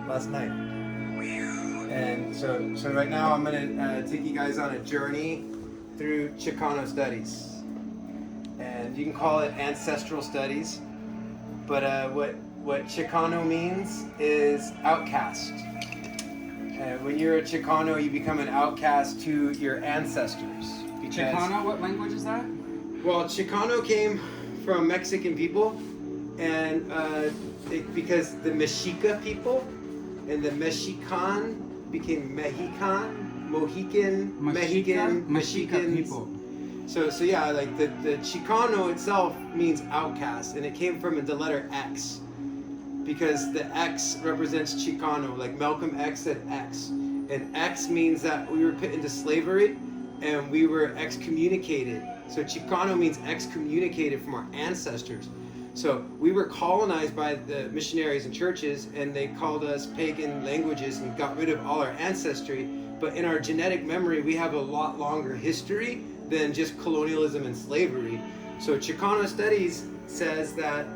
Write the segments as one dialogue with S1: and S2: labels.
S1: last night. And so right now I'm gonna take you guys on a journey through Chicano studies. And you can call it ancestral studies, but what Chicano means is outcast. When you're a Chicano, you become an outcast to your ancestors.
S2: Chicano, what language is that?
S1: Well, Chicano came from Mexican people, and because the Mexica people and the Mexican became Mexican, Mexican
S2: people.
S1: So yeah, like the Chicano itself means outcast, and it came from the letter X, because the X represents Chicano, like Malcolm X said X, and X means that we were put into slavery, and we were excommunicated. So Chicano means excommunicated from our ancestors. So we were colonized by the missionaries and churches, and they called us pagan languages and got rid of all our ancestry. But in our genetic memory, we have a lot longer history than just colonialism and slavery. So Chicano Studies says that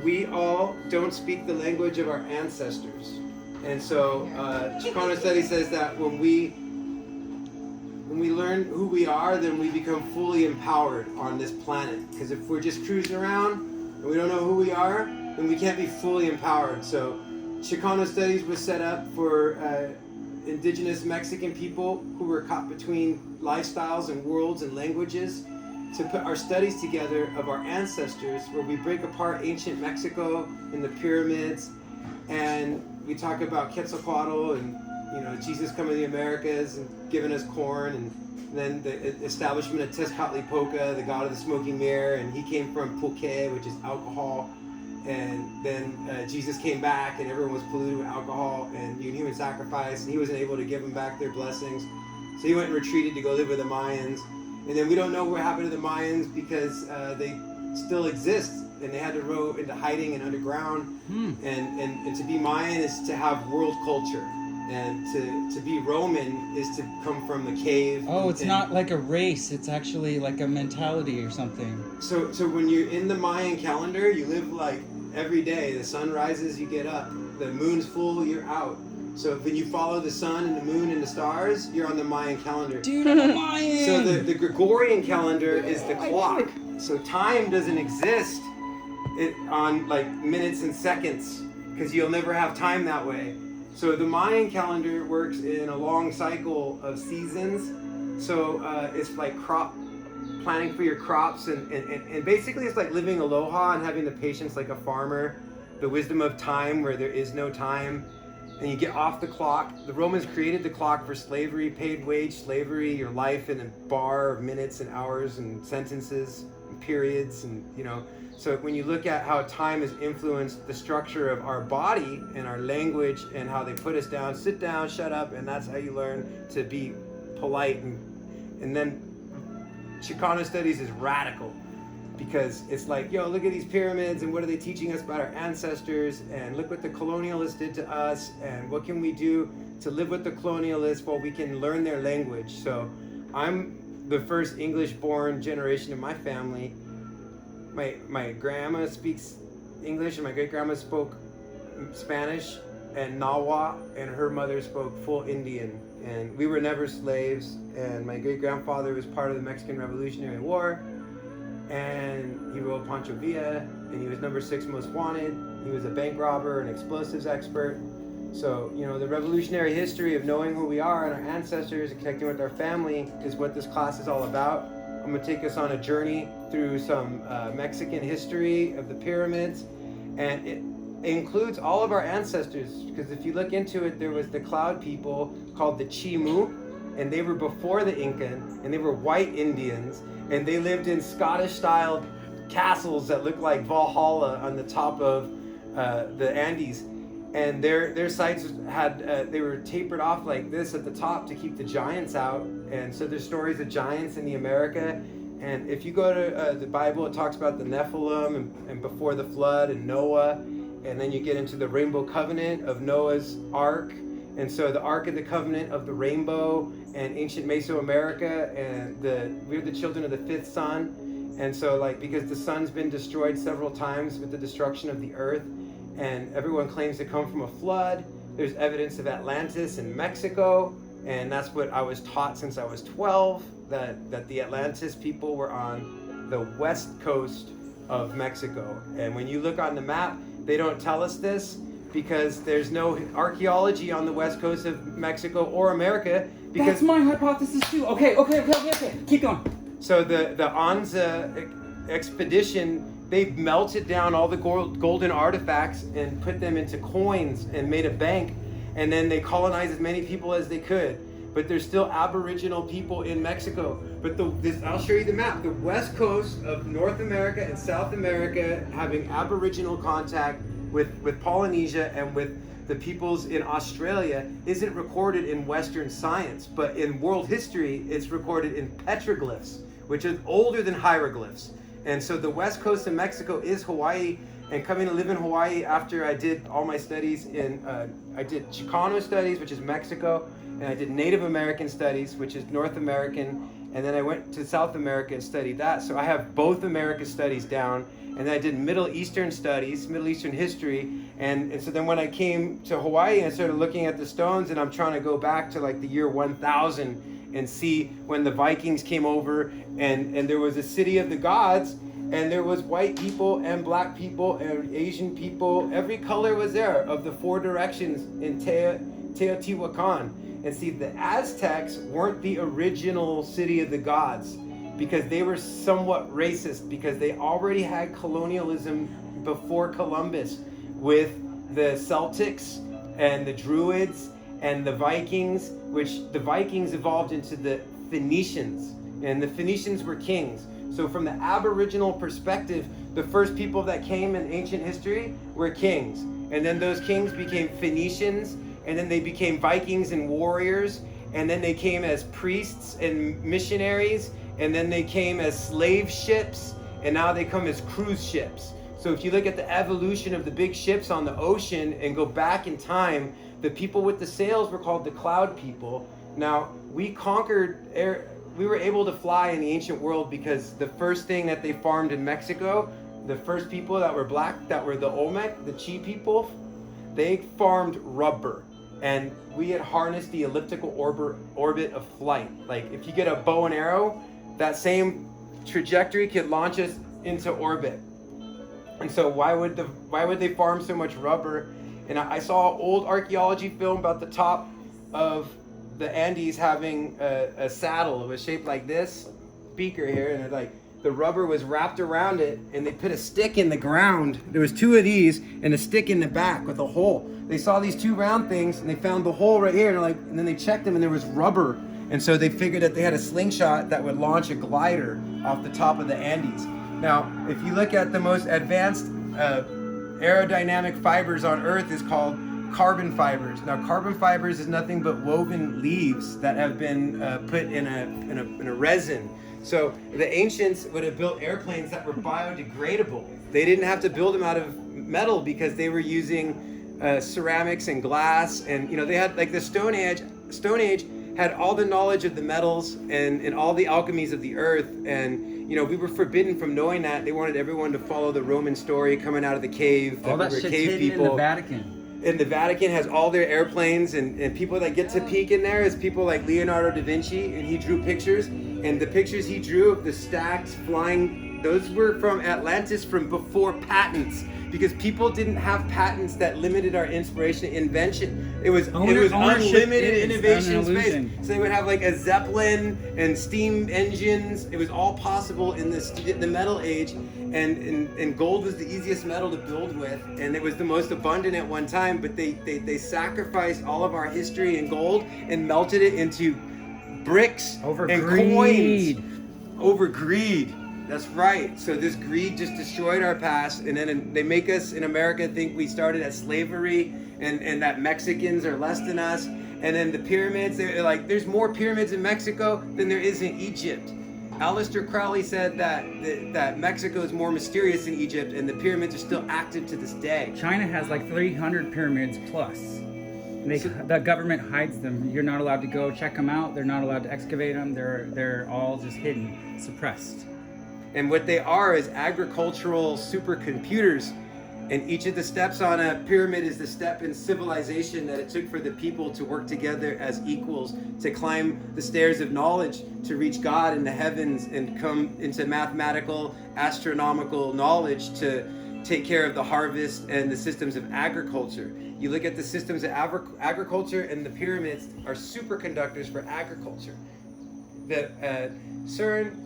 S1: we all don't speak the language of our ancestors. And so Chicano Studies says that when we learn who we are, then we become fully empowered on this planet. Because if we're just cruising around and we don't know who we are, then we can't be fully empowered. So Chicano Studies was set up for indigenous Mexican people who were caught between lifestyles and worlds and languages, to put our studies together of our ancestors, where we break apart ancient Mexico and the pyramids, and we talk about Quetzalcoatl and Jesus coming to the Americas and giving us corn, and then the establishment of Tezcatlipoca, the god of the smoking mirror, and he came from pulque, which is alcohol, and then Jesus came back and everyone was polluted with alcohol and human sacrifice, and he wasn't able to give them back their blessings, so he went and retreated to go live with the Mayans. And then we don't know what happened to the Mayans, because they still exist, and they had to go into hiding and underground. And to be Mayan is to have world culture, and to be Roman is to come from the cave.
S3: Oh, it's not like a race, it's actually like a mentality or something.
S1: So when you're in the Mayan calendar, you live like every day. The sun rises, you get up. The moon's full, you're out. So when you follow the sun and the moon and the stars, you're on the Mayan calendar.
S3: Dude, I'm a Mayan!
S1: So the Gregorian calendar is the clock. So time doesn't exist on like minutes and seconds, because you'll never have time that way. So the Mayan calendar works in a long cycle of seasons. So it's like planning for your crops, and basically it's like living aloha and having the patience like a farmer, the wisdom of time where there is no time. And you get off the clock. The Romans created the clock for slavery, paid wage slavery, your life in a bar of minutes and hours and sentences and periods, and so when you look at how time has influenced the structure of our body and our language, and how they put us down, sit down, shut up, and that's how you learn to be polite, and then Chicano Studies is radical, because it's like, look at these pyramids, and what are they teaching us about our ancestors, and look what the colonialists did to us, and what can we do to live with the colonialists while we can learn their language. So I'm the first English-born generation of my family. My grandma speaks English, and my great-grandma spoke Spanish and Nahuatl, and her mother spoke full Indian. And we were never slaves, and my great-grandfather was part of the Mexican Revolutionary War, and he rode Pancho Villa, and he was number 6 most wanted. He was a bank robber, an explosives expert. So, the revolutionary history of knowing who we are and our ancestors and connecting with our family is what this class is all about. I'm going to take us on a journey through some Mexican history of the pyramids, and it includes all of our ancestors, because if you look into it, there was the cloud people called the Chimu, and they were before the Incan, and they were white Indians, and they lived in Scottish-style castles that looked like Valhalla on the top of the Andes. And their sites had they were tapered off like this at the top to keep the giants out. And so there's stories of giants in the America. And if you go to the Bible, it talks about the Nephilim and before the flood and Noah. And then you get into the Rainbow Covenant of Noah's Ark. And so the Ark of the Covenant of the Rainbow and ancient Mesoamerica, and we're the children of the fifth sun. And so because the sun's been destroyed several times with the destruction of the earth, and everyone claims to come from a flood, There's evidence of Atlantis in Mexico, and that's what I was taught since I was 12, that the Atlantis people were on the west coast of Mexico. And when you look on the map, they don't tell us this because there's no archaeology on the west coast of Mexico or America. Because
S2: That's my hypothesis too. Okay. Keep going.
S1: so the Anza expedition, they melted down all the golden artifacts and put them into coins and made a bank, and then they colonized as many people as they could. But there's still Aboriginal people in Mexico. But I'll show you the map. The west coast of North America and South America having Aboriginal contact with Polynesia and with the peoples in Australia isn't recorded in Western science, but in world history, it's recorded in petroglyphs, which is older than hieroglyphs. And so the west coast of Mexico is Hawaii, and coming to live in Hawaii after I did all my studies I did Chicano studies, which is Mexico, and I did Native American studies, which is North American, and then I went to South America and studied that. So I have both America studies down, and then I did Middle Eastern studies, Middle Eastern history, and so then when I came to Hawaii, I started looking at the stones, and I'm trying to go back to like the year 1000 and see when the Vikings came over, and there was a city of the gods, and there was white people and black people and Asian people. Every color was there of the four directions in Teotihuacan. And see, the Aztecs weren't the original city of the gods because they were somewhat racist because they already had colonialism before Columbus with the Celtics and the Druids and the Vikings, which the Vikings evolved into the Phoenicians, and the Phoenicians were kings. So from the Aboriginal perspective, the first people that came in ancient history were kings, and then those kings became Phoenicians, and then they became Vikings and warriors, and then they came as priests and missionaries, and then they came as slave ships, and now they come as cruise ships. So if you look at the evolution of the big ships on the ocean and go back in time, the people with the sails were called the cloud people. Now, we conquered air. We were able to fly in the ancient world because the first thing that they farmed in Mexico, the first people that were black, that were the Olmec, the Chi people, they farmed rubber. And we had harnessed the elliptical orbit of flight. Like if you get a bow and arrow, that same trajectory could launch us into orbit. And so why would they farm so much rubber? And I saw an old archaeology film about the top of the Andes having a saddle. It was shaped like this beaker here, and the rubber was wrapped around it, and they put a stick in the ground. There was two of these and a stick in the back with a hole. They saw these two round things, and they found the hole right here, and then they checked them, and there was rubber. And so they figured that they had a slingshot that would launch a glider off the top of the Andes. Now, if you look at the most advanced aerodynamic fibers on Earth is called carbon fibers. Now, carbon fibers is nothing but woven leaves that have been put in a resin. So the ancients would have built airplanes that were biodegradable. They didn't have to build them out of metal because they were using ceramics and glass, and they had like the Stone Age had all the knowledge of the metals and all the alchemies of the earth, and we were forbidden from knowing that. They wanted everyone to follow the Roman story coming out of the cave.
S2: All that
S1: we were
S2: shit's
S1: cave
S2: hidden
S1: people.
S2: in the Vatican.
S1: And the Vatican has all their airplanes, and people that get to peek in there is people like Leonardo da Vinci, and he drew pictures, and the pictures he drew of the stacked flying, those were from Atlantis from before patents, because people didn't have patents that limited our inspiration and invention. It was unlimited innovation space. So they would have like a Zeppelin and steam engines. It was all possible in the metal age, and gold was the easiest metal to build with, and it was the most abundant at one time, but they sacrificed all of our history in gold and melted it into bricks and coins over greed. That's right. So this greed just destroyed our past, and then they make us in America think we started as slavery, and that Mexicans are less than us. And then the pyramids, they're like, there's more pyramids in Mexico than there is in Egypt. Aleister Crowley said that Mexico is more mysterious than Egypt, and the pyramids are still active to this day.
S2: China has like 300 pyramids plus. The government hides them. You're not allowed to go check them out. They're not allowed to excavate them. They're all just hidden, suppressed.
S1: And what they are is agricultural supercomputers. And each of the steps on a pyramid is the step in civilization that it took for the people to work together as equals, to climb the stairs of knowledge, to reach God in the heavens and come into mathematical, astronomical knowledge to take care of the harvest and the systems of agriculture. You look at the systems of agriculture, and the pyramids are superconductors for agriculture. The CERN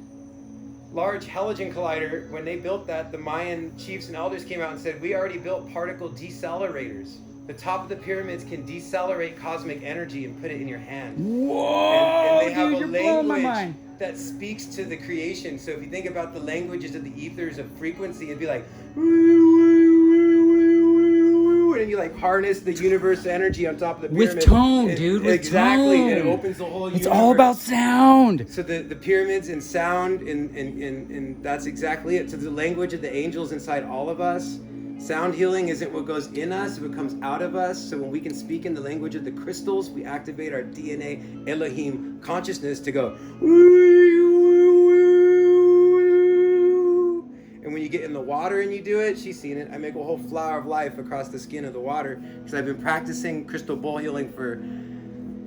S1: Large Hadron Collider, when they built that, the Mayan chiefs and elders came out and said, we already built particle decelerators. The top of the pyramids can decelerate cosmic energy and put it in your hand.
S2: Whoa,
S1: and they have
S2: dude,
S1: a
S2: you're blowing my
S1: language
S2: mind.
S1: that speaks to the creation. So if you think about the languages of the ethers of frequency, it'd be like, and you like harness the universe energy on top of the pyramid.
S2: With tone, dude, with
S1: exactly,
S2: tone.
S1: and it opens the whole universe.
S2: It's all about sound.
S1: So the pyramids and sound, and that's exactly it. So the language of the angels inside all of us. Sound healing isn't what goes in us, it comes out of us. So when we can speak in the language of the crystals, we activate our DNA Elohim consciousness to go. And when you get in the water and you do it, she's seen it. I make a whole flower of life across the skin of the water because I've been practicing crystal bowl healing for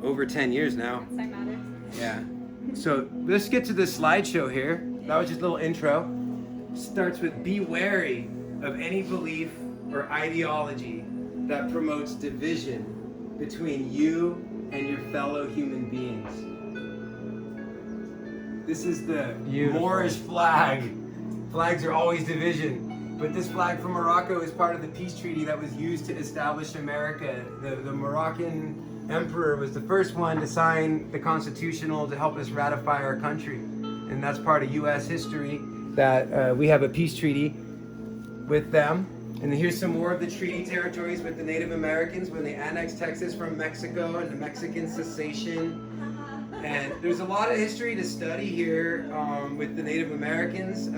S1: over 10 years now. Yeah. So let's get to this slideshow here. That was just a little intro. Starts with be wary of any belief or ideology that promotes division between you and your fellow human beings. This is the
S2: Beautiful.
S1: Moorish flag. Flags are always division. But this flag from Morocco is part of the peace treaty that was used to establish America. The Moroccan emperor was the first one to sign the constitutional to help us ratify our country. And that's part of U.S. history that we have a peace treaty with them. And here's some more of the treaty territories with the Native Americans when they annexed Texas from Mexico and the Mexican cessation. And there's a lot of history to study here with the Native Americans.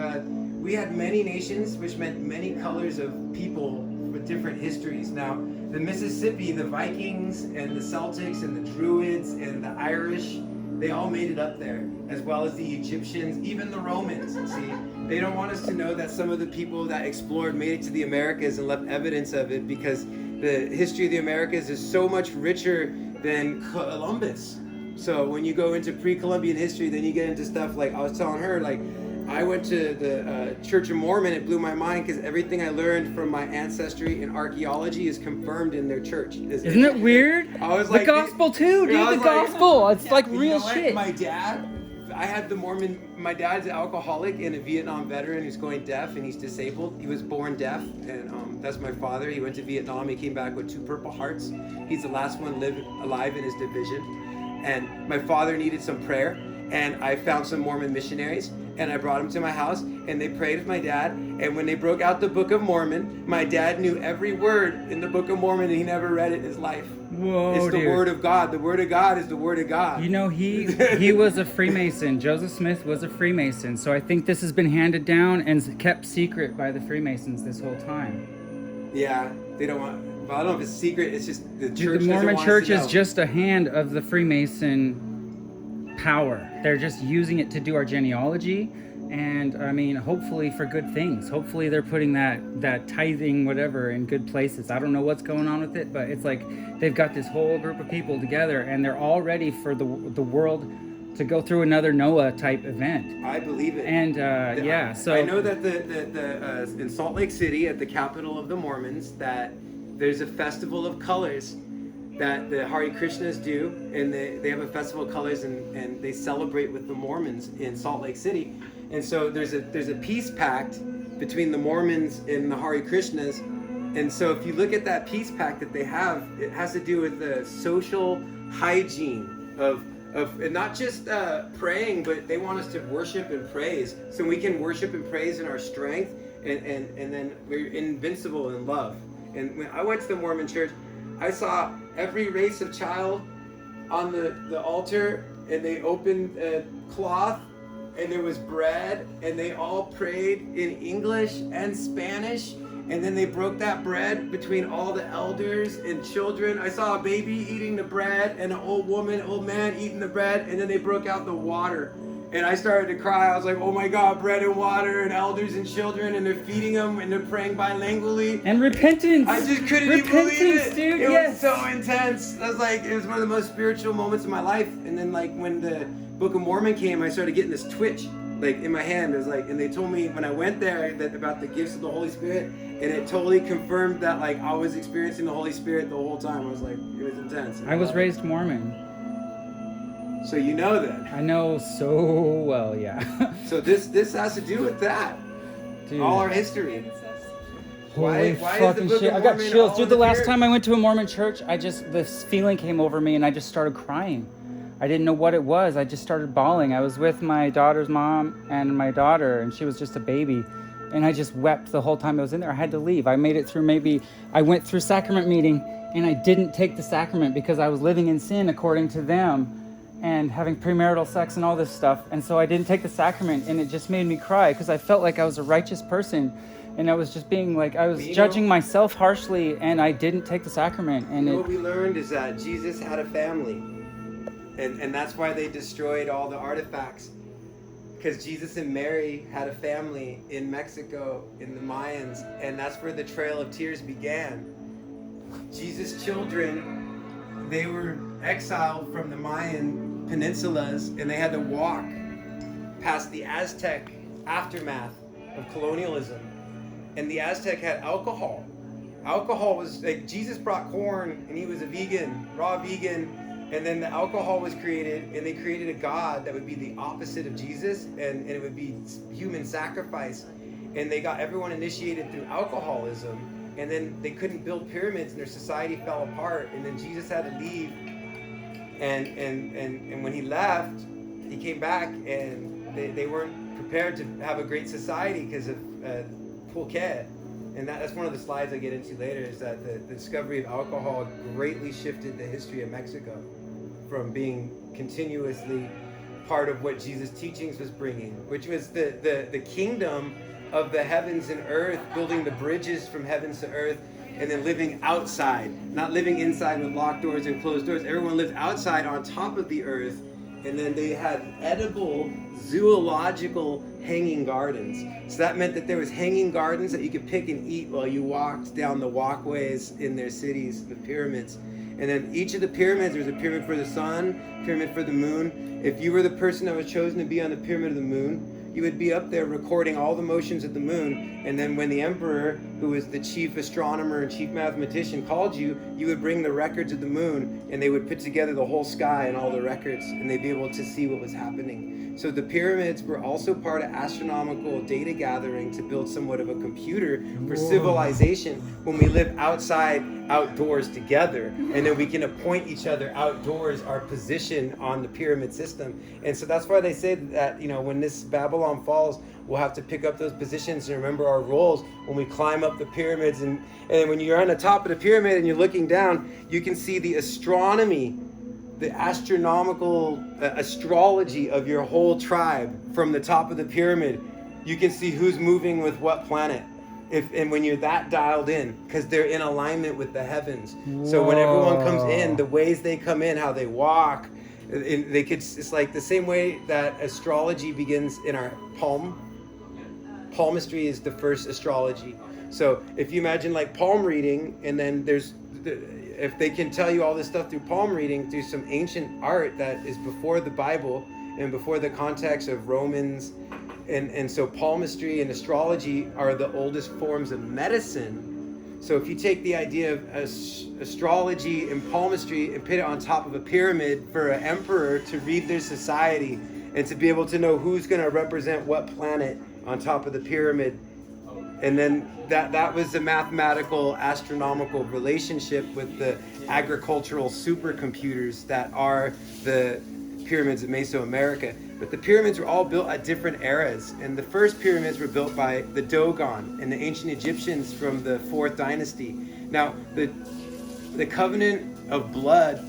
S1: We had many nations, which meant many colors of people with different histories. Now, the Mississippi, the Vikings and the Celtics and the Druids and the Irish, they all made it up there, as well as the Egyptians, even the Romans. See, they don't want us to know that some of the people that explored made it to the Americas and left evidence of it, because the history of the Americas is so much richer than Columbus. So when you go into pre-Columbian history, then you get into stuff like, I was telling her, like, I went to the Church of Mormon. It blew my mind because everything I learned from my ancestry and archaeology is confirmed in their church.
S2: Isn't it weird?
S1: I was
S2: the
S1: like,
S2: gospel too, dude. The gospel. It's like
S1: you
S2: real
S1: know what?
S2: shit.
S1: My dad, I had the Mormon. My dad's an alcoholic and a Vietnam veteran who's going deaf and he's disabled. He was born deaf, and that's my father. He went to Vietnam. He came back with 2 Purple Hearts. He's the last one alive in his division. And my father needed some prayer, and I found some Mormon missionaries, and I brought them to my house, and they prayed with my dad. And when they broke out the Book of Mormon, my dad knew every word in the Book of Mormon, and he never read it in his life.
S2: Whoa,
S1: it's the
S2: dude.
S1: Word of God. The Word of God is the Word of God.
S2: You know, he was a Freemason. Joseph Smith was a Freemason. So I think this has been handed down and kept secret by the Freemasons this whole time.
S1: Yeah, they don't want. Well, I don't know if it's secret. It's just the church.
S2: Dude, the Mormon church is just a hand of the Freemason power. They're just using it to do our genealogy. And I mean, hopefully for good things. Hopefully they're putting that tithing, whatever, in good places. I don't know what's going on with it, but it's like they've got this whole group of people together and they're all ready for the world to go through another Noah type event.
S1: I believe it.
S2: And yeah, so
S1: I know that the in Salt Lake City, at the capital of the Mormons, that there's a festival of colors that the Hare Krishnas do, and they have a festival of colors, and they celebrate with the Mormons in Salt Lake City. And so there's a peace pact between the Mormons and the Hare Krishnas. And so if you look at that peace pact that they have, it has to do with the social hygiene of and not just praying, but they want us to worship and praise, so we can worship and praise in our strength, and then we're invincible in love. And when I went to the Mormon church, I saw every race of child on the altar, and they opened a cloth, and there was bread, and they all prayed in English and Spanish, and then they broke that bread between all the elders and children. I saw a baby eating the bread, and an old woman, old man eating the bread, and then they broke out the water. And I started to cry. I was like, oh my God, bread and water and elders and children, and they're feeding them and they're praying bilingually.
S2: And repentance.
S1: I just couldn't even believe it.
S2: Dude,
S1: It
S2: yes.
S1: was so intense. I was like, it was one of the most spiritual moments of my life. And then like when the Book of Mormon came, I started getting this twitch like in my hand. It was like, and they told me when I went there that about the gifts of the Holy Spirit, and it totally confirmed that like I was experiencing the Holy Spirit the whole time. I was like, it was intense.
S2: I was raised Mormon.
S1: So you know that.
S2: I know so well, yeah.
S1: So this has to do with that.
S2: Dude.
S1: All our history.
S2: Holy
S1: why is
S2: fucking
S1: the Book
S2: shit.
S1: of
S2: I got
S1: Mormon
S2: chills.
S1: all
S2: Dude,
S1: in
S2: the
S1: the
S2: last
S1: Spirit?
S2: time I went to a Mormon church, this feeling came over me and I just started crying. I didn't know what it was. I just started bawling. I was with my daughter's mom and my daughter, and she was just a baby. And I just wept the whole time I was in there. I had to leave. I made it through I went through sacrament meeting and I didn't take the sacrament because I was living in sin according to them and having premarital sex and all this stuff. And so I didn't take the sacrament, and it just made me cry because I felt like I was a righteous person. And I was just being like, I was judging myself harshly, and I didn't take the sacrament. And
S1: what we learned is that Jesus had a family. And that's why they destroyed all the artifacts. Because Jesus and Mary had a family in Mexico, in the Mayans, and that's where the Trail of Tears began. Jesus' children, they were exiled from the Mayan peninsulas, and they had to walk past the Aztec aftermath of colonialism. And the Aztec had alcohol. Alcohol was like, Jesus brought corn, and he was a vegan, raw vegan. And then the alcohol was created, and they created a god that would be the opposite of Jesus, and it would be human sacrifice. And they got everyone initiated through alcoholism, and then they couldn't build pyramids, and their society fell apart. And then Jesus had to leave, and when he left, he came back, and they weren't prepared to have a great society because of pulque. And that's one of the slides I get into later, is that the discovery of alcohol greatly shifted the history of Mexico from being continuously part of what Jesus' teachings was bringing, which was the kingdom of the heavens and earth, building the bridges from heavens to earth, and then living outside, not living inside with locked doors and closed doors. Everyone lived outside on top of the earth, and then they had edible zoological hanging gardens. So that meant that there was hanging gardens that you could pick and eat while you walked down the walkways in their cities, the pyramids. And then each of the pyramids, there was a pyramid for the sun, pyramid for the moon. If you were the person that was chosen to be on the pyramid of the moon, you would be up there recording all the motions of the moon. And then when the emperor, who was the chief astronomer and chief mathematician, called you, you would bring the records of the moon, and they would put together the whole sky and all the records, and they'd be able to see what was happening. So the pyramids were also part of astronomical data gathering to build somewhat of a computer for civilization when we live outdoors together, and then we can appoint each other outdoors our position on the pyramid system. And so that's why they say that, when this Babylon falls, we'll have to pick up those positions and remember our roles when we climb up the pyramids. And when you're on the top of the pyramid and you're looking down, you can see the astronomy, the astronomical astrology of your whole tribe from the top of the pyramid. You can see who's moving with what planet. And when you're that dialed in, because they're in alignment with the heavens. Whoa. So when everyone comes in, the ways they come in, how they walk, it's like the same way that astrology begins in our palm. Palmistry is the first astrology. So if you imagine like palm reading, and then if they can tell you all this stuff through palm reading, through some ancient art that is before the Bible and before the context of Romans, and so palmistry and astrology are the oldest forms of medicine. So if you take the idea of astrology and palmistry and put it on top of a pyramid for an emperor to read their society and to be able to know who's going to represent what planet on top of the pyramid, and then that was the mathematical astronomical relationship with the agricultural supercomputers that are the pyramids of Mesoamerica. But the pyramids were all built at different eras, and the first pyramids were built by the Dogon and the ancient Egyptians from the 4th dynasty. Now the covenant of blood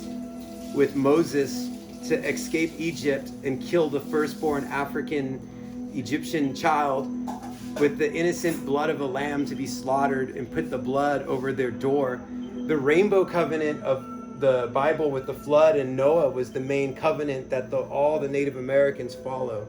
S1: with Moses to escape Egypt and kill the firstborn African Egyptian child with the innocent blood of a lamb to be slaughtered and put the blood over their door. The rainbow covenant of the Bible with the flood and Noah was the main covenant that all the Native Americans follow.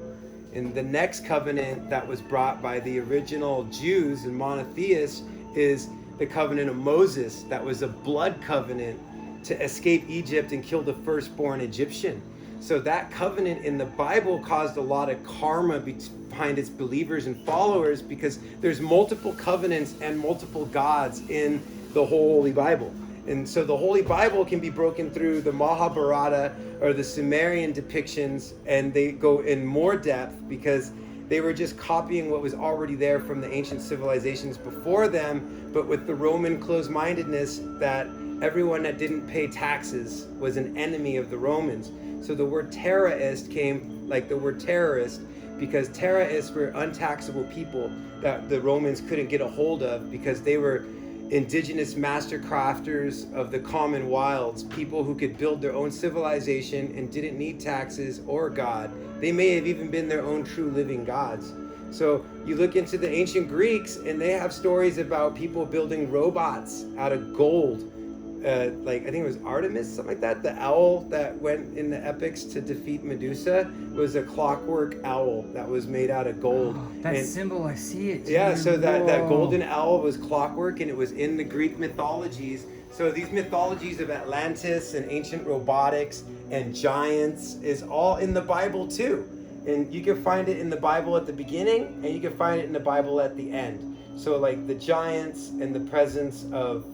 S1: And the next covenant that was brought by the original Jews and monotheists is the covenant of Moses. That was a blood covenant to escape Egypt and kill the firstborn Egyptian. So that covenant in the Bible caused a lot of karma behind its believers and followers, because there's multiple covenants and multiple gods in the Holy Bible. And so the Holy Bible can be broken through the Mahabharata or the Sumerian depictions, and they go in more depth because they were just copying what was already there from the ancient civilizations before them, but with the Roman closed-mindedness that everyone that didn't pay taxes was an enemy of the Romans. So the word terrorist came like the word terrorist, because terrorists were untaxable people that the Romans couldn't get a hold of, because they were indigenous master crafters of the common wilds, people who could build their own civilization and didn't need taxes or God. They may have even been their own true living gods. So you look into the ancient Greeks, and they have stories about people building robots out of gold. Like I think it was Artemis, something like that. The owl that went in the epics to defeat Medusa was a clockwork owl that was made out of gold.
S2: Oh, that symbol, I see it.
S1: Yeah,
S2: Dude.
S1: so that
S2: Whoa.
S1: golden owl was clockwork, and it was in the Greek mythologies. So these mythologies of Atlantis and ancient robotics and giants is all in the Bible too. And you can find it in the Bible at the beginning, and you can find it in the Bible at the end. So like the giants and the presence of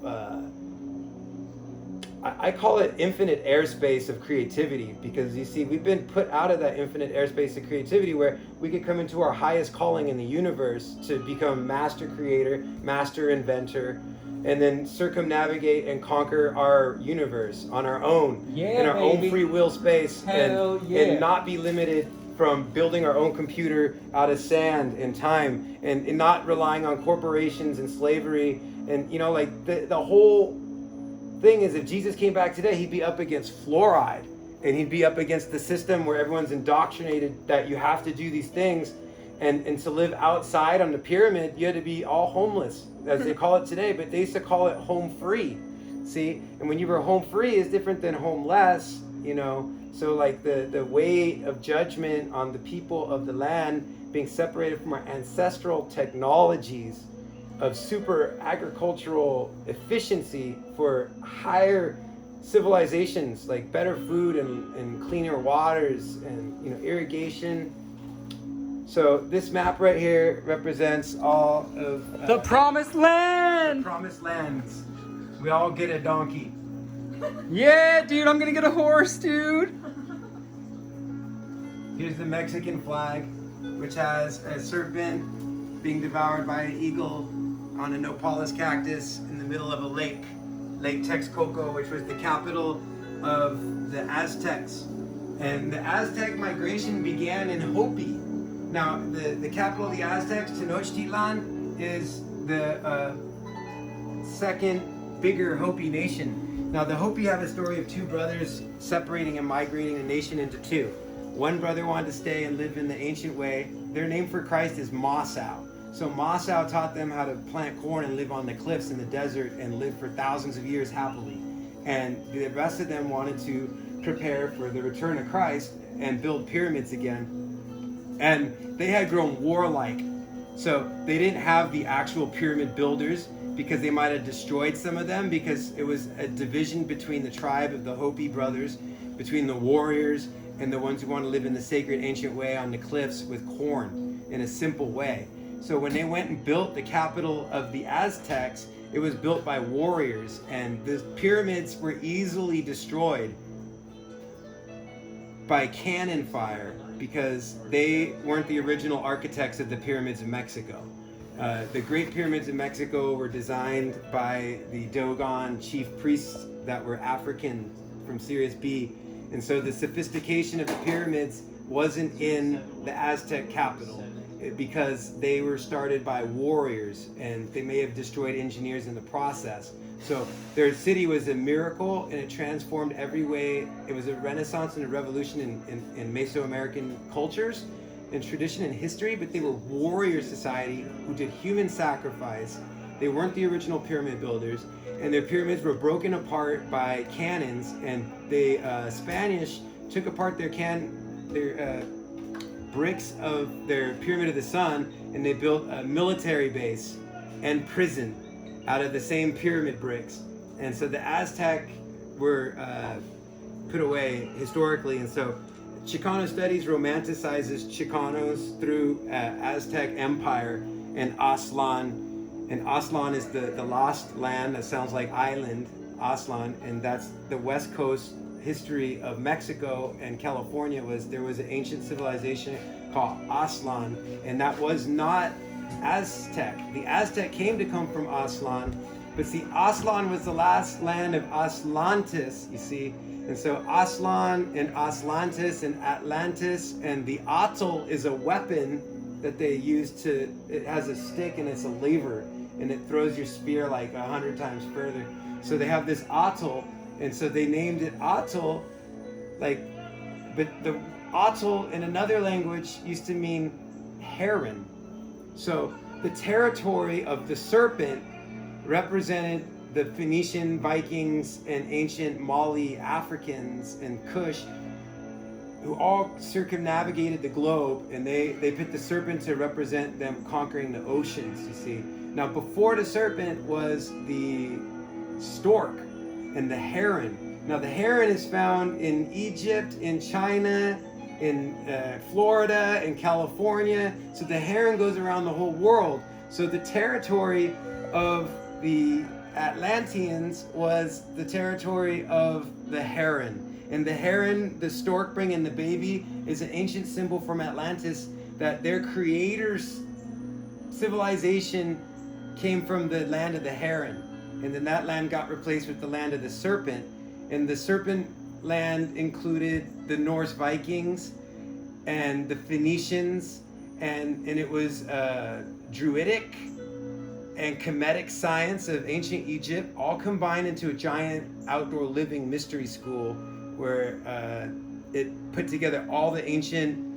S1: I call it infinite airspace of creativity, because you see, we've been put out of that infinite airspace of creativity where we could come into our highest calling in the universe to become master creator, master inventor, and then circumnavigate and conquer our universe on our own, in our own free will space, and not be limited from building our own computer out of sand and time, and not relying on corporations and slavery. And you know, like the whole thing is, if Jesus came back today, he'd be up against fluoride, and he'd be up against the system where everyone's indoctrinated that you have to do these things, and to live outside on the pyramid, you had to be all homeless, as they call it today, but they used to call it home free. See, and when you were home free is different than homeless, you know. So like the weight of judgment on the people of the land being separated from our ancestral technologies of super agricultural efficiency for higher civilizations, like better food and cleaner waters and, you know, irrigation. So this map right here represents all of
S2: the promised land.
S1: The promised lands. We all get a donkey.
S2: Yeah, dude, I'm gonna get a horse, dude.
S1: Here's the Mexican flag, which has a serpent being devoured by an eagle on a nopales cactus in the middle of a lake, Lake Texcoco, which was the capital of the Aztecs. And the Aztec migration began in Hopi. Now, the capital of the Aztecs, Tenochtitlan, is the second bigger Hopi nation. Now, the Hopi have a story of two brothers separating and migrating a nation into two. One brother wanted to stay and live in the ancient way. Their name for Christ is Masao. So Masao taught them how to plant corn and live on the cliffs in the desert and live for thousands of years happily. And the rest of them wanted to prepare for the return of Christ and build pyramids again. And they had grown warlike. So they didn't have the actual pyramid builders, because they might have destroyed some of them, because it was a division between the tribe of the Hopi brothers, between the warriors and the ones who want to live in the sacred ancient way on the cliffs with corn in a simple way. So when they went and built the capital of the Aztecs, it was built by warriors, and the pyramids were easily destroyed by cannon fire because they weren't the original architects of the pyramids of Mexico. The Great Pyramids of Mexico were designed by the Dogon chief priests that were African from Sirius B. And so the sophistication of the pyramids wasn't in the Aztec capital, because they were started by warriors, and they may have destroyed engineers in the process. So their city was a miracle, and it transformed every way. It was a renaissance and a revolution in Mesoamerican cultures and tradition and history, but they were warrior society who did human sacrifice. They weren't the original pyramid builders, and their pyramids were broken apart by cannons, and the Spanish took apart their bricks of their Pyramid of the Sun, and they built a military base and prison out of the same pyramid bricks. And so the Aztec were put away historically, and so Chicano Studies romanticizes Chicanos through Aztec Empire and Aztlan. And Aztlan is the lost land that sounds like island, Aztlan, and that's the west coast history of Mexico and California. There was an ancient civilization called Aztlan, and that was not Aztec. The Aztec came to come from Aztlan, but see, Aztlan was the last land of Atlantis, you see. And so Aztlan and Atlantis and Atlantis, and the atl is a weapon that they use it has a stick and it's a lever, and it throws your spear like 100 times further. So they have this atl, and so they named it atl, but the atl in another language used to mean heron. So the territory of the serpent represented the Phoenician, Vikings, and ancient Mali Africans and Kush, who all circumnavigated the globe, and they put the serpent to represent them conquering the oceans, you see. Now, before the serpent was the stork and the heron. Now, the heron is found in Egypt, in China, in Florida, in California. So the heron goes around the whole world. So the territory of the Atlanteans was the territory of the heron. And the heron, the stork bringing the baby, is an ancient symbol from Atlantis that their creator's civilization came from the land of the heron. And then that land got replaced with the land of the serpent. And the serpent land included the Norse Vikings and the Phoenicians, and it was Druidic and Kemetic science of ancient Egypt, all combined into a giant outdoor living mystery school where it put together all the ancient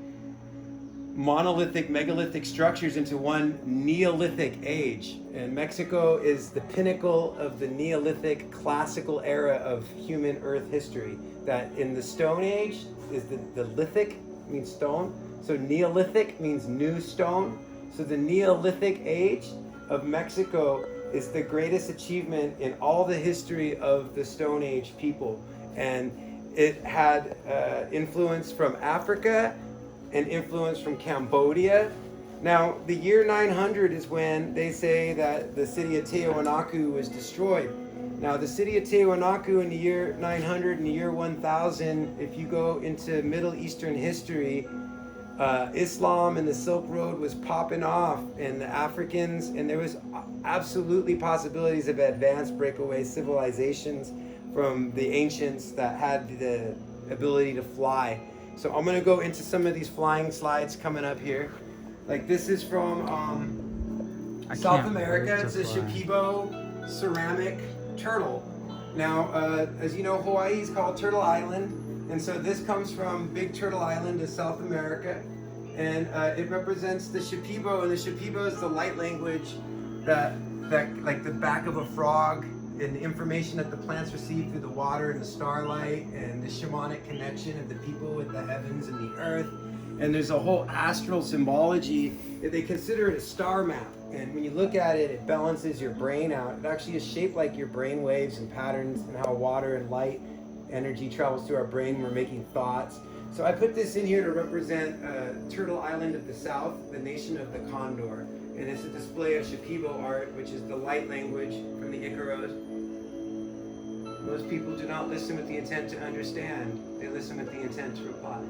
S1: monolithic, megalithic structures into one Neolithic age. And Mexico is the pinnacle of the Neolithic classical era of human earth history. That in the Stone Age is the lithic, means stone. So Neolithic means new stone. So the Neolithic age of Mexico is the greatest achievement in all the history of the Stone Age people. And it had influence from Africa and influence from Cambodia. Now, the year 900 is when they say that the city of Tiwanaku was destroyed. Now, the city of Tiwanaku in the year 900 and the year 1000, if you go into Middle Eastern history, Islam and the Silk Road was popping off, and the Africans, and there was absolutely possibilities of advanced breakaway civilizations from the ancients that had the ability to fly. So I'm gonna go into some of these flying slides coming up here. Like this is from South America. It's a Shipibo ceramic turtle. Now, as you know, Hawaii is called Turtle Island. And so this comes from Big Turtle Island of South America. And it represents the Shipibo. And the Shipibo is the light language that like the back of a frog, and the information that the plants receive through the water and the starlight, and the shamanic connection of the people with the heavens and the earth. And there's a whole astral symbology. They consider it a star map. And when you look at it, it balances your brain out. It actually is shaped like your brain waves and patterns, and how water and light energy travels through our brain when we're making thoughts. So I put this in here to represent Turtle Island of the South, the nation of the condor. And it's a display of Shipibo art, which is the light language from the Icaros. Most people do not listen with the intent to understand. They listen with the intent to reply.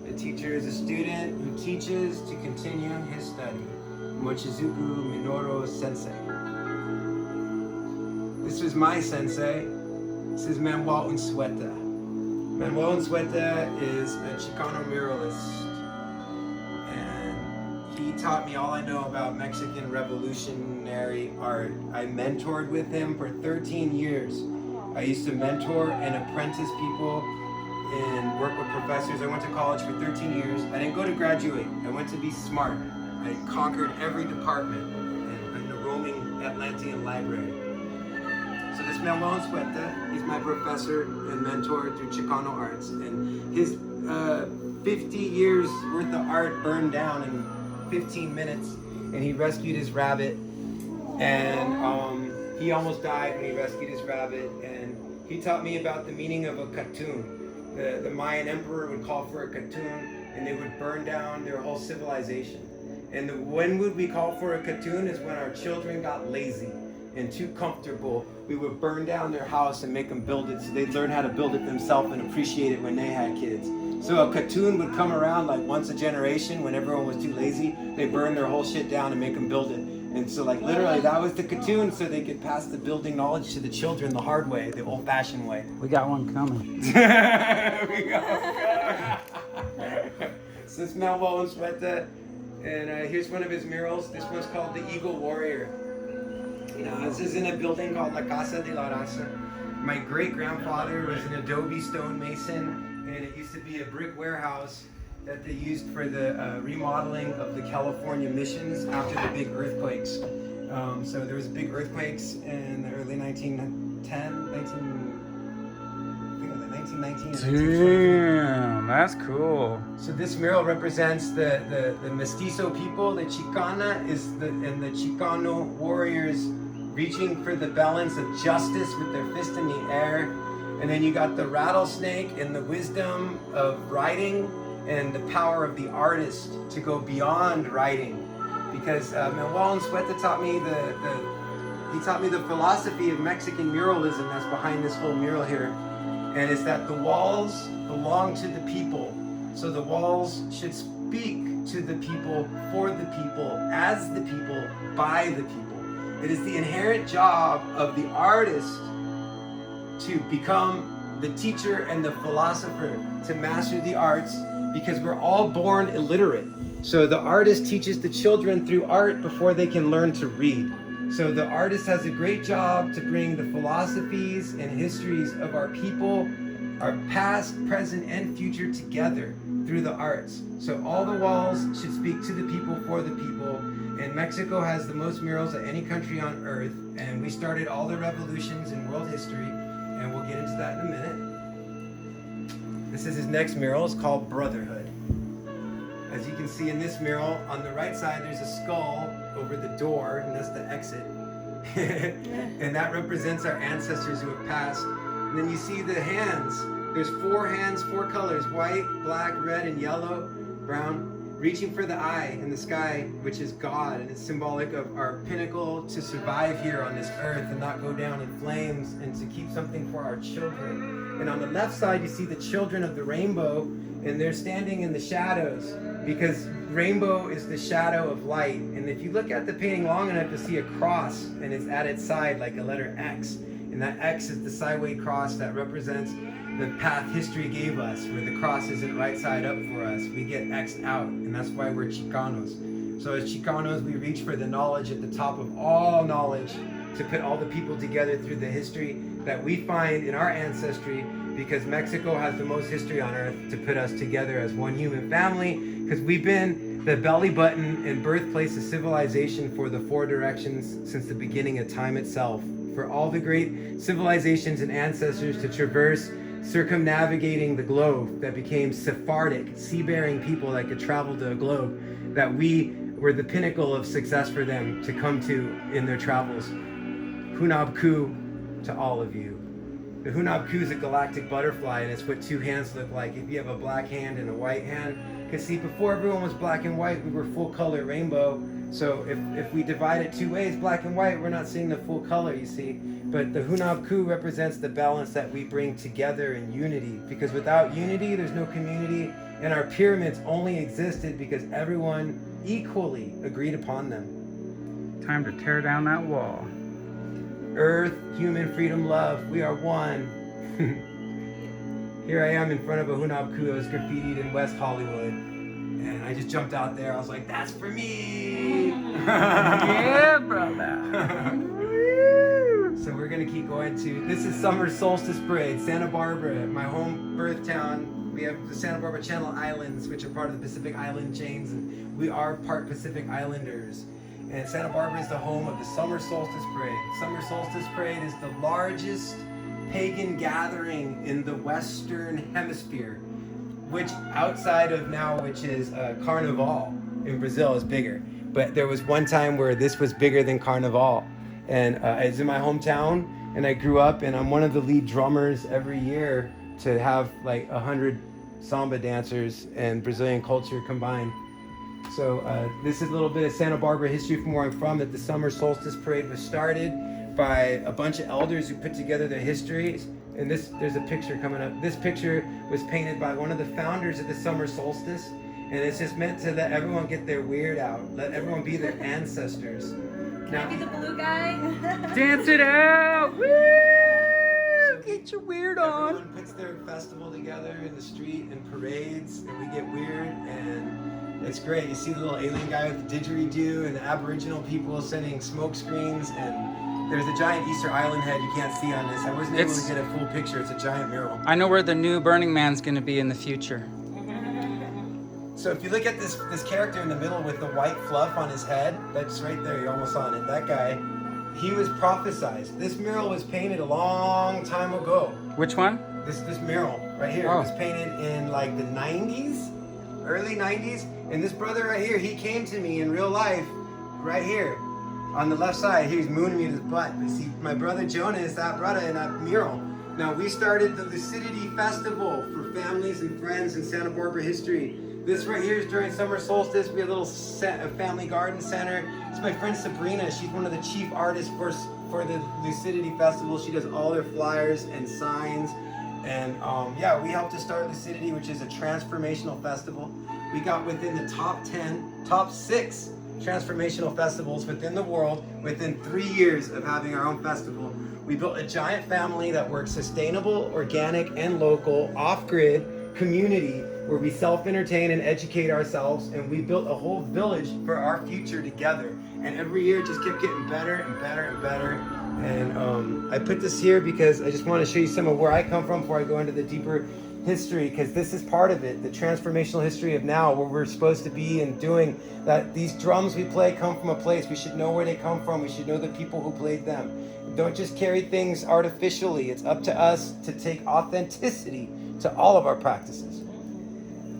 S1: A teacher is a student who teaches to continue his study. Mochizuku Minoru Sensei. This is my sensei. This is Manuel Unsueta. Manuel Unsueta is a Chicano muralist. And he taught me all I know about Mexican revolutionary art. I mentored with him for 13 years. I used to mentor and apprentice people and work with professors. I went to college for 13 years. I didn't go to graduate. I went to be smart. I conquered every department in the roaming Atlantean Library. So this Manuel Unzueta, he's my professor and mentor through Chicano Arts, and his 50 years worth of art burned down in 15 minutes, and he rescued his rabbit, and he almost died when he rescued his rabbit, and he taught me about the meaning of a katun. The Mayan emperor would call for a katun, and they would burn down their whole civilization. And when would we call for a katun is when our children got lazy and too comfortable. We would burn down their house and make them build it so they'd learn how to build it themselves and appreciate it when they had kids. So a katun would come around like once a generation when everyone was too lazy. They burn their whole shit down and make them build it. And so like literally that was the katun so they could pass the building knowledge to the children the hard way, the old fashioned way.
S2: We got one coming.
S1: We go. So it's Manuel Unzueta, and here's one of his murals. This one's called the Eagle Warrior. This is in a building called La Casa de la Raza. My great grandfather was an adobe stone mason, and it used to be a brick warehouse that they used for the remodeling of the California missions after the big earthquakes. So there was big earthquakes in the early 1919.
S2: Damn, that's cool.
S1: So this mural represents the mestizo people. The Chicana and the Chicano warriors reaching for the balance of justice with their fist in the air. And then you got the rattlesnake and the wisdom of writing and the power of the artist to go beyond writing. Because Manuel Unzueta taught me the philosophy of Mexican muralism that's behind this whole mural here. And it's that the walls belong to the people. So the walls should speak to the people, for the people, as the people, by the people. It is the inherent job of the artist to become the teacher and the philosopher, to master the arts, because we're all born illiterate. So the artist teaches the children through art before they can learn to read. So the artist has a great job to bring the philosophies and histories of our people, our past, present, and future together through the arts. So all the walls should speak to the people, for the people. And Mexico has the most murals of any country on earth. And we started all the revolutions in world history. And we'll get into that in a minute. This is his next mural. It's called Brotherhood. As you can see in this mural, on the right side, there's a skull over the door, and that's the exit. And that represents our ancestors who have passed. And then you see the hands. There's 4 hands, 4 colors, white, black, red, and yellow, brown, reaching for the eye in the sky, which is God. And it's symbolic of our pinnacle to survive here on this earth and not go down in flames, and to keep something for our children. And on the left side, you see the children of the rainbow, and they're standing in the shadows, because rainbow is the shadow of light. And if you look at the painting long enough, you'll see a cross, and it's at its side like a letter X. And that X is the sideway cross that represents the path history gave us, where the cross isn't right side up for us. We get X'd out, and that's why we're Chicanos. So as Chicanos, we reach for the knowledge at the top of all knowledge, to put all the people together through the history that we find in our ancestry, because Mexico has the most history on earth to put us together as one human family, because we've been the belly button and birthplace of civilization for the 4 directions since the beginning of time itself. For all the great civilizations and ancestors to traverse, circumnavigating the globe, that became Sephardic, sea-bearing people that could travel the globe, that we were the pinnacle of success for them to come to in their travels. Hunab Ku to all of you. The Hunab Ku is a galactic butterfly, and it's what 2 hands look like. If you have a black hand and a white hand, because see, before everyone was black and white, we were full color rainbow. So if we divide it 2 ways, black and white, we're not seeing the full color, you see. But the Hunab Ku represents the balance that we bring together in unity, because without unity, there's no community, and our pyramids only existed because everyone equally agreed upon them.
S2: Time to tear down that wall.
S1: Earth, human, freedom, love, we are one. Here I am in front of a Hunab Ku that was graffitied in West Hollywood. And I just jumped out there. I was like, that's for me!
S2: Yeah, brother.
S1: So we're gonna keep going to, this is Summer Solstice Parade, Santa Barbara, my home birth town. We have the Santa Barbara Channel Islands, which are part of the Pacific Island chains, and we are part Pacific Islanders. And Santa Barbara is the home of the Summer Solstice Parade. Summer Solstice Parade is the largest pagan gathering in the Western Hemisphere, which outside of now, which is Carnival in Brazil, is bigger. But there was one time where this was bigger than Carnival. And it's in my hometown, and I grew up, and I'm one of the lead drummers every year to have like 100 samba dancers and Brazilian culture combined. So this is a little bit of Santa Barbara history from where I'm from, that the Summer Solstice Parade was started by a bunch of elders who put together their histories. And there's a picture coming up. This picture was painted by one of the founders of the Summer Solstice. And it's just meant to let everyone get their weird out. Let everyone be their ancestors.
S4: Can I be the blue guy?
S2: Dance it out! Woo!
S1: So
S2: Get your weird on.
S1: everyone puts their festival together in the street and parades, and we get weird, and it's great. You see the little alien guy with the didgeridoo, and the Aboriginal people sending smoke screens, and there's a giant Easter Island head you can't see on this. I wasn't able to get a full picture. It's a giant mural.
S2: I know where the new Burning Man's gonna be in the future.
S1: So if you look at this character in the middle with the white fluff on his head, that's right there, you're almost on it. That guy, he was prophesized. This mural was painted a long time ago.
S2: Which one?
S1: This mural right here
S2: Oh.
S1: was painted in like the 90s, early 90s. And this brother right here, he came to me in real life, right here, on the left side. He was mooning me with his butt. But see, my brother Jonah is that brother in that mural. Now we started the Lucidity Festival for families and friends in Santa Barbara history. This right here is during summer solstice. We have a little family garden center. It's my friend Sabrina. She's one of the chief artists for the Lucidity Festival. She does all their flyers and signs. And yeah, we helped to start Lucidity, which is a transformational festival. We got within the top 6 transformational festivals within the world within 3 years of having our own festival. We built a giant family that works sustainable, organic, and local, off-grid community where we self-entertain and educate ourselves, and we built a whole village for our future together. And every year it just kept getting better and better and better. And I put this here because I just want to show you some of where I come from before I go into the deeper history, because this is part of it, the transformational history of now, where we're supposed to be and doing that. These drums we play come from a place. We should know where they come from. We should know the people who played them. Don't just carry things artificially. It's up to us to take authenticity to all of our practices.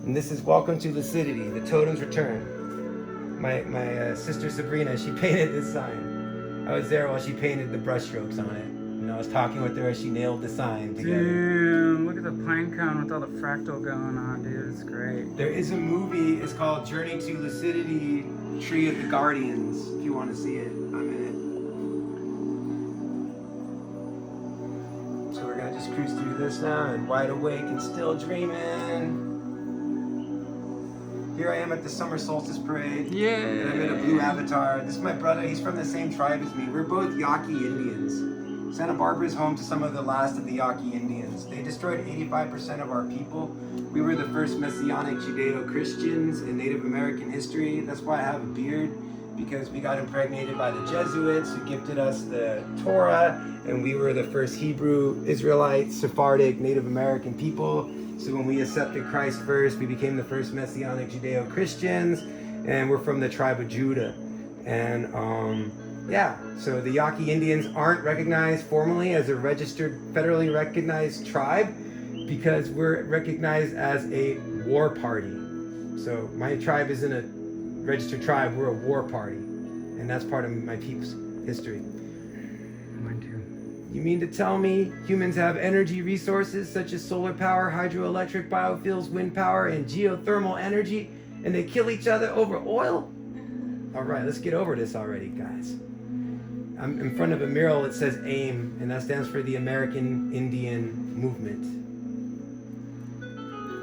S1: And this is Welcome to Lucidity, the Totem's Return. My sister Sabrina, she painted this sign. I was there while she painted the brushstrokes on it. And I was talking with her as she nailed the sign together.
S2: Damn, look at the pine cone with all the fractal going on, dude. It's great.
S1: There is a movie, it's called Journey to Lucidity, Tree of the Guardians, if you want to see it. I'm in it. So we're gonna just cruise through this now, and wide awake and still dreaming. Here I am at the Summer Solstice Parade.
S2: Yeah.
S1: And I'm in a blue avatar. This is my brother, he's from the same tribe as me. We're both Yaqui Indians. Santa Barbara is home to some of the last of the Yaqui Indians. They destroyed 85% of our people. We were the first Messianic Judeo-Christians in Native American history. That's why I have a beard, because we got impregnated by the Jesuits who gifted us the Torah, and we were the first Hebrew, Israelite, Sephardic, Native American people. So when we accepted Christ first, we became the first Messianic Judeo-Christians, and we're from the tribe of Judah. And yeah, so the Yaqui Indians aren't recognized formally as a registered, federally recognized tribe because we're recognized as a war party. So my tribe isn't a registered tribe, we're a war party. And that's part of my people's history.
S2: Mine too.
S1: You mean to tell me humans have energy resources such as solar power, hydroelectric, biofuels, wind power, and geothermal energy, and they kill each other over oil? All right, let's get over this already, guys. I'm in front of a mural that says AIM, and that stands for the American Indian Movement.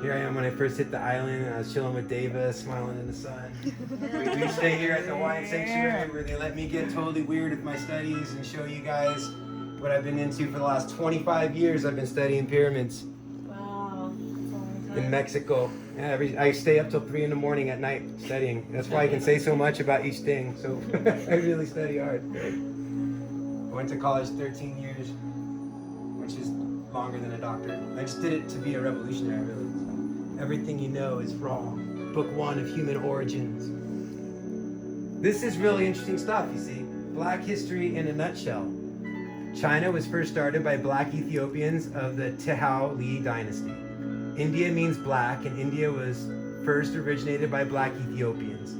S1: Here I am when I first hit the island, and I was chilling with Deva, smiling in the sun. We stay here at the Hawaiian Sanctuary where they let me get totally weird with my studies and show you guys what I've been into for the last 25 years. I've been studying pyramids.
S4: Wow. That's a long time.
S1: In Mexico. I stay up till 3 in the morning at night studying. That's why I can say so much about each thing. So I really study hard. I went to college 13 years, which is longer than a doctorate. I just did it to be a revolutionary, really. So everything you know is wrong. Book 1 of Human Origins. This is really interesting stuff, you see. Black history in a nutshell. China was first started by black Ethiopians of the Tehao Li dynasty. India means black, and India was first originated by black Ethiopians.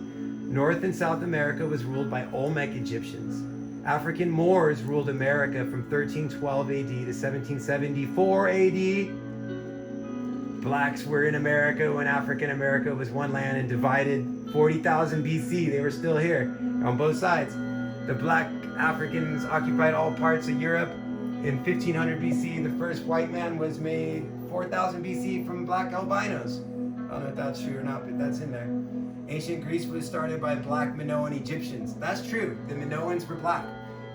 S1: North and South America was ruled by Olmec Egyptians. African Moors ruled America from 1312 AD to 1774 AD. Blacks were in America when African America was one land and divided 40,000 BC. They were still here on both sides. The black Africans occupied all parts of Europe. In 1500 BC, the first white man was made 4000 BC from black albinos. I don't know if that's true or not, but that's in there. Ancient Greece was started by black Minoan Egyptians. That's true. The Minoans were black.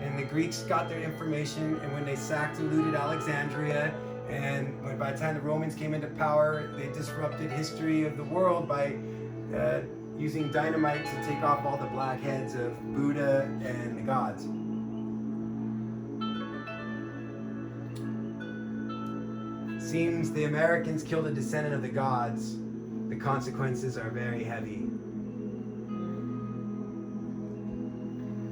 S1: And the Greeks got their information, and when they sacked and looted Alexandria, and by the time the Romans came into power, they disrupted history of the world by using dynamite to take off all the black heads of Buddha and the gods. Seems the Americans killed a descendant of the gods. The consequences are very heavy.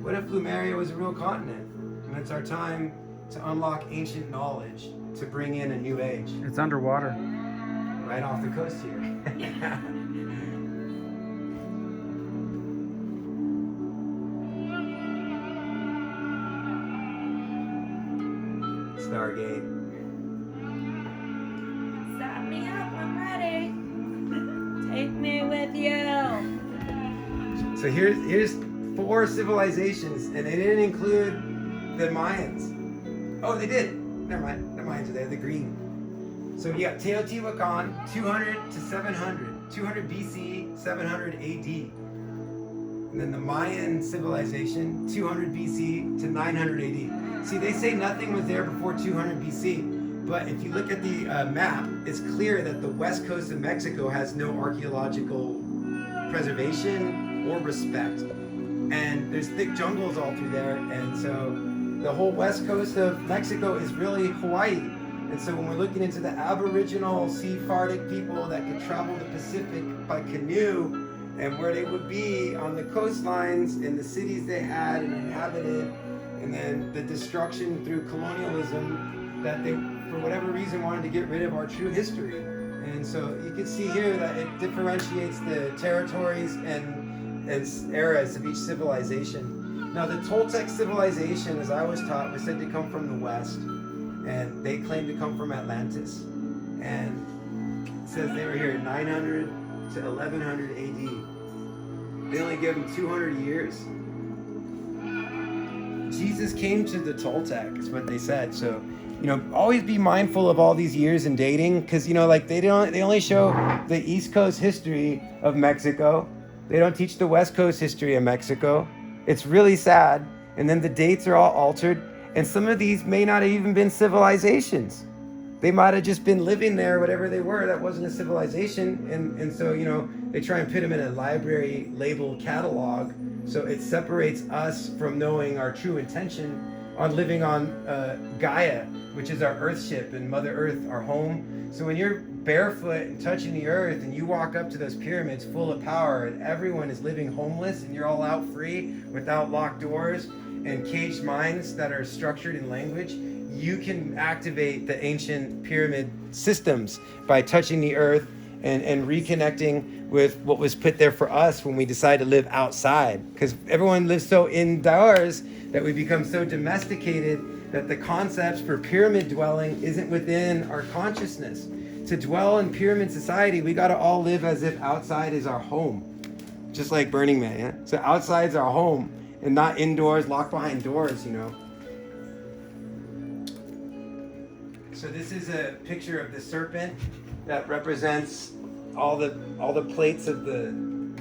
S1: What if Lemuria was a real continent? And it's our time to unlock ancient knowledge, to bring in a new age.
S2: It's underwater.
S1: Right off the coast here. Stargate.
S4: Sign me up, I'm ready. Take me with you.
S1: So here's 4 civilizations, and they didn't include the Mayans. Oh, they did. Never mind. The Mayans are there, the green. So you got Teotihuacan, 200 to 700. 200 BC, 700 AD. And then the Mayan civilization, 200 BC to 900 AD. See, they say nothing was there before 200 BC. But if you look at the map, it's clear that the west coast of Mexico has no archaeological preservation or respect. And there's thick jungles all through there. And so the whole west coast of Mexico is really Hawaii. And so when we're looking into the Aboriginal Sephardic people that could travel the Pacific by canoe, and where they would be on the coastlines and the cities they had and inhabited, and then the destruction through colonialism that they, for whatever reason, wanted to get rid of our true history. And so you can see here that it differentiates the territories and eras of each civilization. Now the Toltec civilization, as I was taught, was said to come from the west, and they claim to come from Atlantis. And it says they were here 900 to 1100 AD. They only give them 200 years. Jesus came to the Toltec, is what they said. So, always be mindful of all these years in dating, because they only show the East Coast history of Mexico. They don't teach the West Coast history of Mexico. It's really sad. And then the dates are all altered. And some of these may not have even been civilizations. They might have just been living there, whatever they were. That wasn't a civilization. And so, they try and put them in a library labeled catalog. So it separates us from knowing our true intention on living on Gaia, which is our earth ship, and Mother Earth, our home. So when you're barefoot and touching the earth and you walk up to those pyramids full of power and everyone is living homeless and you're all out free without locked doors and caged minds that are structured in language, you can activate the ancient pyramid systems by touching the earth and reconnecting with what was put there for us when we decide to live outside. Because everyone lives so indoors that we become so domesticated that the concepts for pyramid dwelling isn't within our consciousness. To dwell in pyramid society, we got to all live as if outside is our home. Just like Burning Man, yeah? So outside's our home and not indoors, locked behind doors, So this is a picture of the serpent that represents all the plates of the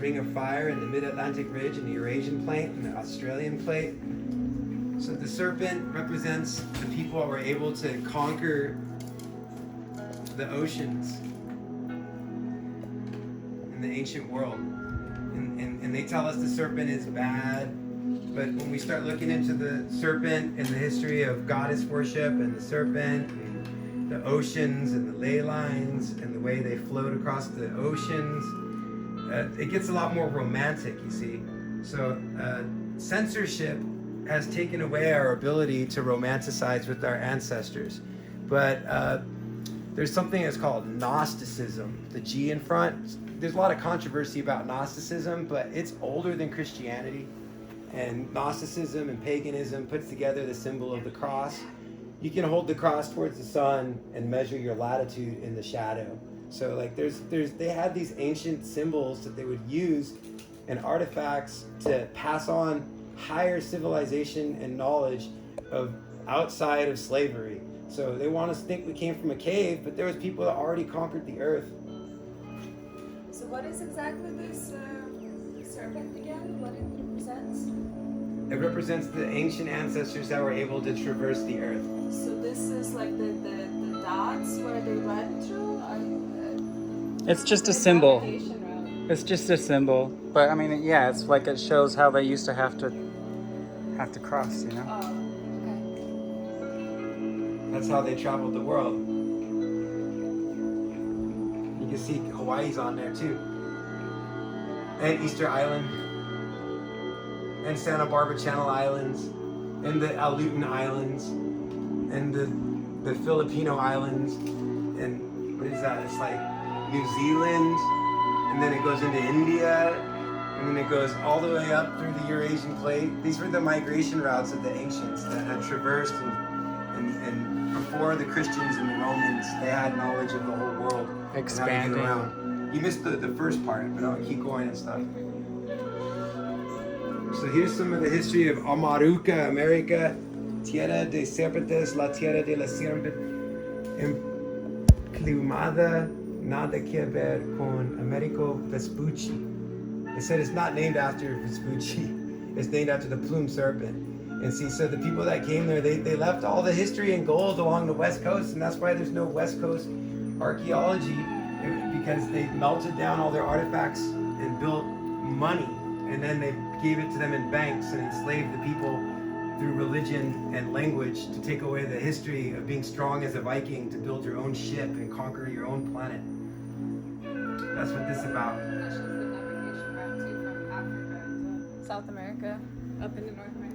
S1: Ring of Fire and the Mid-Atlantic Ridge and the Eurasian Plate and the Australian Plate. So the serpent represents the people that were able to conquer the oceans in the ancient world. And they tell us the serpent is bad, but when we start looking into the serpent and the history of goddess worship and the serpent and the oceans and the ley lines and the way they float across the oceans, it gets a lot more romantic, you see. So censorship has taken away our ability to romanticize with our ancestors. But there's something that's called Gnosticism, the G in front. There's a lot of controversy about Gnosticism, but it's older than Christianity. And Gnosticism and paganism puts together the symbol of the cross. You can hold the cross towards the sun and measure your latitude in the shadow. So like they had these ancient symbols that they would use and artifacts to pass on higher civilization and knowledge of outside of slavery. So they want us to think we came from a cave, but there was people that already conquered the earth.
S5: So what is exactly this serpent again? What it represents?
S1: It represents the ancient ancestors that were able to traverse the earth.
S5: So this is like the dots where they went through?
S2: It's just a
S5: the
S2: symbol.
S5: navigation route.
S2: It's just a symbol. But I mean, yeah, it's like it shows how they used to have to cross, you know?
S5: Oh, okay.
S1: That's how they traveled the world. You can see Hawaii's on there too. And Easter Island. And Santa Barbara Channel Islands. And the Aleutian Islands. And the Filipino Islands. And what is that? It's like New Zealand. And then it goes into India. And then it goes all the way up through the Eurasian plate. These were the migration routes of the ancients that had traversed and before the Christians and the Romans, they had knowledge of the whole world.
S2: Expanding.
S1: And how to get around. You missed the first part, but I'll keep going and stuff. So here's some of the history of Amaruca, America, Tierra de Serpentes, la Tierra de la Serpente, Emplumada, nada que ver con Americo Vespucci. They said it's not named after Vespucci, it's named after the plumed serpent. And see, so the people that came there, they left all the history and gold along the West Coast, and that's why there's no West Coast archaeology, because they melted down all their artifacts and built money, and then they gave it to them in banks and enslaved the people through religion and language to take away the history of being strong as a Viking, to build your own ship and conquer your own planet. That's what this is about.
S5: That shows the navigation route too from Africa to South America, up into North America.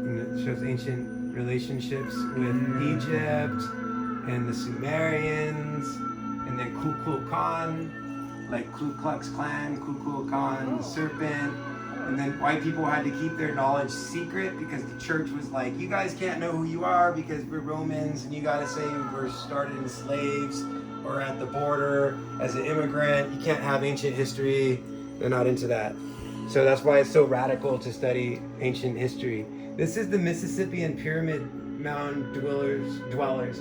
S1: And it shows ancient relationships with Egypt and the Sumerians, and then Kukulkan, like Ku Klux Klan, Kukulkan, the serpent. And then white people had to keep their knowledge secret because the church was like, you guys can't know who you are because we're Romans, and you gotta say we're started as slaves or at the border as an immigrant. You can't have ancient history. They're not into that. So that's why it's so radical to study ancient history. This is the Mississippian Pyramid Mound dwellers.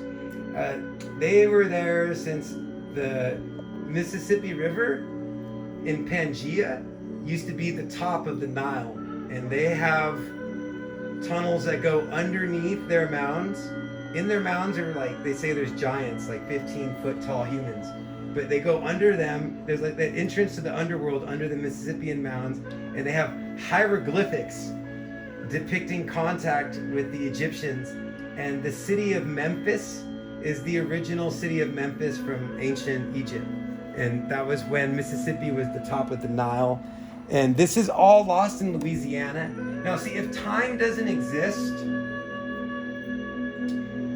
S1: They were there since the Mississippi River in Pangaea used to be the top of the Nile, and they have tunnels that go underneath their mounds. In their mounds are like, they say there's giants, like 15-foot tall humans, but they go under them. There's like that entrance to the underworld under the Mississippian mounds, and they have hieroglyphics depicting contact with the Egyptians. And the city of Memphis is the original city of Memphis from ancient Egypt, and that was when Mississippi was the top of the Nile. And this is all lost in Louisiana. Now see, if time doesn't exist,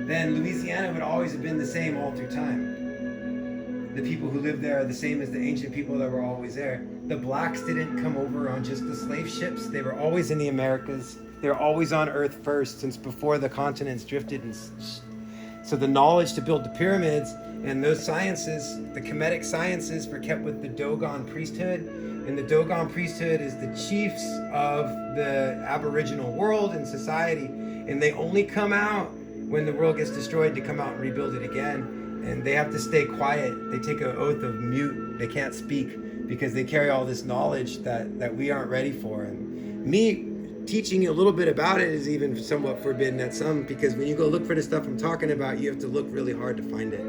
S1: then Louisiana would always have been the same all through time. The people who lived there are the same as the ancient people that were always there. The blacks didn't come over on just the slave ships. They were always in the Americas. They were always on Earth first, since before the continents drifted. And so the knowledge to build the pyramids and those sciences, the Kemetic sciences, were kept with the Dogon priesthood. And the Dogon priesthood is the chiefs of the Aboriginal world and society. And they only come out when the world gets destroyed to come out and rebuild it again. And they have to stay quiet. They take an oath of mute. They can't speak because they carry all this knowledge that we aren't ready for. And me teaching you a little bit about it is even somewhat forbidden at some, because when you go look for the stuff I'm talking about, you have to look really hard to find it.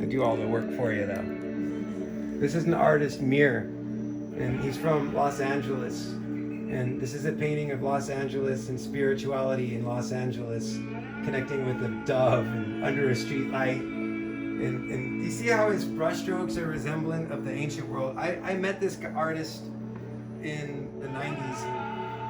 S1: I do all the work for you though. This is an artist, Mir, and he's from Los Angeles. And this is a painting of Los Angeles and spirituality in Los Angeles, connecting with a dove and under a street light. And you see how his brushstrokes are resemblant of the ancient world. I met this artist in the 90s.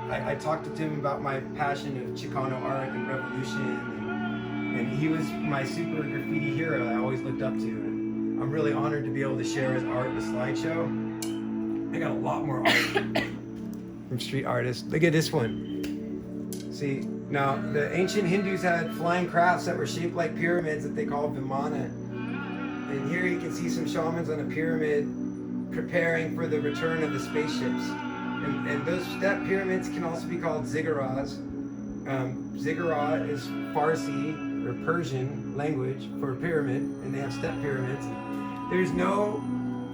S1: And I talked to him about my passion of Chicano art and revolution. And he was my super graffiti hero I always looked up to. And I'm really honored to be able to share his art in a slideshow. I got a lot more art from street artists. Look at this one. See, now the ancient Hindus had flying crafts that were shaped like pyramids that they called Vimana. And here you can see some shamans on a pyramid preparing for the return of the spaceships. And that pyramids can also be called ziggurats. Ziggurat is Farsi or Persian language for pyramid, and they have step pyramids. There's no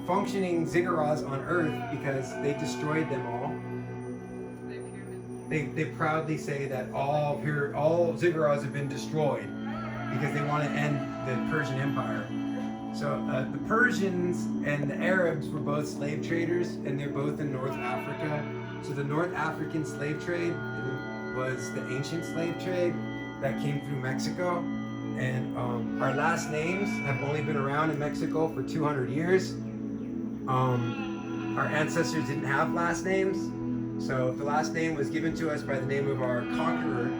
S1: functioning ziggurats on Earth because they destroyed them all. They proudly say that all ziggurats have been destroyed because they want to end the Persian Empire. So the Persians and the Arabs were both slave traders, and they're both in North Africa. So the North African slave trade was the ancient slave trade that came through Mexico. And our last names have only been around in Mexico for 200 years. Our ancestors didn't have last names. So the last name was given to us by the name of our conqueror,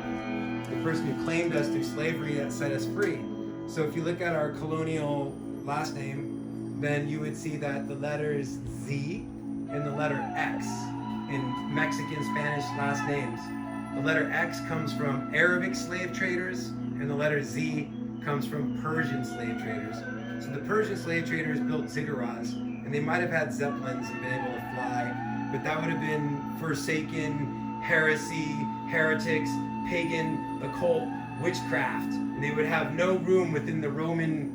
S1: the person who claimed us through slavery that set us free. So if you look at our colonial last name, then you would see that the letters Z and the letter X in Mexican Spanish last names. The letter X comes from Arabic slave traders, and the letter Z comes from Persian slave traders. So the Persian slave traders built ziggurats, and they might have had zeppelins and been able to fly, but that would have been forsaken, heresy, heretics, pagan, occult, witchcraft. And they would have no room within the Roman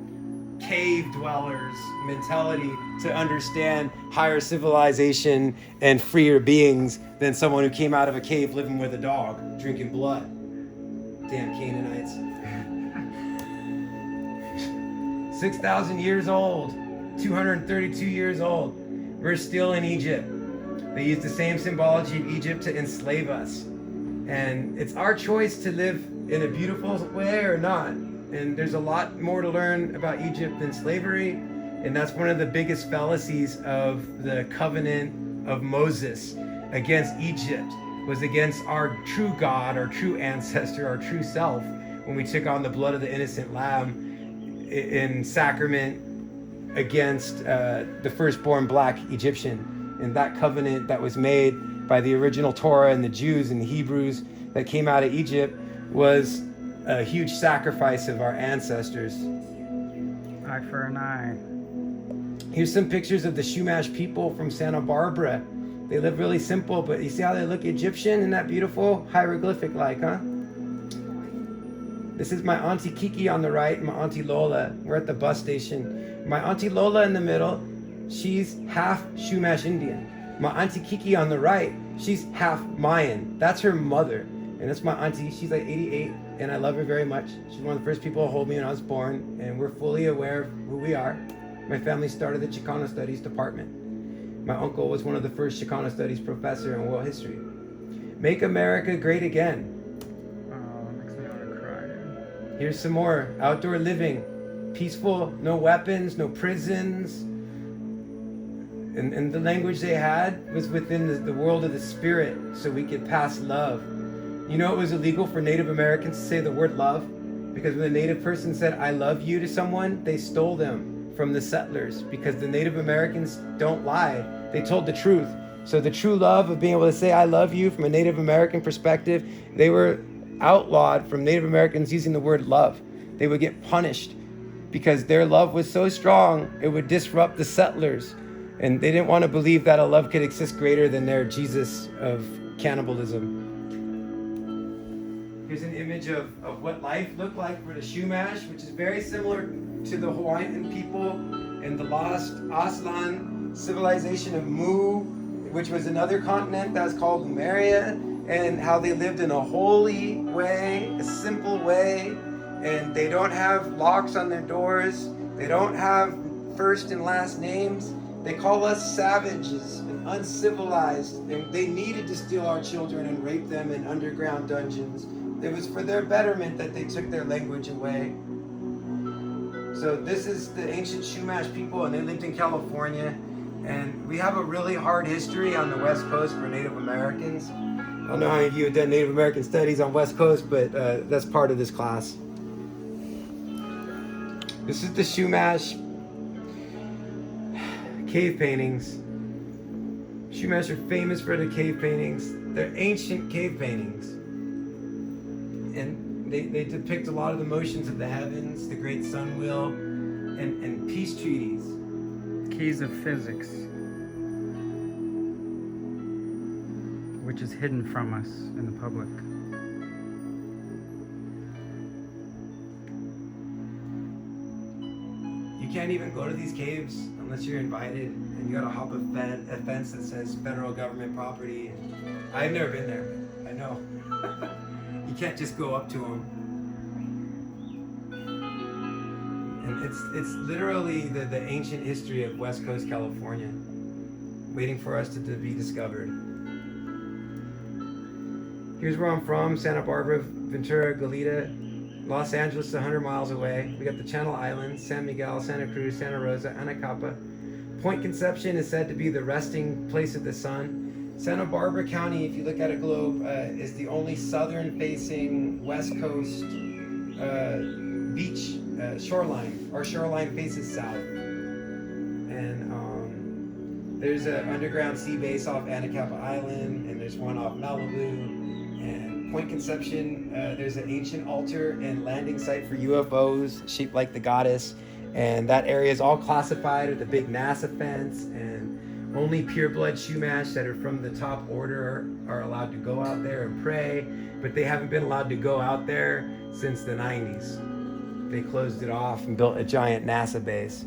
S1: cave dwellers mentality to understand higher civilization and freer beings than someone who came out of a cave living with a dog, drinking blood. Damn Canaanites. 6,000 years old, 232 years old. We're still in Egypt. They used the same symbology of Egypt to enslave us. And it's our choice to live in a beautiful way or not. And there's a lot more to learn about Egypt than slavery. And that's one of the biggest fallacies of the covenant of Moses against Egypt, was against our true God, our true ancestor, our true self, when we took on the blood of the innocent lamb in sacrament against the firstborn black Egyptian. And that covenant that was made by the original Torah and the Jews and the Hebrews that came out of Egypt was a huge sacrifice of our ancestors.
S2: Eye for an eye.
S1: Here's some pictures of the Chumash people from Santa Barbara. They live really simple, but you see how they look Egyptian? Isn't that beautiful? Hieroglyphic-like, huh? This is my Auntie Kiki on the right and my Auntie Lola. We're at the bus station. My Auntie Lola in the middle, she's half Chumash Indian. My Auntie Kiki on the right, she's half Mayan. That's her mother. And that's my auntie. She's like 88, and I love her very much. She's one of the first people to hold me when I was born, and we're fully aware of who we are. My family started the Chicano Studies department. My uncle was one of the first Chicano Studies professor in world history. Make America great again.
S2: Oh, makes me want to cry.
S1: Here's some more. Outdoor living. Peaceful, no weapons, no prisons. And the language they had was within the world of the spirit, so we could pass love. You know, it was illegal for Native Americans to say the word love, because when a Native person said, I love you to someone, they stole them from the settlers, because the Native Americans don't lie. They told the truth. So the true love of being able to say, I love you from a Native American perspective, they were outlawed from Native Americans using the word love. They would get punished because their love was so strong, it would disrupt the settlers. And they didn't want to believe that a love could exist greater than their Jesus of cannibalism. Here's an image of what life looked like for the Chumash, which is very similar to the Hawaiian people and the lost Aslan civilization of Mu, which was another continent that's called Lemuria, and how they lived in a holy way, a simple way, and they don't have locks on their doors. They don't have first and last names. They call us savages and uncivilized, and they needed to steal our children and rape them in underground dungeons. It was for their betterment that they took their language away. So this is the ancient Chumash people, and they lived in California. And we have a really hard history on the West Coast for Native Americans. I don't know how many of you have done Native American studies on West Coast, but that's part of this class. This is the Chumash cave paintings. Chumash are famous for the cave paintings. They're ancient cave paintings. And they depict a lot of the motions of the heavens, the great sun wheel, and peace treaties.
S2: Keys of physics, which is hidden from us in the public.
S1: You can't even go to these caves unless you're invited, and you gotta hop a fence that says federal government property. And I've never been there, but I know. You can't just go up to them. And it's literally the ancient history of West Coast California, waiting for us to be discovered. Here's where I'm from: Santa Barbara, Ventura, Goleta, Los Angeles, 100 miles away. We got the Channel Islands: San Miguel, Santa Cruz, Santa Rosa, Anacapa. Point Conception is said to be the resting place of the sun. Santa Barbara County, if you look at a globe, is the only southern-facing West Coast beach shoreline. Our shoreline faces south. And there's an underground sea base off Anacapa Island, and there's one off Malibu. And Point Conception, there's an ancient altar and landing site for UFOs shaped like the goddess. And that area is all classified with a big NASA fence, and only pureblood Chumash that are from the top order are allowed to go out there and pray, but they haven't been allowed to go out there since the 90s. They closed it off and built a giant NASA base.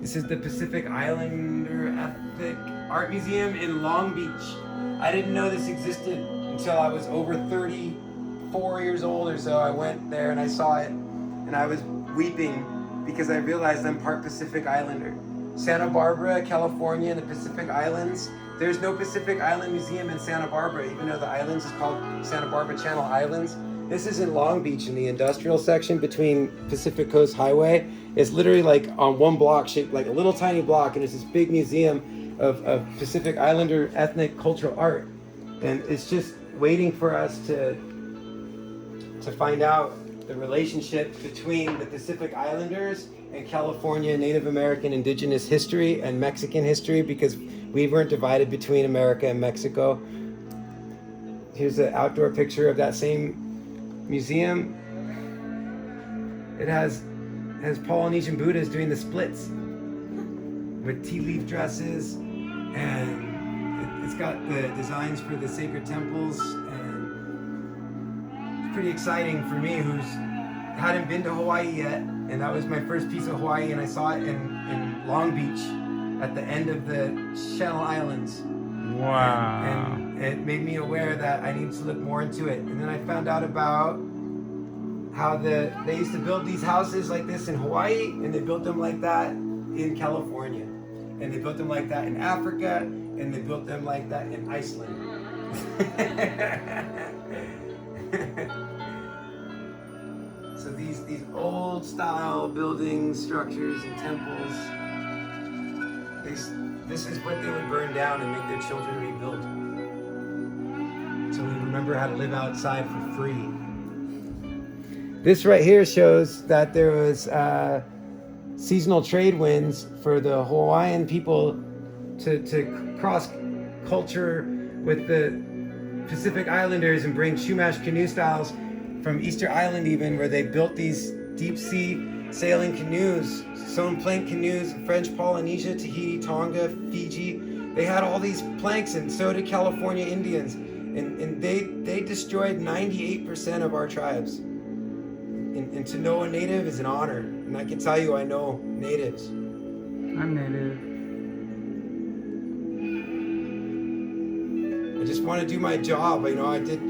S1: This is the Pacific Islander Ethnic Art Museum in Long Beach. I didn't know this existed until I was over 34 years old or so. I went there and I saw it, and I was weeping because I realized I'm part Pacific Islander. Santa Barbara, California, and the Pacific Islands. There's no Pacific Island Museum in Santa Barbara, even though the islands is called Santa Barbara Channel Islands. This is in Long Beach in the industrial section between Pacific Coast Highway. It's literally like on one block, shaped like a little tiny block, and it's this big museum of Pacific Islander ethnic cultural art. And it's just waiting for us to find out the relationship between the Pacific Islanders and California Native American indigenous history and Mexican history, because we weren't divided between America and Mexico. Here's an outdoor picture of that same museum. It has Polynesian Buddhas doing the splits with tea leaf dresses, and it's got the designs for the sacred temples, and it's pretty exciting for me who's hadn't been to Hawaii yet, and that was my first piece of Hawaii, and I saw it in Long Beach at the end of the Channel Islands.
S2: Wow.
S1: And it made me aware that I need to look more into it. And then I found out about how they used to build these houses like this in Hawaii, and they built them like that in California. And they built them like that in Africa, and they built them like that in Iceland. So these old style buildings, structures, and temples, this is what they would burn down and make their children rebuild. So we remember how to live outside for free. This right here shows that there was seasonal trade winds for the Hawaiian people to cross culture with the Pacific Islanders and bring Chumash canoe styles from Easter Island, even, where they built these deep sea sailing canoes, stone plank canoes, French Polynesia, Tahiti, Tonga, Fiji. They had all these planks, and so did California Indians. And they destroyed 98% of our tribes. And to know a native is an honor. And I can tell you, I know natives.
S2: I'm native.
S1: I just want to do my job. You know, I did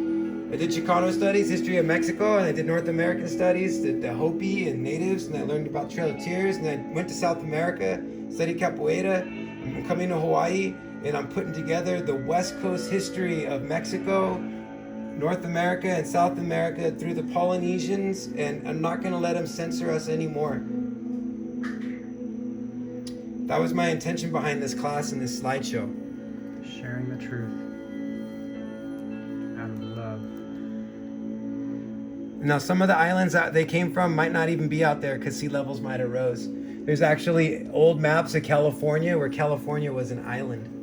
S1: Chicano studies, history of Mexico, and I did North American studies, the Hopi and natives, and I learned about Trail of Tears, and I went to South America, studied capoeira. I'm coming to Hawaii, and I'm putting together the West Coast history of Mexico, North America and South America through the Polynesians, and I'm not going to let them censor us anymore. That was my intention behind this class and this slideshow.
S2: Sharing the truth out of love.
S1: Now, some of the islands that they came from might not even be out there because sea levels might have rose. There's actually old maps of California where California was an island.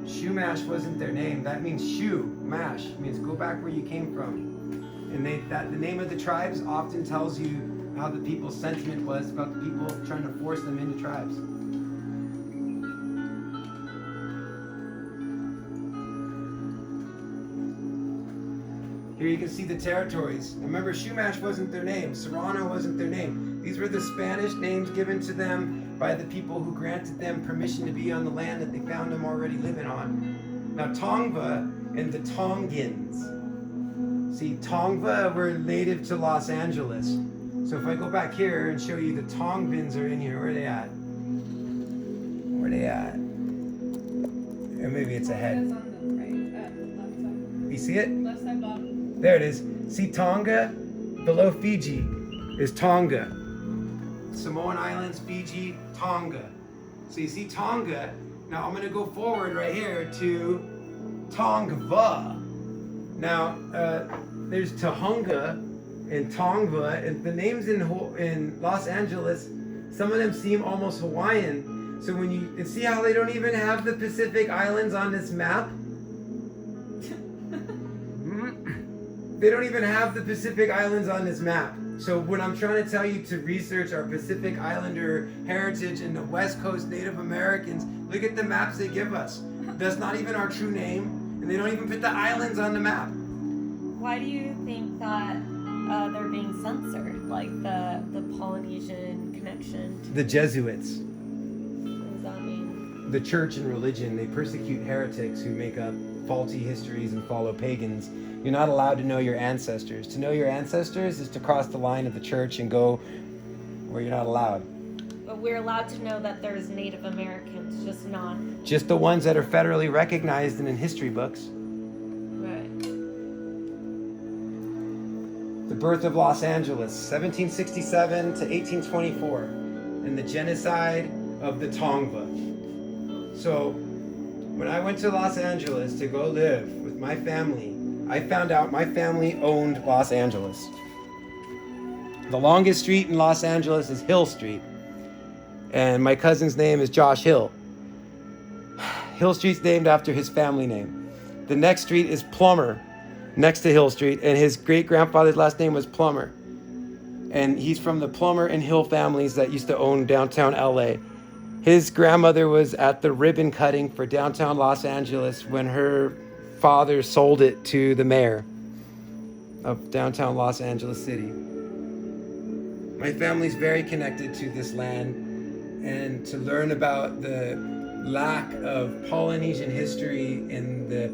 S1: Shumash wasn't their name. That means shoe, mash. Means go back where you came from. And the name of the tribes often tells you how the people's sentiment was about the people trying to force them into tribes. Here you can see the territories. Remember, Shumash wasn't their name. Serrano wasn't their name. These were the Spanish names given to them by the people who granted them permission to be on the land that they found them already living on. Now, Tongva and the Tongans. See, Tongva were native to Los Angeles. So if I go back here and show you the Tongvans are in here, where are they at? Where are they at? Or maybe it's ahead.
S5: It's on the right, left side.
S1: You see it?
S5: Left side bottom.
S1: There it is. See Tonga? Below Fiji is Tonga. Samoan Islands, Fiji, Tonga. So you see Tonga. Now I'm going to go forward right here to Tongva. Now, there's Tahunga and Tongva, and the names in Los Angeles, some of them seem almost Hawaiian. So when you see how they don't even have the Pacific Islands on this map? They don't even have the Pacific Islands on this map. So when I'm trying to tell you to research our Pacific Islander heritage and the West Coast Native Americans, look at the maps they give us. That's not even our true name, and they don't even put the islands on the map.
S4: Why do you think that they're being censored? Like the Polynesian connection?
S1: The Jesuits,
S4: What does that mean?
S1: the church and religion, they persecute heretics who make up faulty histories and follow pagans. You're not allowed to know your ancestors. To know your ancestors is to cross the line of the church and go where you're not allowed.
S4: But we're allowed to know that there's Native Americans, just not.
S1: Just the ones that are federally recognized and in history books.
S4: Right.
S1: The birth of Los Angeles, 1767 to 1824, and the genocide of the Tongva. So, when I went to Los Angeles to go live with my family, I found out my family owned Los Angeles. The longest street in Los Angeles is Hill Street, and my cousin's name is Josh Hill. Hill Street's named after his family name. The next street is Plummer, next to Hill Street, and his great-grandfather's last name was Plummer. And he's from the Plummer and Hill families that used to own downtown LA. His grandmother was at the ribbon cutting for downtown Los Angeles when her father sold it to the mayor of downtown Los Angeles City. My family's very connected to this land, and to learn about the lack of Polynesian history in the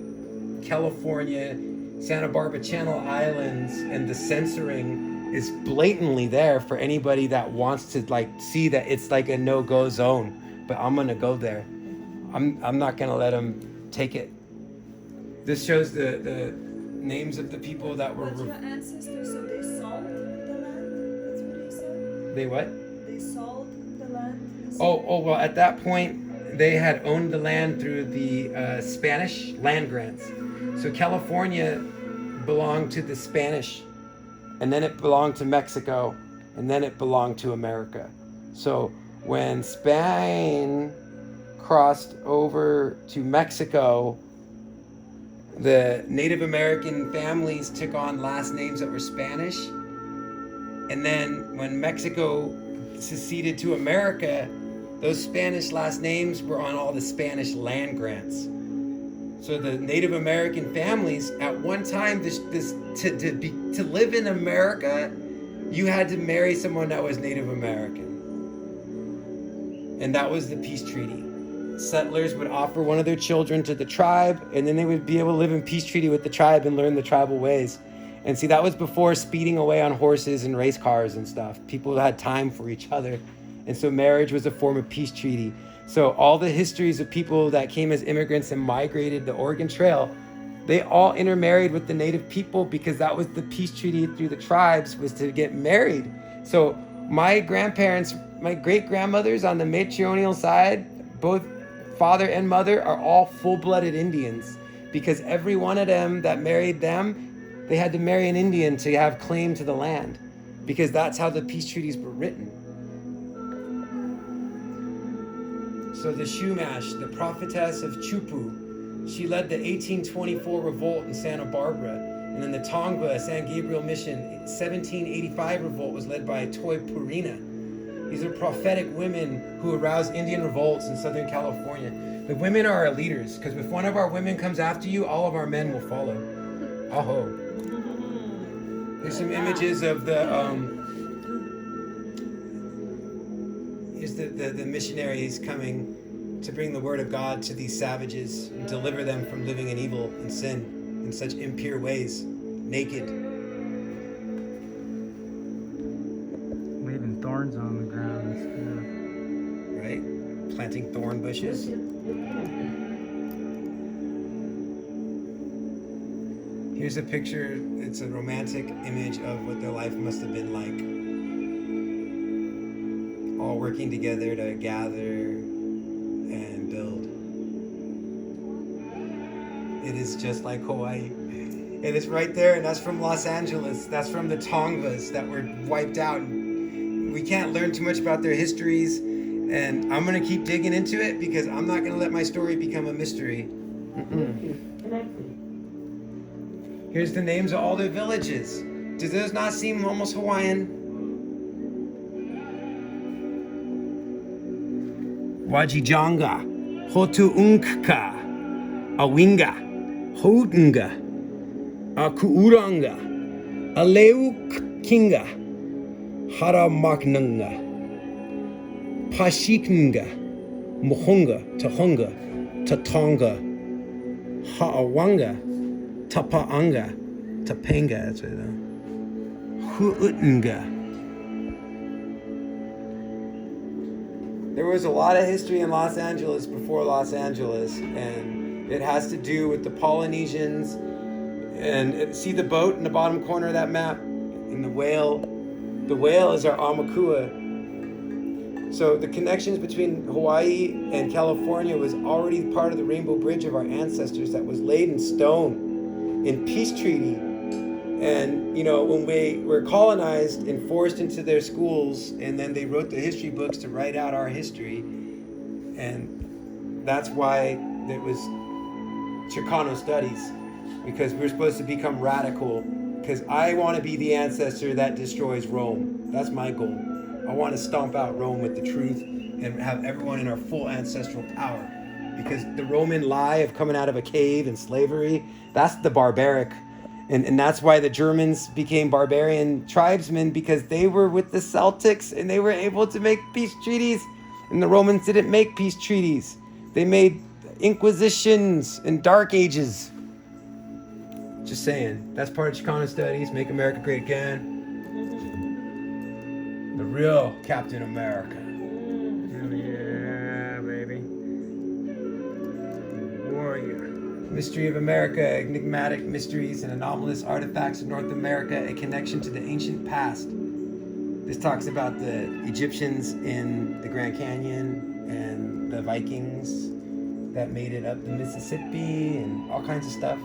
S1: California, Santa Barbara Channel Islands, and the censoring is blatantly there for anybody that wants to see that it's like a no-go zone. But I'm gonna go there. I'm not gonna let them take it. This shows the names of the people that were.
S5: But your ancestors, so they sold the land? That's what you said?
S1: They what?
S5: They sold the land?
S1: Oh, well, at that point, they had owned the land through the Spanish land grants. So California belonged to the Spanish, and then it belonged to Mexico, and then it belonged to America. So when Spain crossed over to Mexico, the Native American families took on last names that were Spanish. And then when Mexico seceded to America, those Spanish last names were on all the Spanish land grants. So the Native American families, at one time, to live in America, you had to marry someone that was Native American. And that was the peace treaty. settlers would offer one of their children to the tribe, and then they would be able to live in peace treaty with the tribe and learn the tribal ways. And see, that was before speeding away on horses and race cars and stuff. People had time for each other. And so marriage was a form of peace treaty. So all the histories of people that came as immigrants and migrated the Oregon Trail, they all intermarried with the native people because that was the peace treaty through the tribes, was to get married. So my grandparents, my great-grandmothers on the matrilineal side, both father and mother, are all full-blooded Indians, because every one of them that married them, they had to marry an Indian to have claim to the land, because that's how the peace treaties were written. So the Shumash, the prophetess of Chupu, she led the 1824 revolt in Santa Barbara. And then the Tongva, San Gabriel Mission, 1785 revolt was led by Toi Purina. These are prophetic women who aroused Indian revolts in Southern California. The women are our leaders, because if one of our women comes after you, all of our men will follow. Aho. There's some images of here's the missionaries coming to bring the word of God to these savages and deliver them from living in evil and sin in such impure ways, naked.
S2: Leaving thorns on the ground and stuff.
S1: Right? Planting thorn bushes. Here's a picture, it's a romantic image of what their life must have been like. All working together to gather and build. It is just like Hawaii. And it's right there, and that's from Los Angeles. That's from the Tongvas that were wiped out. We can't learn too much about their histories, and I'm gonna keep digging into it because I'm not gonna let my story become a mystery. Here's the names of all their villages. Do those not seem almost Hawaiian? Wajijanga, Hotuunkka, Awinga, Hotunga, Akuuranga, Aleukinga, Haramaknanga, Pashiknga, Muhunga, Tahunga, Tatonga, Haawanga, Tapaanga, Tapanga, that's what it is. Huutunga. There was a lot of history in Los Angeles before Los Angeles, and it has to do with the Polynesians. And see the boat in the bottom corner of that map? And the whale. The whale is our Aumakua. So the connections between Hawaii and California was already part of the Rainbow Bridge of our ancestors that was laid in stone in peace treaty. And, you know, when we were colonized and forced into their schools, and then they wrote the history books to write out our history. And that's why there was Chicano studies, because we're supposed to become radical, because I want to be the ancestor that destroys Rome. That's my goal. I want to stomp out Rome with the truth and have everyone in our full ancestral power. Because the Roman lie of coming out of a cave and slavery, that's the barbaric. And that's why the Germans became barbarian tribesmen, because they were with the Celtics and they were able to make peace treaties. And the Romans didn't make peace treaties. They made inquisitions and dark ages. Just saying. That's part of Chicano studies. Make America Great Again. The real Captain America.
S2: Oh yeah, baby. Warrior.
S1: Mystery of America, enigmatic mysteries and anomalous artifacts of North America, a connection to the ancient past. This talks about the Egyptians in the Grand Canyon and the Vikings that made it up the Mississippi and all kinds of stuff.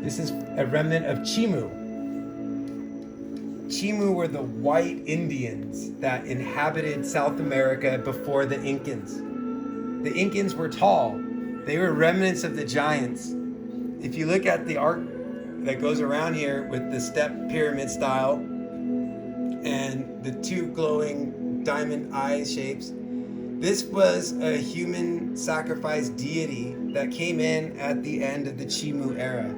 S1: This is a remnant of Chimu. Chimu were the white Indians that inhabited South America before the Incans. The Incans were tall. They were remnants of the giants. If you look at the art that goes around here with the step pyramid style and the two glowing diamond eye shapes, this was a human sacrifice deity that came in at the end of the Chimu era.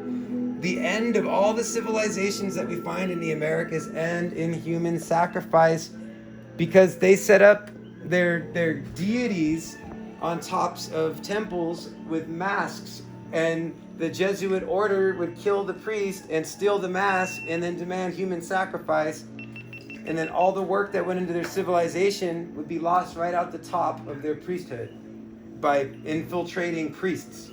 S1: The end of all the civilizations that we find in the Americas end in human sacrifice, because they set up their deities on tops of temples with masks, and the Jesuit order would kill the priest and steal the mask and then demand human sacrifice, and then all the work that went into their civilization would be lost right out the top of their priesthood by infiltrating priests.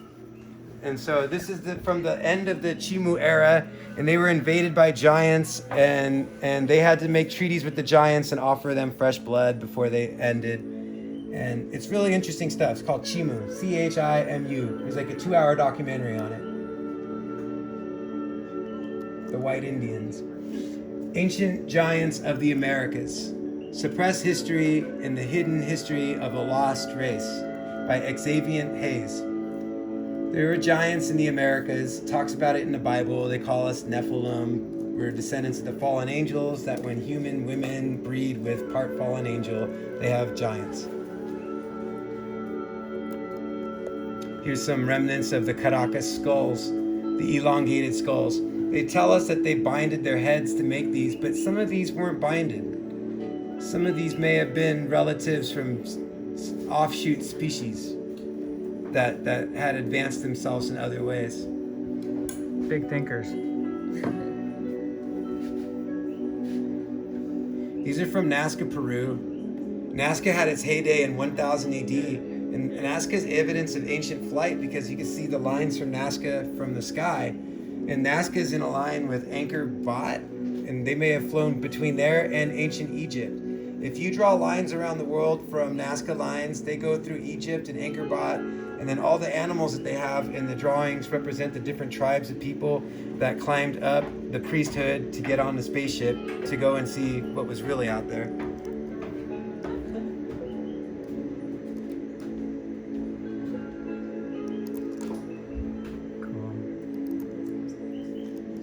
S1: And so this is from the end of the Chimu era, and they were invaded by giants, and they had to make treaties with the giants and offer them fresh blood before they ended. And it's really interesting stuff. It's called Chimu, Chimu. There's like a 2-hour documentary on it. The White Indians. Ancient Giants of the Americas. Suppressed History and the Hidden History of a Lost Race by Xavier Hayes. There were giants in the Americas. It talks about it in the Bible. They call us Nephilim. We're descendants of the fallen angels, that when human women breed with part fallen angel, they have giants. Here's some remnants of the Caracas skulls, the elongated skulls. They tell us that they binded their heads to make these, but some of these weren't binded. Some of these may have been relatives from offshoot species that had advanced themselves in other ways.
S2: Big thinkers.
S1: These are from Nazca, Peru. Nazca had its heyday in 1000 AD, and Nazca is evidence of ancient flight because you can see the lines from Nazca from the sky. And Nazca is in a line with Angkor Wat, and they may have flown between there and ancient Egypt. If you draw lines around the world from Nazca lines, they go through Egypt and Angkor Wat, and then all the animals that they have in the drawings represent the different tribes of people that climbed up the priesthood to get on the spaceship to go and see what was really out there.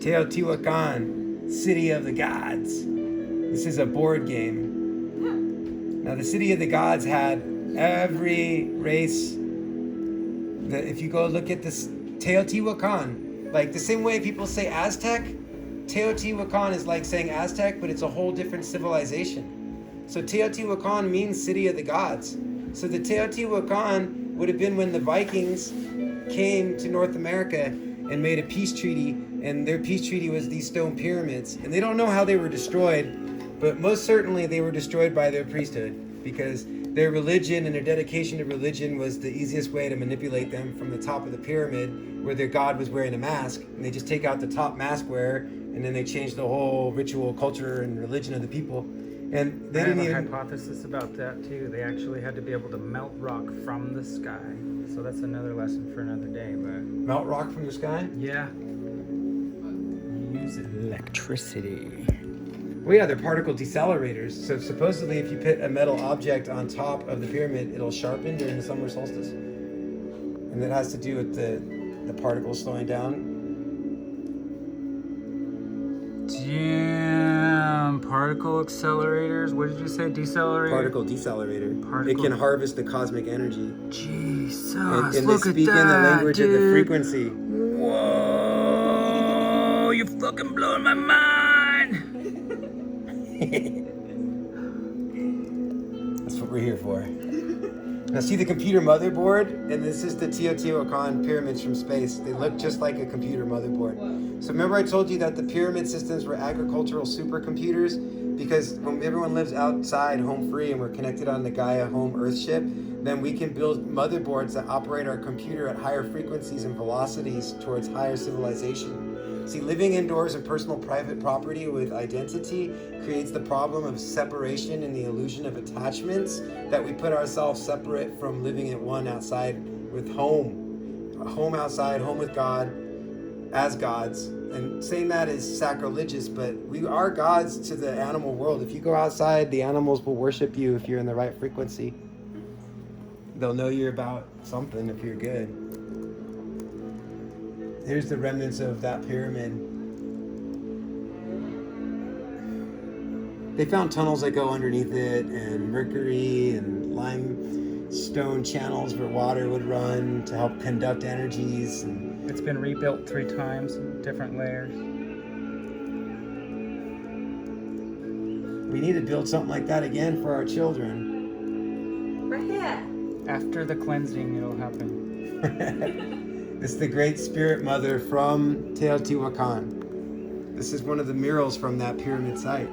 S1: Teotihuacan, City of the Gods. This is a board game. Now, the City of the Gods had every race. If you go look at this Teotihuacan, like the same way people say Aztec, Teotihuacan is like saying Aztec, but it's a whole different civilization. So Teotihuacan means City of the Gods. So the Teotihuacan would have been when the Vikings came to North America and made a peace treaty, and their peace treaty was these stone pyramids. And they don't know how they were destroyed, but most certainly they were destroyed by their priesthood, because their religion and their dedication to religion was the easiest way to manipulate them from the top of the pyramid, where their god was wearing a mask, and they just take out the top mask wearer, and then they change the whole ritual, culture, and religion of the people. And they
S2: I have
S1: didn't
S2: a
S1: even...
S2: hypothesis about that too. They actually had to be able to melt rock from the sky. So that's another lesson for another day, but...
S1: Melt rock from the sky?
S2: Yeah. Use electricity.
S1: Well, yeah, they're particle decelerators. So supposedly if you put a metal object on top of the pyramid, it'll sharpen during the summer solstice. And that has to do with the particles slowing down.
S2: Damn, particle accelerators. What did you say? Decelerator?
S1: Particle decelerator.
S2: Particle-
S1: It can harvest the cosmic energy.
S2: Jesus,
S1: And they
S2: look at
S1: speak
S2: that,
S1: in the language
S2: dude.
S1: of the frequency.
S2: Whoa, you're fucking blowing my mind.
S1: That's what we're here for. Now see the computer motherboard, and this is the Teotihuacan pyramids from space. They look just like a computer motherboard. So remember I told you that the pyramid systems were agricultural supercomputers? Because when everyone lives outside home free and we're connected on the Gaia home Earth ship, then we can build motherboards that operate our computer at higher frequencies and velocities towards higher civilization. See, living indoors in personal private property with identity creates the problem of separation and the illusion of attachments, that we put ourselves separate from living at one outside with home. A home outside, home with God, as gods. And saying that is sacrilegious, but we are gods to the animal world. If you go outside, the animals will worship you if you're in the right frequency. They'll know you're about something if you're good. Here's the remnants of that pyramid. They found tunnels that go underneath it, and mercury and limestone channels where water would run to help conduct energies. And
S2: It's been rebuilt 3 times, different layers.
S1: we need to build something like that again for our children.
S5: Right here.
S2: After the cleansing, it'll happen.
S1: It's the great spirit mother from Teotihuacan. This is one of the murals from that pyramid site.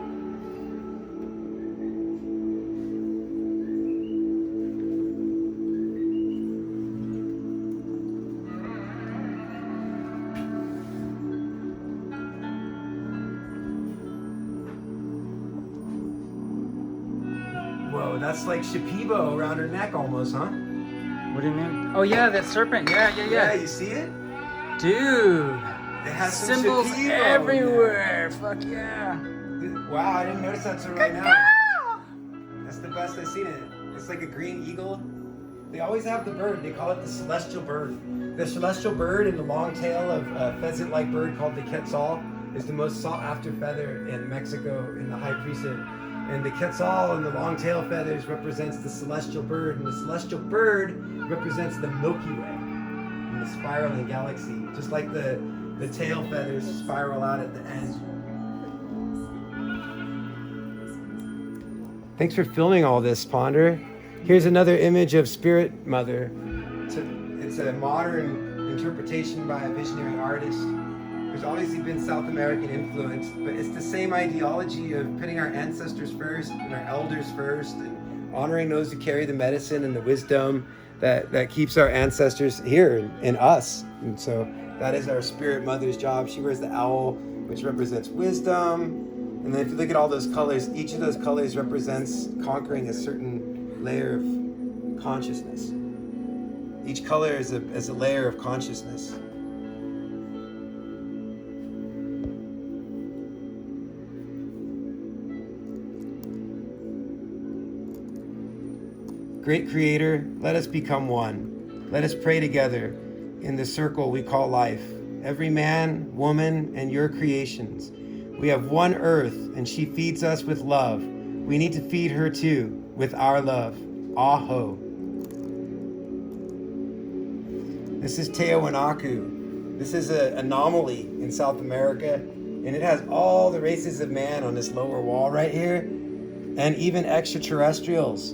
S1: Whoa, that's like Shipibo around her neck almost, huh?
S2: What do you mean? Oh yeah, that serpent. Yeah.
S1: You see it?
S2: Dude,
S1: It has some
S2: symbols
S1: Shipibo in
S2: everywhere. Fuck yeah.
S1: there. Wow, I didn't notice that until right now. That's the best I've seen it. It's like a green eagle. They always have the bird. They call it the celestial bird. The celestial bird and the long tail of a pheasant-like bird called the quetzal is the most sought-after feather in Mexico in the high priesthood. And the quetzal and the long tail feathers represents the celestial bird, and the celestial bird represents the Milky Way and the spiraling galaxy, just like the tail feathers spiral out at the end. Thanks for filming all this, Ponder. Here's another image of Spirit Mother. It's a modern interpretation by a visionary artist. There's obviously been South American influence, but it's the same ideology of putting our ancestors first and our elders first and honoring those who carry the medicine and the wisdom that keeps our ancestors here in us. And so that is our Spirit Mother's job. She wears the owl, which represents wisdom. And then if you look at all those colors, each of those colors represents conquering a certain layer of consciousness. Each color is a layer of consciousness. Great Creator, let us become one. Let us pray together in the circle we call life. Every man, woman, and your creations. We have one earth, and she feeds us with love. We need to feed her too, with our love. Aho. This is Tiahuanacu. This is an anomaly in South America, and it has all the races of man on this lower wall right here, and even extraterrestrials.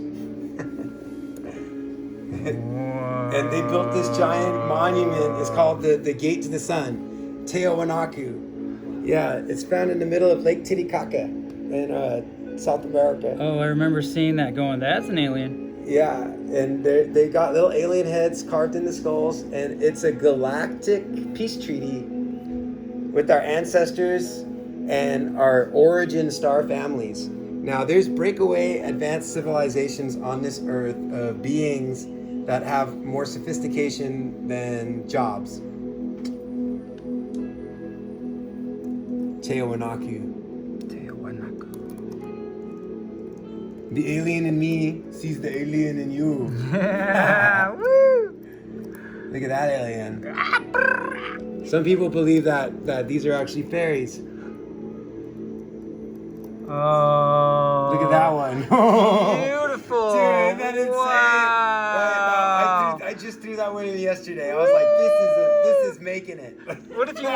S1: And they built this giant monument. It's called the Gate to the Sun, Tiahuanacu. Yeah, it's found in the middle of Lake Titicaca in South America.
S2: Oh, I remember seeing that going, that's an alien.
S1: Yeah, and they got little alien heads carved in the skulls, and it's a galactic peace treaty with our ancestors and our origin star families. Now, there's breakaway advanced civilizations on this earth of beings that have more sophistication than jobs. Tiahuanacu. The alien in me sees the alien in you.
S2: Woo!
S1: Look at that alien. Some people believe that these are actually fairies.
S2: Oh.
S1: Look at that one.
S2: Beautiful.
S1: Dude, that is
S2: wow.
S1: insane. I just threw that one in yesterday. I was like, this is making it.
S2: What if you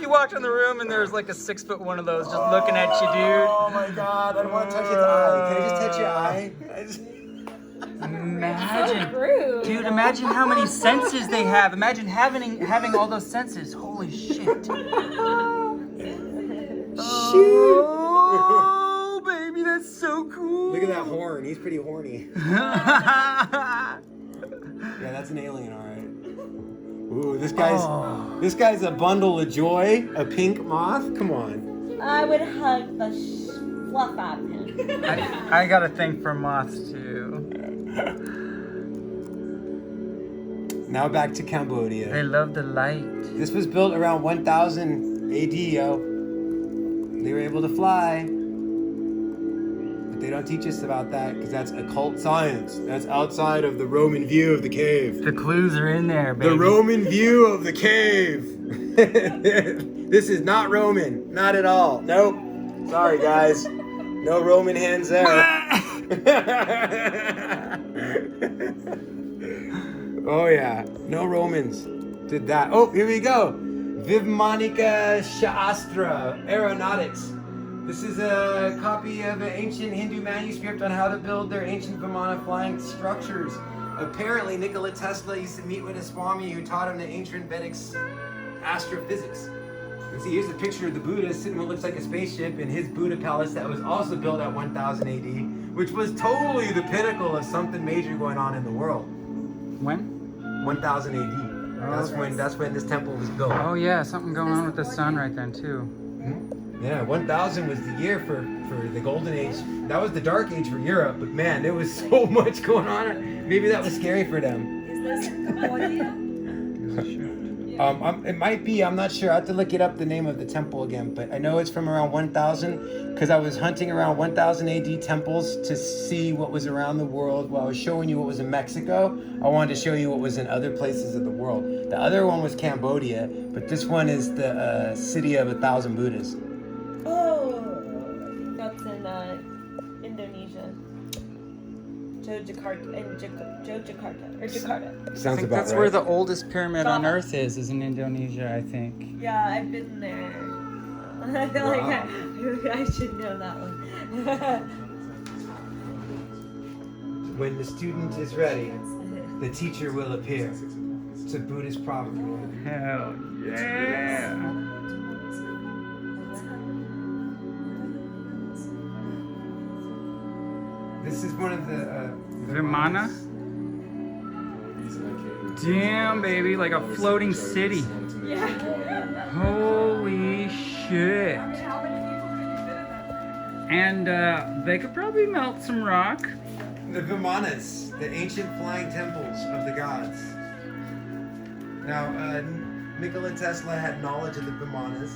S2: walked in the room and there's like a 6 foot one of those just looking at you, dude?
S1: Oh my god, I don't want to touch its eye. Can I just touch your eye?
S2: Imagine,
S4: Rude.
S2: dude, imagine how many senses they have. Imagine having all those senses. Holy shit. Oh, baby, that's so cool.
S1: Look at that horn. He's pretty horny. Yeah, that's an alien, all right. Ooh, this guy's a bundle of joy, a pink moth. Come on.
S4: I would hug the fluff out of him.
S2: I got a thing for moths too.
S1: Now back to Cambodia.
S2: They love the light.
S1: This was built around 1000 AD, yo. They were able to fly. But they don't teach us about that because that's occult science. That's outside of the Roman view of the cave.
S2: The clues are in there, baby.
S1: The Roman view of the cave. This is not Roman. Not at all. Nope. Sorry, guys. No Roman hands there. Oh, yeah. No Romans did that. Oh, here we go. Vimmanika Shastra, Aeronautics. This is a copy of an ancient Hindu manuscript on how to build their ancient Vimana flying structures. apparently Nikola Tesla used to meet with a Swami who taught him the ancient Vedic astrophysics. And see, here's a picture of the Buddha sitting in what looks like a spaceship in his Buddha palace that was also built at 1000 AD, which was totally the pinnacle of something major going on in the world.
S2: When?
S1: 1000 AD. That's when this temple was built.
S2: Oh yeah, something going on with the sun right then too.
S1: Yeah, 1000 was the year for the golden age. That was the dark age for Europe, but man, there was so much going on. Maybe that was scary for them.
S5: Is this in Cambodia?
S1: It might be, I'm not sure. I have to look it up, the name of the temple again, but I know it's from around 1000 because I was hunting around 1000 AD temples to see what was around the world. While I was showing you what was in Mexico, I wanted to show you what was in other places of the world. The other one was Cambodia, but this one is the city of 1000 Buddhas.
S4: Oh, I think that's in Indonesia. Jakarta.
S1: Sounds
S2: I think
S1: about
S2: that's
S1: right.
S2: where the oldest pyramid on
S4: Java.
S2: Earth is in Indonesia, I think.
S4: Yeah, I've been there. I feel like I should know that one.
S1: When the student is ready, the teacher will appear. It's a Buddhist proverb.
S2: Hell yeah!
S1: This is one of the
S2: Vimana? Damn, baby, like a floating city.
S4: Yeah.
S2: Holy shit.
S5: How many people could you fit in that?
S2: And they could probably melt some rock.
S1: The Vimanas, the ancient flying temples of the gods. Now, Nikola Tesla had knowledge of the Vimanas,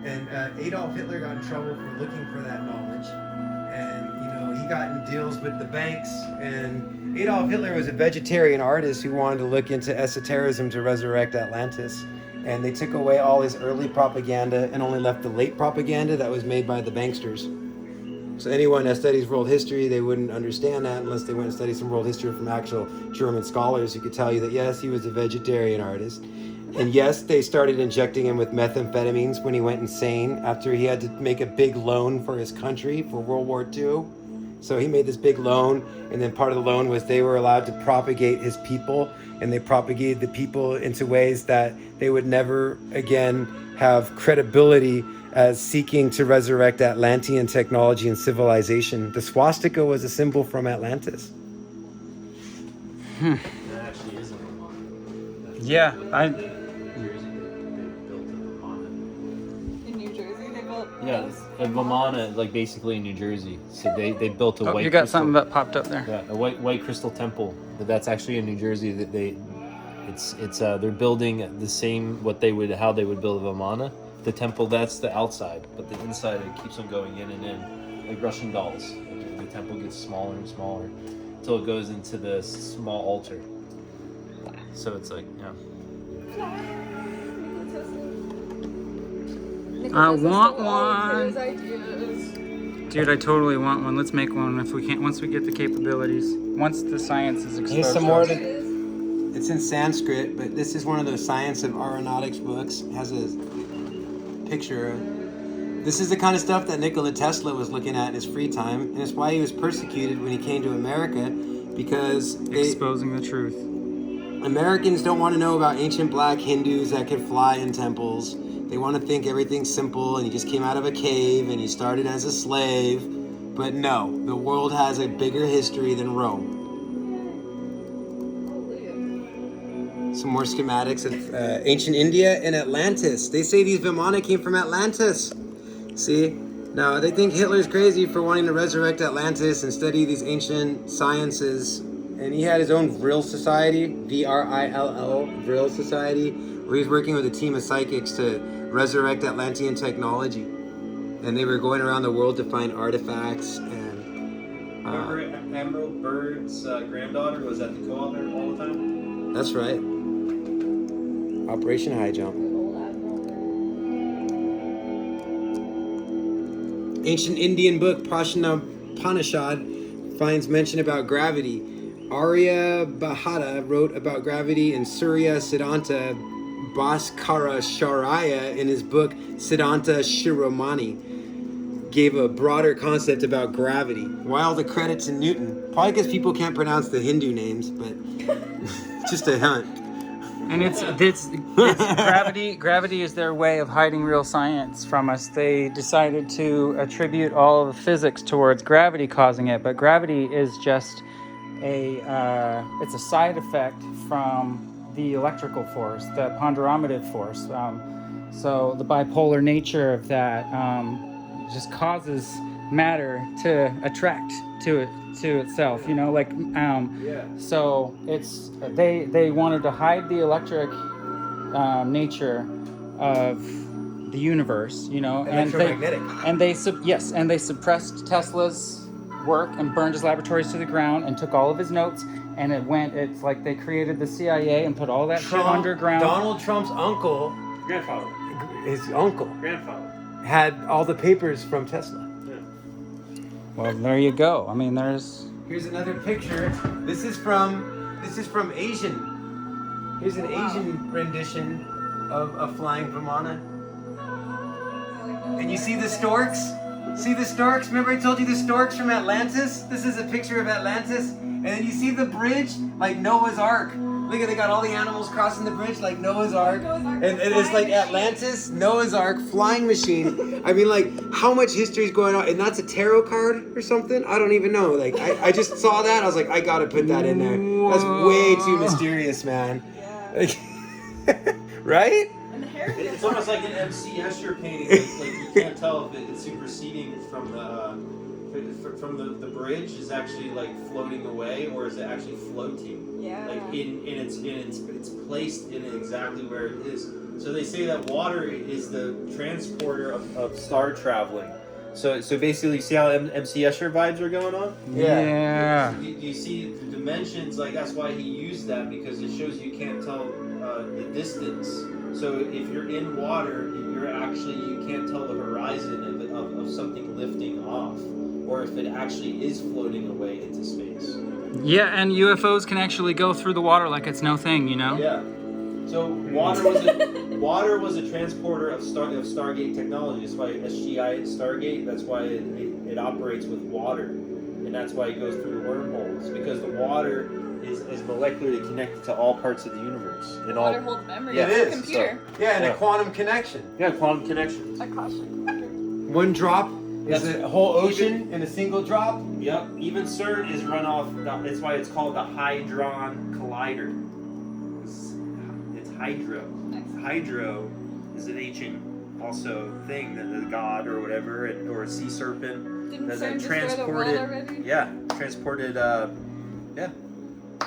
S1: and Adolf Hitler got in trouble for looking for that knowledge. And, he got in deals with the banks, and Adolf Hitler was a vegetarian artist who wanted to look into esotericism to resurrect Atlantis. And they took away all his early propaganda and only left the late propaganda that was made by the banksters. So anyone that studies world history, they wouldn't understand that unless they went and studied some world history from actual German scholars who could tell you that, yes, he was a vegetarian artist. And yes, they started injecting him with methamphetamines when he went insane after he had to make a big loan for his country for World War II. So he made this big loan, and then part of the loan was they were allowed to propagate his people, and they propagated the people into ways that they would never again have credibility as seeking to resurrect Atlantean technology and civilization. The swastika was a symbol from Atlantis.
S6: That actually is a Vermont.
S2: Yeah,
S5: In New Jersey, they built
S6: Yeah, and Vimana, like basically in New Jersey. So they built a
S2: Oh,
S6: white.
S2: you got
S6: crystal,
S2: something that popped up there.
S6: Yeah, a white crystal temple. But that's actually in New Jersey. That they're building the same how they would build a Vimana. The temple, that's the outside, but the inside it keeps on going in and in, like Russian dolls. The temple gets smaller and smaller until it goes into the small altar. So it's like, yeah.
S2: I want one. Dude, I totally want one. Let's make one if we can. Once we get the capabilities. Once the science is exposed.
S1: Here's some more.
S2: to us.
S1: It's in Sanskrit, but this is one of those Science of Aeronautics books. It has a picture. This is the kind of stuff that Nikola Tesla was looking at in his free time, and it's why he was persecuted when he came to America, because
S2: Exposing the truth.
S1: Americans don't want to know about ancient black Hindus that could fly in temples. They want to think everything's simple and he just came out of a cave and he started as a slave. But no, the world has a bigger history than Rome. Some more schematics of ancient India and Atlantis. They say these Vimana came from Atlantis. See? Now, they think Hitler's crazy for wanting to resurrect Atlantis and study these ancient sciences. And he had his own Vril Society, V-R-I-L-L, Vril Society, where he's working with a team of psychics to resurrect Atlantean technology. And they were going around the world to find artifacts and...
S6: Remember Emerald Bird's granddaughter was at the co-op there all the time?
S1: That's right. Operation High Jump. Ancient Indian book Prashnapanishad finds mention about gravity. Arya Bhata wrote about gravity, and Surya Siddhanta Bhaskara Sharaya in his book Siddhanta Shiromani. gave a broader concept about gravity. Why all the credit to Newton? Probably because people can't pronounce the Hindu names, but just a hunt.
S2: And it's gravity. Gravity is their way of hiding real science from us. They decided to attribute all of physics towards gravity causing it, but gravity is just it's a side effect from the electrical force, the ponderometer force. So the bipolar nature of that just causes matter to attract to itself. You know, like so it's they wanted to hide the electric nature of the universe. You know,
S1: Electromagnetic.
S2: and they suppressed Tesla's work and burned his laboratories to the ground and took all of his notes, and it's like they created the CIA and put all that shit underground.
S1: Donald Trump's uncle, his grandfather, had all the papers from Tesla.
S2: Well, there you go. I mean,
S1: Here's another picture. This is from Asian. Here's an Asian rendition of a flying Vimana. And you see the storks? See the storks? Remember I told you the storks from Atlantis? This is a picture of Atlantis. And then you see the bridge like Noah's Ark. Look at, they got all the animals crossing the bridge like Noah's Ark. And it's like Atlantis, Noah's Ark, flying machine. I mean, like, how much history is going on? And that's a tarot card or something? I don't even know. Like, I just saw that. I was like, I gotta put that in there. That's way too mysterious, man. Like, right?
S5: And the hair.
S6: It's almost like an MC Escher painting. Like you can't tell if it's superseding from the bridge is actually like floating away, or is it actually floating?
S5: Yeah.
S6: Like it's placed in exactly where it is. So they say that water is the transporter of star traveling. So basically, you see how MC Escher vibes are going on?
S2: yeah.
S6: You see the dimensions, like that's why he used that, because it shows you can't tell the distance. So if you're in water, you can't tell the horizon of something lifting off, or if it actually is floating away into space.
S2: Yeah, and UFOs can actually go through the water like it's no thing, you know?
S6: Yeah. So water was a transporter of Stargate technology. That's why SGI Stargate. That's why it operates with water, and that's why it goes through the wormholes, because the water is molecularly connected to all parts of the universe. And all
S5: Water holds memory.
S6: Yeah,
S5: It's
S1: it
S5: a
S1: is.
S5: computer.
S1: Yeah, and
S6: Yeah.
S1: a quantum connection.
S6: quantum connections.
S5: A caution quadrant.
S1: One drop is
S6: That's
S1: a whole ocean in a single drop.
S6: Yep. Even CERN is run off. That's why it's called the Hadron Collider. It's hydro. Hydro is an ancient also thing that the god or whatever, or a sea serpent
S5: Didn't
S6: that
S5: CERN destroy the world
S6: transported.
S5: already?
S6: Yeah, transported.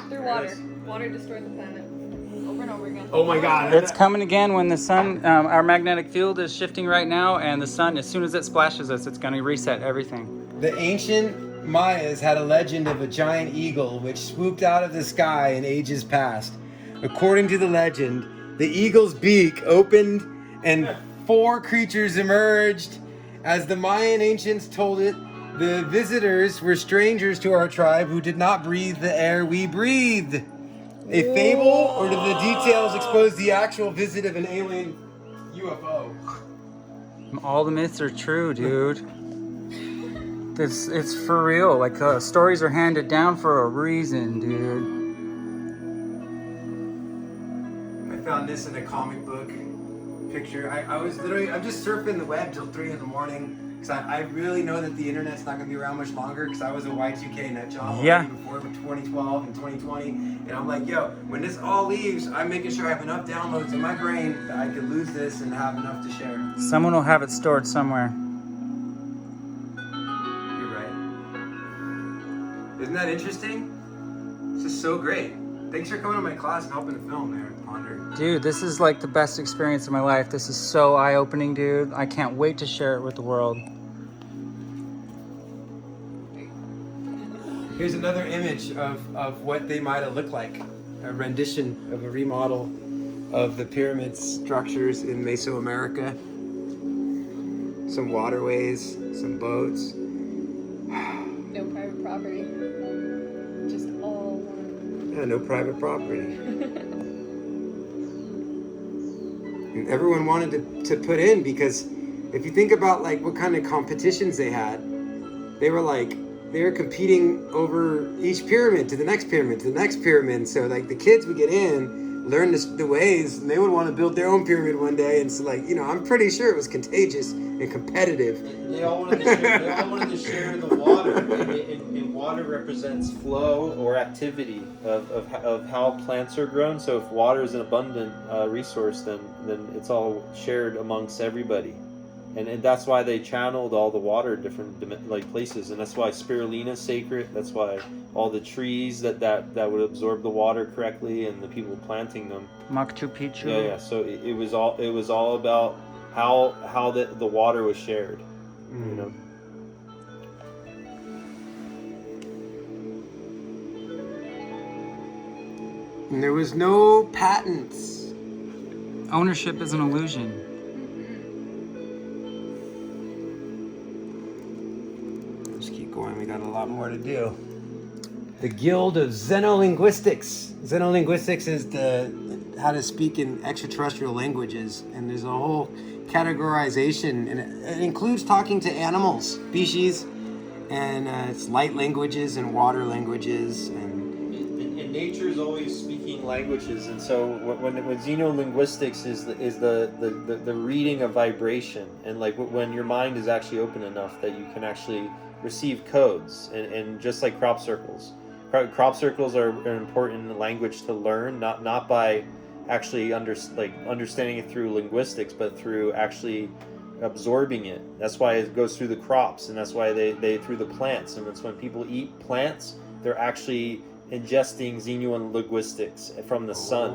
S5: Through water. Water destroyed the planet. Over and over again.
S1: Oh my God.
S2: It's coming again when the sun, our magnetic field is shifting right now, and the sun, as soon as it splashes us, it's going to reset everything.
S1: The ancient Mayas had a legend of a giant eagle which swooped out of the sky in ages past. According to the legend, the eagle's beak opened and 4 creatures emerged. As the Mayan ancients told it, the visitors were strangers to our tribe who did not breathe the air we breathed. A fable, or do the details expose the actual visit of an alien UFO?
S2: All the myths are true, dude. It's for real. Like, stories are handed down for a reason, dude.
S1: I found this in a comic book picture. I'm just surfing the web till 3 in the morning. Because I really know that the internet's not going to be around much longer, because I was a Y2K nut job
S2: Yeah.
S1: before 2012 and 2020. And I'm like, yo, when this all leaves, I'm making sure I have enough downloads in my brain that I could lose this and have enough to share.
S2: Someone will have it stored somewhere.
S1: You're right. Isn't that interesting? This is so great. Thanks for coming to my class and helping to film there, Ponder.
S2: Dude, this is like the best experience of my life. This is so eye-opening, dude. I can't wait to share it with the world.
S1: Here's another image of what they might have looked like. A rendition of a remodel of the pyramid structures in Mesoamerica. Some waterways, some boats.
S5: No private property. Just all one.
S1: Yeah, no private property. And everyone wanted to put in because If you think about like what kind of competitions they had, they were competing over each pyramid to the next pyramid to the next pyramid. So like the kids would get in, learn the ways, and they would want to build their own pyramid one day. And so like, you know, I'm pretty sure it was contagious and competitive.
S6: They all wanted to share in the water, and water represents flow or activity of how plants are grown. So if water is an abundant resource, then it's all shared amongst everybody. And that's why they channeled all the water in different like places, and that's why spirulina is sacred. That's why all the trees that would absorb the water correctly, and the people planting them.
S2: Machu Picchu.
S6: Yeah. So it was all about how the water was shared. You know.
S1: And there was no patents.
S2: Ownership is an illusion.
S1: Let's keep going. We got a lot more to do. The Guild of Xenolinguistics. Xenolinguistics is how to speak in extraterrestrial languages, and there's a whole categorization, and it includes talking to animals, species, and it's light languages and water languages, and
S6: nature is always speaking languages, and so when xenolinguistics is the reading of vibration, and like when your mind is actually open enough that you can actually receive codes, and just like crop circles are an important language to learn, not by actually understanding it through linguistics, but through actually absorbing it. That's why it goes through the crops, and that's why they through the plants, and that's when people eat plants, they're actually ingesting xenolinguistics from the sun.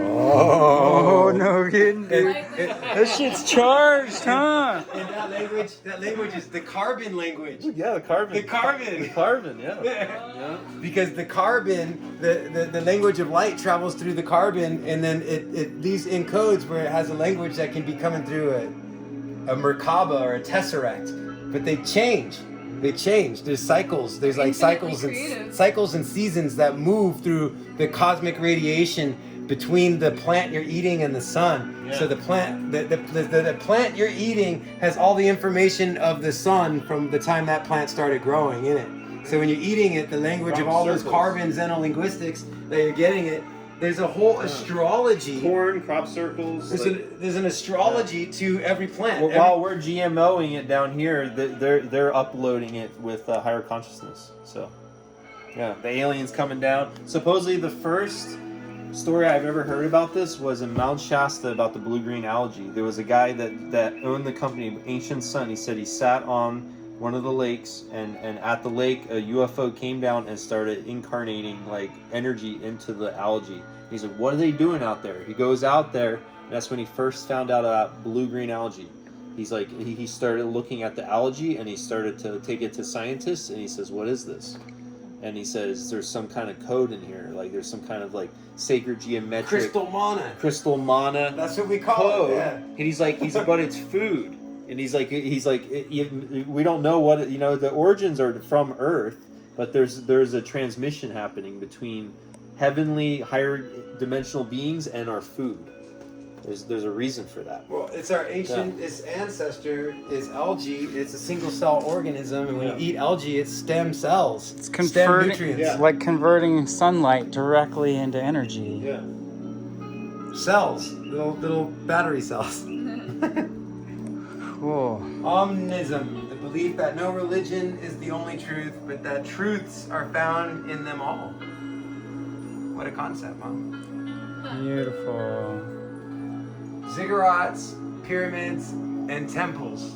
S2: Oh, no kidding. That shit's charged, huh?
S1: And that language is the carbon language.
S6: Yeah, the carbon. Yeah.
S1: Yeah. Because the carbon, the language of light travels through the carbon, and then it leaves in codes where it has a language that can be coming through a Merkaba or a Tesseract. But they change. There's cycles. There's like cycles and seasons that move through the cosmic radiation between the plant you're eating and the sun. Yeah. So the plant you're eating has all the information of the sun from the time that plant started growing in it. So when you're eating it, the language of all those carbon xenolinguistics that you're getting it, there's a whole astrology.
S6: Corn, crop circles.
S1: There's an astrology to every plant.
S6: Well, while we're GMOing it down here, they're uploading it with higher consciousness. So, yeah, the aliens coming down. Supposedly the first story I've ever heard about this was in Mount Shasta about the blue-green algae. There was a guy that owned the company, Ancient Sun. He said he sat on one of the lakes, and at the lake a UFO came down and started incarnating like energy into the algae. He's like, what are they doing out there? He goes out there, and that's when he first found out about blue-green algae. He's like, he started looking at the algae, and he started to take it to scientists, and he says, what is this? And he says, there's some kind of code in here, like there's some kind of like sacred geometric crystal mana.
S1: That's what we call it. Yeah.
S6: And he's like, but it's food. And he's like, we don't know what the origins are from Earth, but there's a transmission happening between heavenly, higher dimensional beings and our food. There's a reason for that.
S1: Well, it's our ancient, its ancestor is algae. It's a single cell organism, and when you eat algae, it's stem cells.
S2: It's
S1: stem nutrients.
S2: It's like converting sunlight directly into energy.
S6: Yeah.
S1: Cells, little battery cells.
S2: Cool.
S1: Omnism, the belief that no religion is the only truth, but that truths are found in them all. What a concept, huh?
S2: Beautiful.
S1: Ziggurats, pyramids, and temples.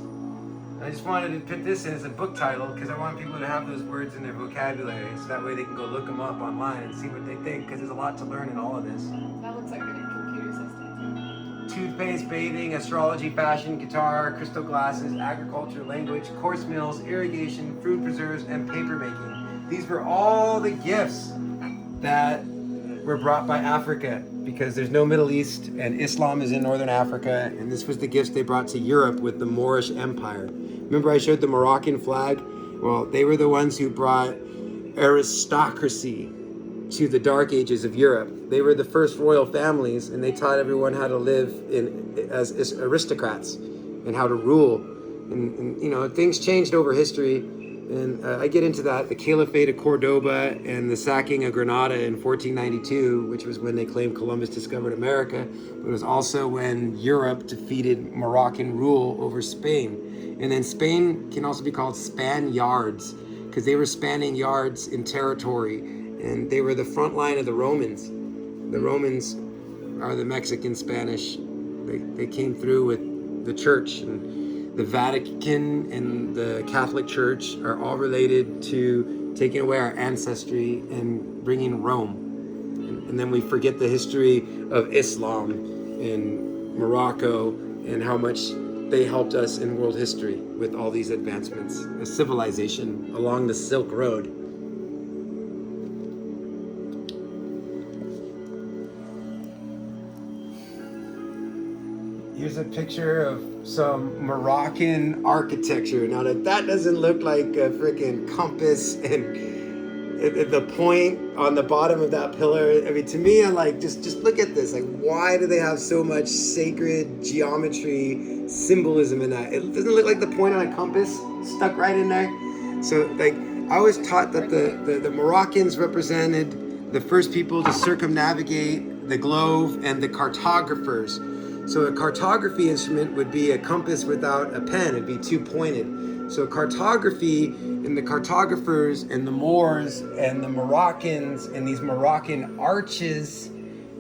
S1: I just wanted to put this in as a book title because I want people to have those words in their vocabulary, so that way they can go look them up online and see what they think, because there's a lot to learn in all of this.
S5: That looks like a computer system.
S1: Toothpaste, bathing, astrology, fashion, guitar, crystal glasses, agriculture, language, course meals, irrigation, fruit preserves, and paper making. These were all the gifts that were brought by Africa, because there's no Middle East and Islam is in Northern Africa, and this was the gifts they brought to Europe with the Moorish Empire. Remember I showed the Moroccan flag? Well, they were the ones who brought aristocracy to the Dark Ages of Europe. They were the first royal families, and they taught everyone how to live as aristocrats and how to rule. And you know, things changed over history, and I get into that. The Caliphate of Cordoba and the sacking of Granada in 1492, which was when they claimed Columbus discovered America. But it was also when Europe defeated Moroccan rule over Spain. And then Spain can also be called Spaniards, because they were spanning yards in territory, and they were the front line of the Romans. The Romans are the Mexican Spanish. They came through with the church, and the Vatican and the Catholic Church are all related to taking away our ancestry and bringing Rome. And then we forget the history of Islam in Morocco and how much they helped us in world history with all these advancements, a civilization along the Silk Road. Here's a picture of some Moroccan architecture. Now that doesn't look like a freaking compass, and the point on the bottom of that pillar. I mean, to me, I'm like, just look at this. Like, why do they have so much sacred geometry symbolism in that? It doesn't look like the point on a compass stuck right in there. So, like, I was taught that the Moroccans represented the first people to circumnavigate the globe and the cartographers. So a cartography instrument would be a compass without a pen. It'd be two-pointed. So cartography and the cartographers and the Moors and the Moroccans and these Moroccan arches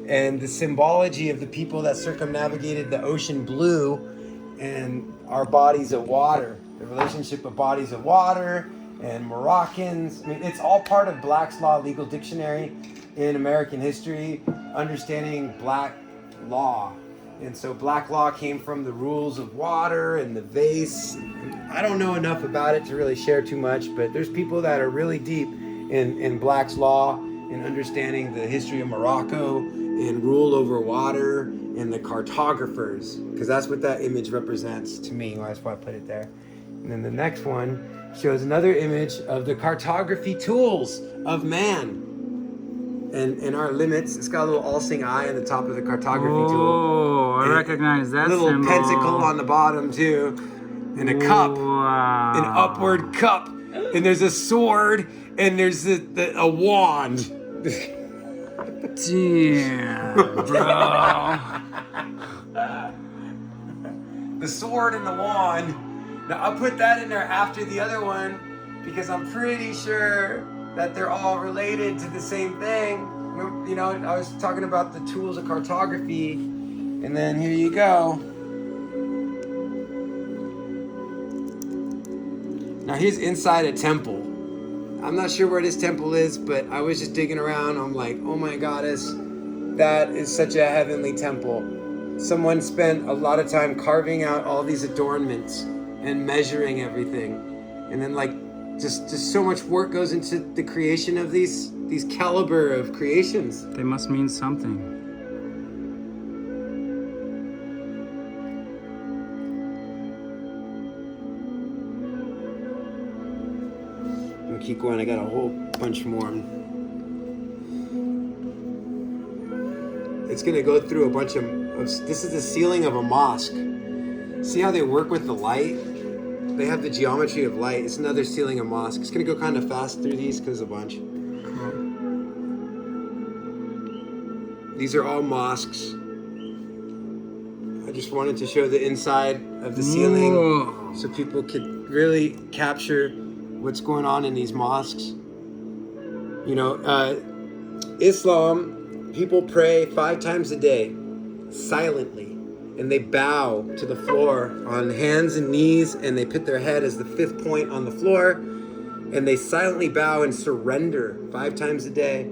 S1: and the symbology of the people that circumnavigated the ocean blue and our bodies of water, the relationship of bodies of water and Moroccans. I mean, it's all part of Black's Law Legal Dictionary in American history, understanding black law. And so black law came from the rules of water and the vase. I don't know enough about it to really share too much, but there's people that are really deep in Black's law and understanding the history of Morocco and rule over water and the cartographers, because that's what that image represents to me. That's why I put it there. And then the next one shows another image of the cartography tools of man. And our limits. It's got a little all-seeing eye on the top of the cartography tool.
S2: Oh, I recognize that
S1: little
S2: symbol.
S1: pentacle on the bottom too, and a cup,
S2: Wow.
S1: an upward cup, and there's a sword, and there's a wand.
S2: Damn, bro.
S1: The sword and the wand. Now I'll put that in there after the other one because I'm pretty sure that they're all related to the same thing. You know, I was talking about the tools of cartography, and then here you go. Now here's inside a temple. I'm not sure where this temple is, but I was just digging around. I'm like, oh my goddess, that is such a heavenly temple. Someone spent a lot of time carving out all these adornments and measuring everything. And then like, just so much work goes into the creation of these caliber of creations.
S2: They must mean something.
S1: I'm gonna keep going. I got a whole bunch more. It's gonna go through a bunch of this is the ceiling of a mosque. See how they work with the light? They have the geometry of light. It's another ceiling of mosque. It's gonna go kind of fast through these because a bunch. These are all mosques. I just wanted to show the inside of the ceiling.
S2: Whoa.
S1: So people could really capture what's going on in these mosques. You know, Islam, people pray 5 times a day, silently. And they bow to the floor on hands and knees, and they put their head as the 5th point on the floor, and they silently bow and surrender 5 times a day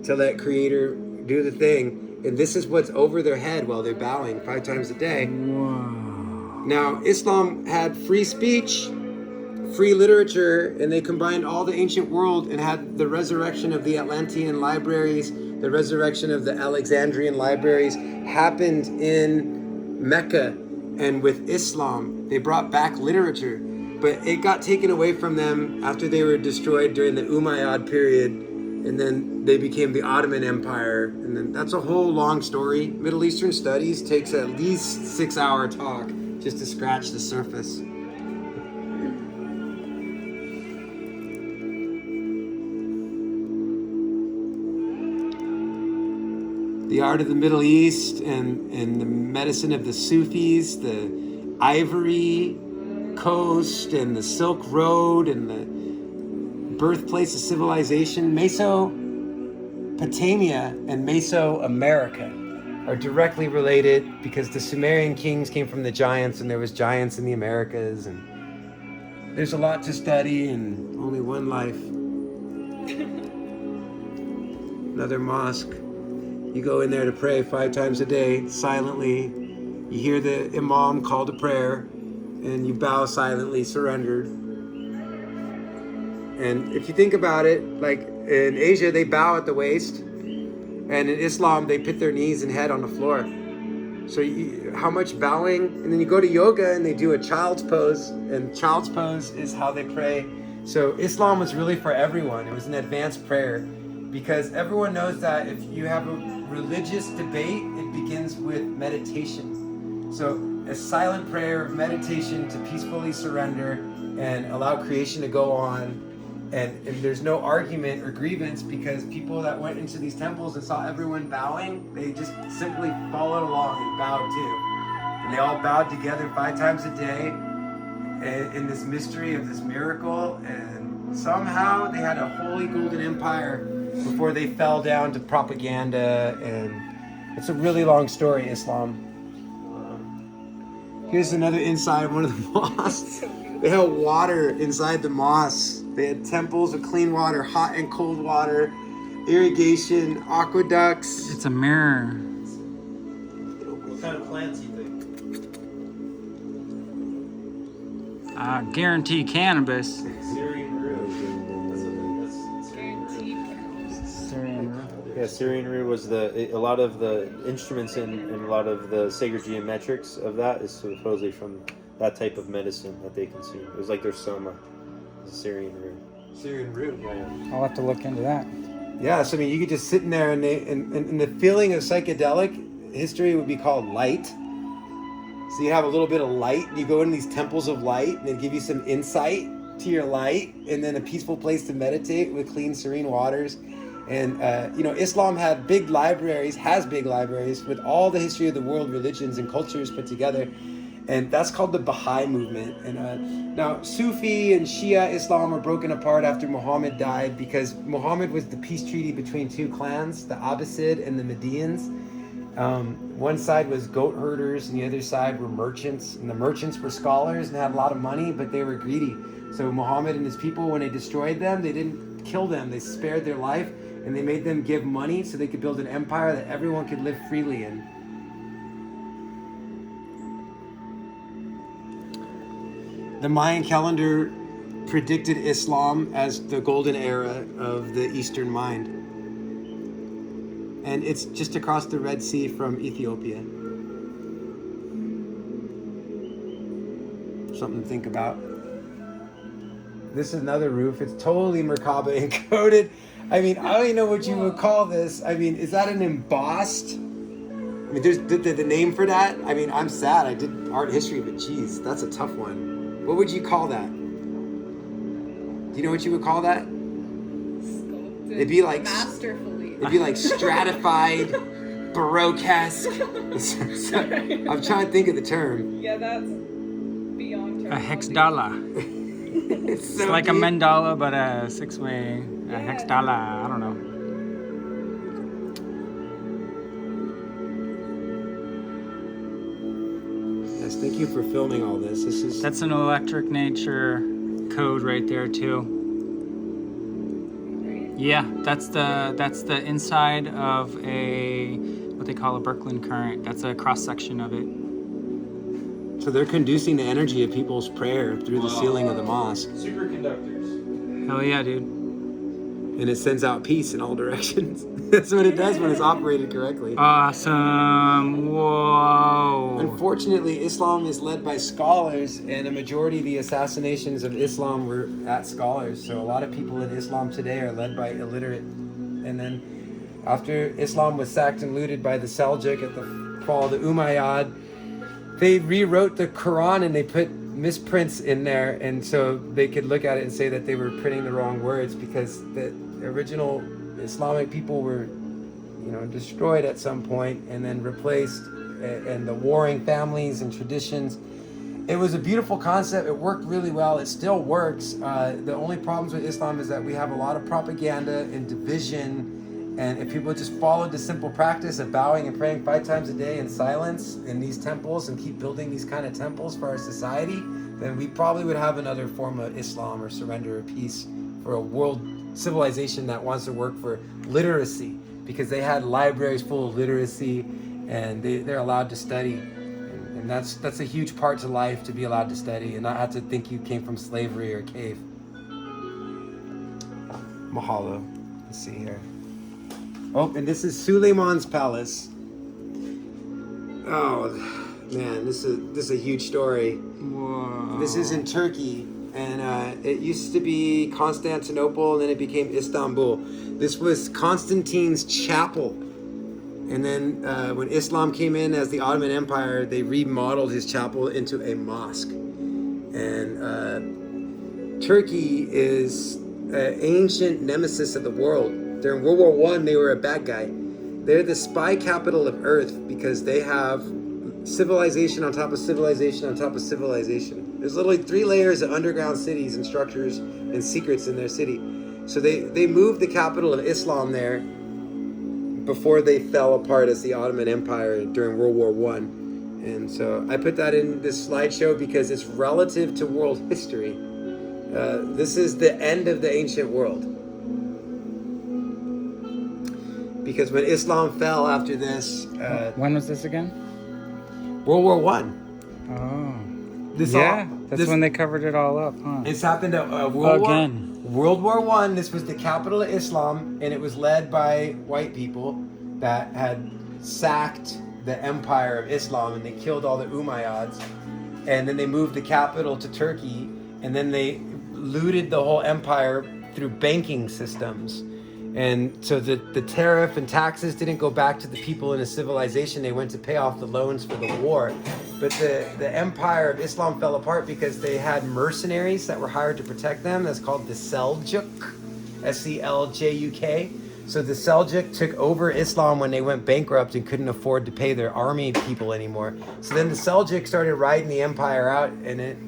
S1: to let Creator do the thing. And this is what's over their head while they're bowing 5 times a day.
S2: Wow.
S1: Now, Islam had free speech, free literature, and they combined all the ancient world and had the resurrection of the Atlantean libraries, the resurrection of the Alexandrian libraries happened in Mecca. And with Islam, they brought back literature, but it got taken away from them after they were destroyed during the Umayyad period. And then they became the Ottoman Empire, and then that's a whole long story. Middle Eastern studies takes at least 6-hour talk just to scratch the surface. The art of the Middle East and the medicine of the Sufis, the Ivory Coast and the Silk Road and the birthplace of civilization, Mesopotamia and Mesoamerica are directly related because the Sumerian kings came from the giants and there was giants in the Americas, and there's a lot to study and only one life. Another mosque. You go in there to pray 5 times a day, silently. You hear the imam call to prayer, and you bow silently, surrendered. And if you think about it, like in Asia, they bow at the waist, and in Islam, they put their knees and head on the floor. So how much bowing? And then you go to yoga, and they do a child's pose, and child's pose is how they pray. So Islam was really for everyone. It was an advanced prayer, because everyone knows that if you have a religious debate, it begins with meditation. So a silent prayer of meditation to peacefully surrender and allow creation to go on. And there's no argument or grievance, because people that went into these temples and saw everyone bowing, they just simply followed along and bowed too. And they all bowed together 5 times a day in this mystery of this miracle. And somehow they had a holy golden empire before they fell down to propaganda, and it's a really long story, Islam. Here's another inside of one of the mosques. They had water inside the mosque. They had temples of clean water, hot and cold water, irrigation, aqueducts.
S2: It's a mirror.
S6: What kind of plants do you think?
S2: I guarantee cannabis.
S6: Syrian rue. Yeah, Syrian rue was a lot of the instruments and a lot of the sacred geometrics of that is supposedly from that type of medicine that they consume. It was like their soma, the Syrian rue.
S1: Syrian root.
S2: I'll have to look into that.
S1: Yeah, so I mean, you could just sit in there, and the feeling of psychedelic history would be called light. So you have a little bit of light, and you go in these temples of light, and they give you some insight to your light, and then a peaceful place to meditate with clean, serene waters. And Islam has big libraries with all the history of the world, religions and cultures put together. And that's called the Baha'i movement. And now Sufi and Shia Islam were broken apart after Muhammad died, because Muhammad was the peace treaty between 2 clans, the Abbasid and the Medians. One side was goat herders and the other side were merchants. And the merchants were scholars and had a lot of money, but they were greedy. So Muhammad and his people, when they destroyed them, they didn't kill them. They spared their life, and they made them give money so they could build an empire that everyone could live freely in. The Mayan calendar predicted Islam as the golden era of the Eastern mind. And it's just across the Red Sea from Ethiopia. Something to think about. This is another roof. It's totally Merkaba encoded. I mean, I don't even know what you would call this. I mean, is that an embossed? I mean, there's the name for that. I mean, I'm sad. I did art history, but geez, that's a tough one. What would you call that? Do you know what you would call that?
S5: Sculpted
S1: It'd be like
S5: masterfully.
S1: It'd be like stratified, Baroque-esque. I'm trying to think of the term.
S5: Yeah, that's beyond
S2: A
S5: terminology.
S2: hexdala.
S1: It's so
S2: It's like
S1: deep.
S2: a mandala, but a 6-way. A hexdala. I don't know.
S1: Yes, thank you for filming all this. This is
S2: That's an electric nature code right there too. Yeah, that's the inside of a what they call a Birkeland current. That's a cross section of it.
S1: so they're conducing the energy of people's prayer through the ceiling of the mosque,
S6: Superconductors.
S2: Hell yeah, dude.
S1: and it sends out peace in all directions. That's what it does when it's operated correctly.
S2: Awesome. Whoa.
S1: Unfortunately, Islam is led by scholars, and a majority of the assassinations of Islam were at scholars. So a lot of people in Islam today are led by illiterate And then after Islam was sacked and looted by the Seljuk at the fall of the Umayyad, they rewrote the Quran and they put misprints in there, and so they could look at it and say that they were printing the wrong words, because the original Islamic people were, destroyed at some point and then replaced, and the warring families and traditions. It was a beautiful concept. It worked really well. It still works. The only problems with Islam is that we have a lot of propaganda and division. And if people just followed the simple practice of bowing and praying 5 times a day in silence in these temples and keep building these kind of temples for our society, then we probably would have another form of Islam or surrender or peace for a world civilization that wants to work for literacy, because they had libraries full of literacy and they're allowed to study. And that's a huge part to life, to be allowed to study and not have to think you came from slavery or cave. Mahalo. Let's see here. Oh, and this is Suleiman's palace. Oh man, this is a huge story.
S2: Whoa.
S1: This is in Turkey, and it used to be Constantinople, and then it became Istanbul. This was Constantine's chapel, and then when Islam came in as the Ottoman Empire, they remodeled his chapel into a mosque. And Turkey is an ancient nemesis of the world. During World War I, they were a bad guy. They're the spy capital of Earth because they have civilization on top of civilization on top of civilization. There's literally 3 layers of underground cities and structures and secrets in their city. So they moved the capital of Islam there before they fell apart as the Ottoman Empire during World War I. And so I put that in this slideshow because it's relative to world history. This is the end of the ancient world. Because when Islam fell after this...
S2: when was this again?
S1: World War I.
S2: Oh.
S1: That's
S2: when they covered it all up, huh?
S1: It's happened at World War I. This was the capital of Islam, and it was led by white people that had sacked the empire of Islam, and they killed all the Umayyads. And then they moved the capital to Turkey, and then they looted the whole empire through banking systems. And so the tariff and taxes didn't go back to the people in a civilization. They went to pay off the loans for the war. But the empire of Islam fell apart because they had mercenaries that were hired to protect them. That's called the Seljuk, Seljuk. So the Seljuk took over Islam when they went bankrupt and couldn't afford to pay their army people anymore. So then the Seljuk started riding the empire out, and it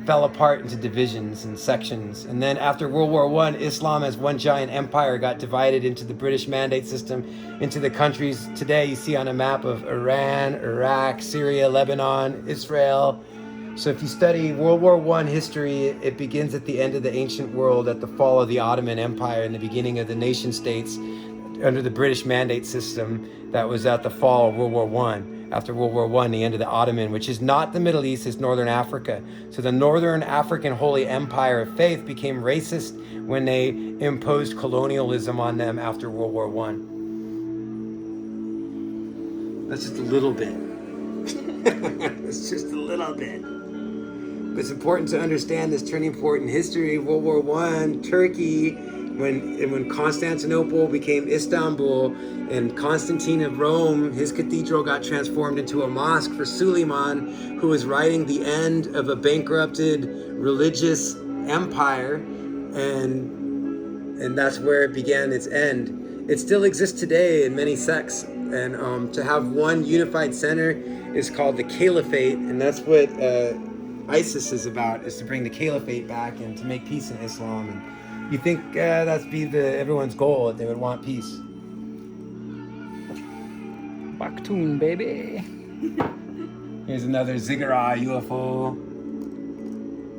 S1: fell apart into divisions and sections. And then after World War I, Islam as one giant empire got divided into the British Mandate system, into the countries today you see on a map of Iran, Iraq, Syria, Lebanon, Israel. So if you study World War I history, it begins at the end of the ancient world, at the fall of the Ottoman Empire and the beginning of the nation states under the British Mandate system. That was at the fall of World War I. After World War I, the end of the Ottoman, which is not the Middle East, it's Northern Africa. So the Northern African Holy Empire of Faith became racist when they imposed colonialism on them after World War I. That's just a little bit. It's just a little bit. But it's important to understand this turning point in history. World War I, Turkey, when Constantinople became Istanbul, and Constantine of Rome, his cathedral got transformed into a mosque for Suleiman, who was writing the end of a bankrupted religious empire, and that's where it began its end. It still exists today in many sects, and to have one unified center is called the Caliphate, and that's what ISIS is about, is to bring the Caliphate back and to make peace in Islam. And you think that'd be everyone's goal, that they would want peace.
S2: Bakhtun, baby.
S1: Here's another Ziggurat UFO.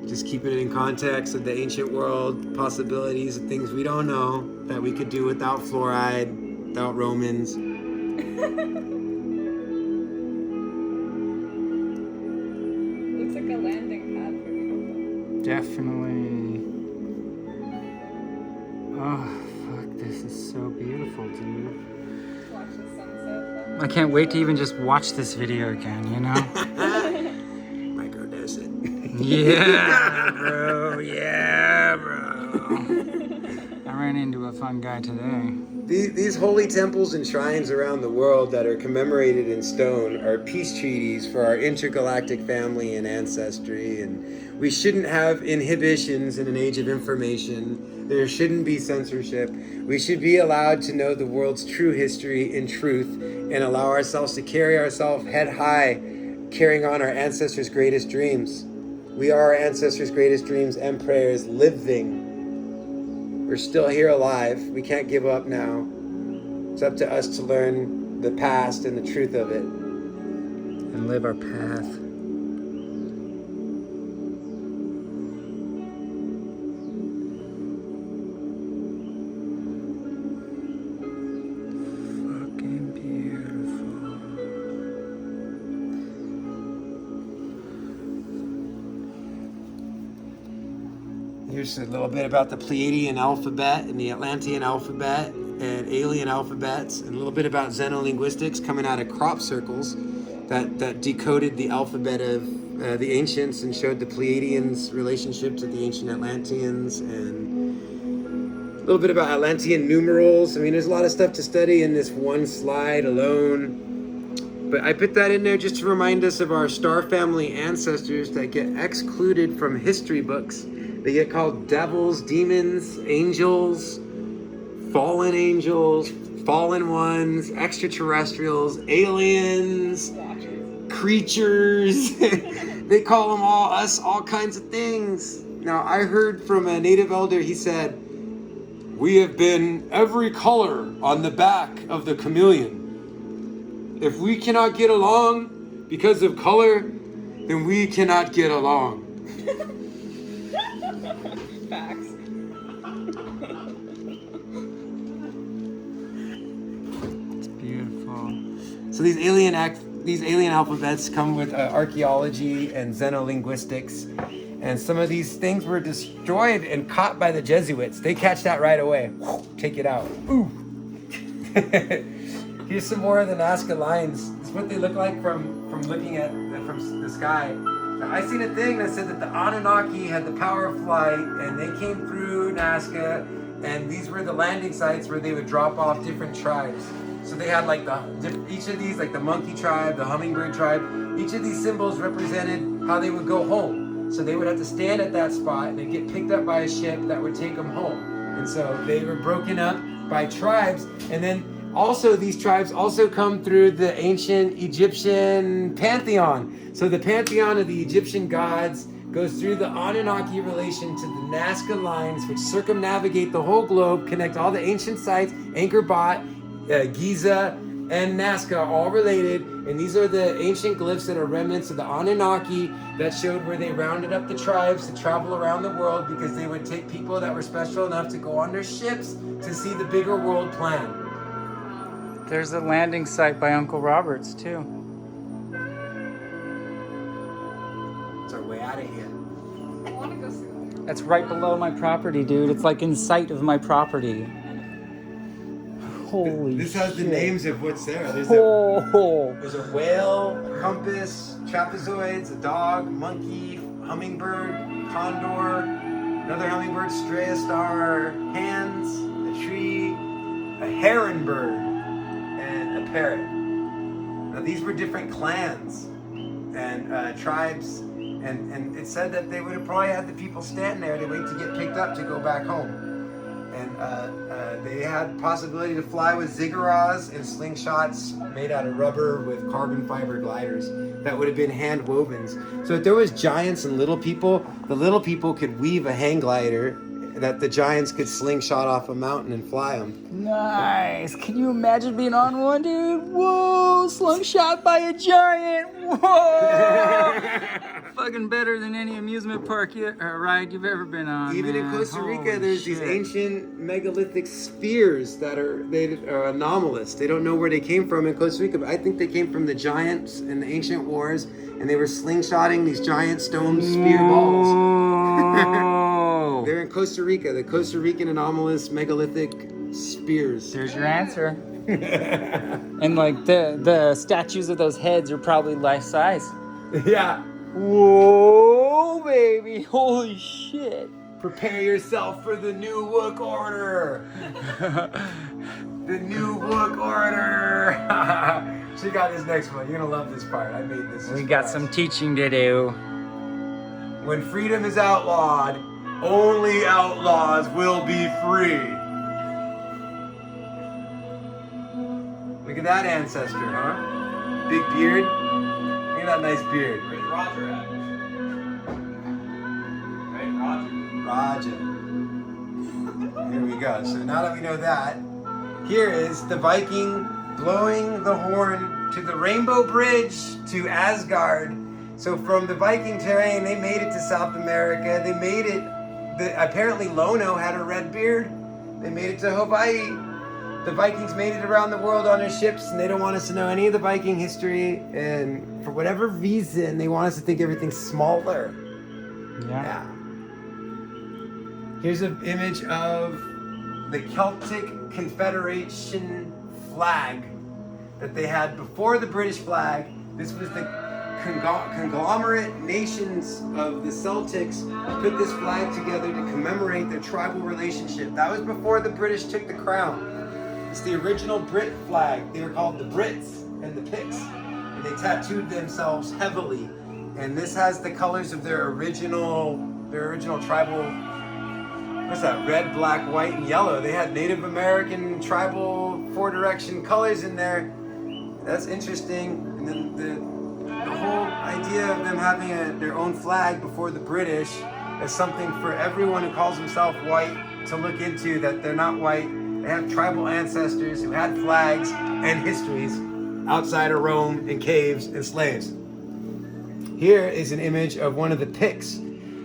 S1: Just keeping it in context of the ancient world, possibilities of things we don't know that we could do without fluoride, without Romans.
S5: Looks like a landing pad for people.
S2: Definitely. Oh, fuck, this is so beautiful, dude.
S5: Watch the sunset.
S2: I can't wait to even just watch this video again, you know?
S1: Microdose it.
S2: Yeah, bro. Yeah, bro. I ran into a fun guy today.
S1: These holy temples and shrines around the world that are commemorated in stone are peace treaties for our intergalactic family and ancestry, and we shouldn't have inhibitions in an age of information. There shouldn't be censorship. We should be allowed to know the world's true history in truth and allow ourselves to carry ourselves head high, carrying on our ancestors' greatest dreams. We are our ancestors' greatest dreams and prayers living. We're still here alive. We can't give up now. It's up to us to learn the past and the truth of it.
S2: And live our path. Fucking beautiful.
S1: Here's a little bit about the Pleiadian alphabet and the Atlantean alphabet and alien alphabets, and a little bit about xenolinguistics coming out of crop circles that decoded the alphabet of the ancients and showed the Pleiadians' relationship to the ancient Atlanteans, and a little bit about Atlantean numerals. I mean, there's a lot of stuff to study in this one slide alone. But I put that in there just to remind us of our star family ancestors that get excluded from history books. They get called devils, demons, angels, fallen ones, extraterrestrials, aliens, creatures. They call them all kinds of things. Now, I heard from a native elder, he said, "We have been every color on the back of the chameleon. If we cannot get along because of color, then we cannot get along."
S5: Facts.
S2: It's beautiful.
S1: So these alien alphabets come with archaeology and xenolinguistics, and some of these things were destroyed and caught by the Jesuits. They catch that right away. Take it out. Ooh. Here's some more of the Nazca lines. This is what they look like from looking at from the sky. Now, I seen a thing that said that the Anunnaki had the power of flight, and they came through Nazca, and these were the landing sites where they would drop off different tribes. So they had like each of these, like the monkey tribe, the hummingbird tribe, each of these symbols represented how they would go home. So they would have to stand at that spot and they'd get picked up by a ship that would take them home. And so they were broken up by tribes. And then also these tribes also come through the ancient Egyptian pantheon. So the pantheon of the Egyptian gods goes through the Anunnaki relation to the Nazca lines, which circumnavigate the whole globe, connect all the ancient sites, Angkor Wat, Giza, and Nazca, all related. And these are the ancient glyphs that are remnants of the Anunnaki that showed where they rounded up the tribes to travel around the world, because they would take people that were special enough to go on their ships to see the bigger world plan.
S2: There's a landing site by Uncle Robert's too.
S1: It's our way out of here.
S5: I want to go see that.
S2: That's right below my property, dude. It's like in sight of my property. Holy
S1: This has the
S2: shit.
S1: names of what's there. There's a whale, a compass, trapezoids, a dog, monkey, hummingbird, condor, another hummingbird, stray star, hands, a tree, a heron bird, and a parrot. Now these were different clans and tribes, and it said that they would have probably had the people stand there to wait to get picked up to go back home. And they had possibility to fly with ziggurats and slingshots made out of rubber with carbon fiber gliders that would have been hand wovens. So if there was giants and little people, the little people could weave a hang glider that the giants could slingshot off a mountain and fly them.
S2: Nice. Can you imagine being on one, dude? Whoa, slingshot by a giant. Whoa. Fucking better than any amusement park ride you've ever been on.
S1: Even in
S2: man.
S1: Costa Rica,
S2: Holy
S1: there's these
S2: shit.
S1: ancient megalithic spheres that are anomalous. They don't know where they came from in Costa Rica, but I think they came from the giants in the ancient wars, and they were slingshotting these giant stone spear balls.
S2: Whoa.
S1: They're in Costa Rica, the Costa Rican anomalous megalithic spears.
S2: There's your answer. And like the statues of those heads are probably life size.
S1: Yeah,
S2: Whoa, baby. Holy shit.
S1: Prepare yourself for the new work order. The new work order. Check out this next one. You're gonna love this part. I made this.
S2: We got some teaching to do.
S1: When freedom is outlawed, only outlaws will be free. Look at that ancestor, huh? Big beard. Look at that nice beard.
S6: Where's Roger at? Right, Roger.
S1: Roger. Here we go. So now that we know that, here is the Viking blowing the horn to the Rainbow Bridge to Asgard. So from the Viking terrain, they made it to South America. They made it. Apparently Lono had a red beard. They made it to Hawaii. The Vikings made it around the world on their ships, and they don't want us to know any of the Viking history. And for whatever reason, they want us to think everything's smaller. Yeah. Here's an image of the Celtic Confederation flag that they had before the British flag. This was the conglomerate nations of the Celtics put this flag together to commemorate their tribal relationship. That was before the British took the crown. It's the original Brit flag. They were called the Brits and the Picts, and they tattooed themselves heavily. And this has the colors of their original tribal. What's that? Red, black, white, and yellow. They had Native American tribal 4-direction colors in there. That's interesting. And then the whole idea of them having their own flag before the British is something for everyone who calls himself white to look into, that they're not white. They have tribal ancestors who had flags and histories outside of Rome and caves and slaves. Here is an image of one of the Picts.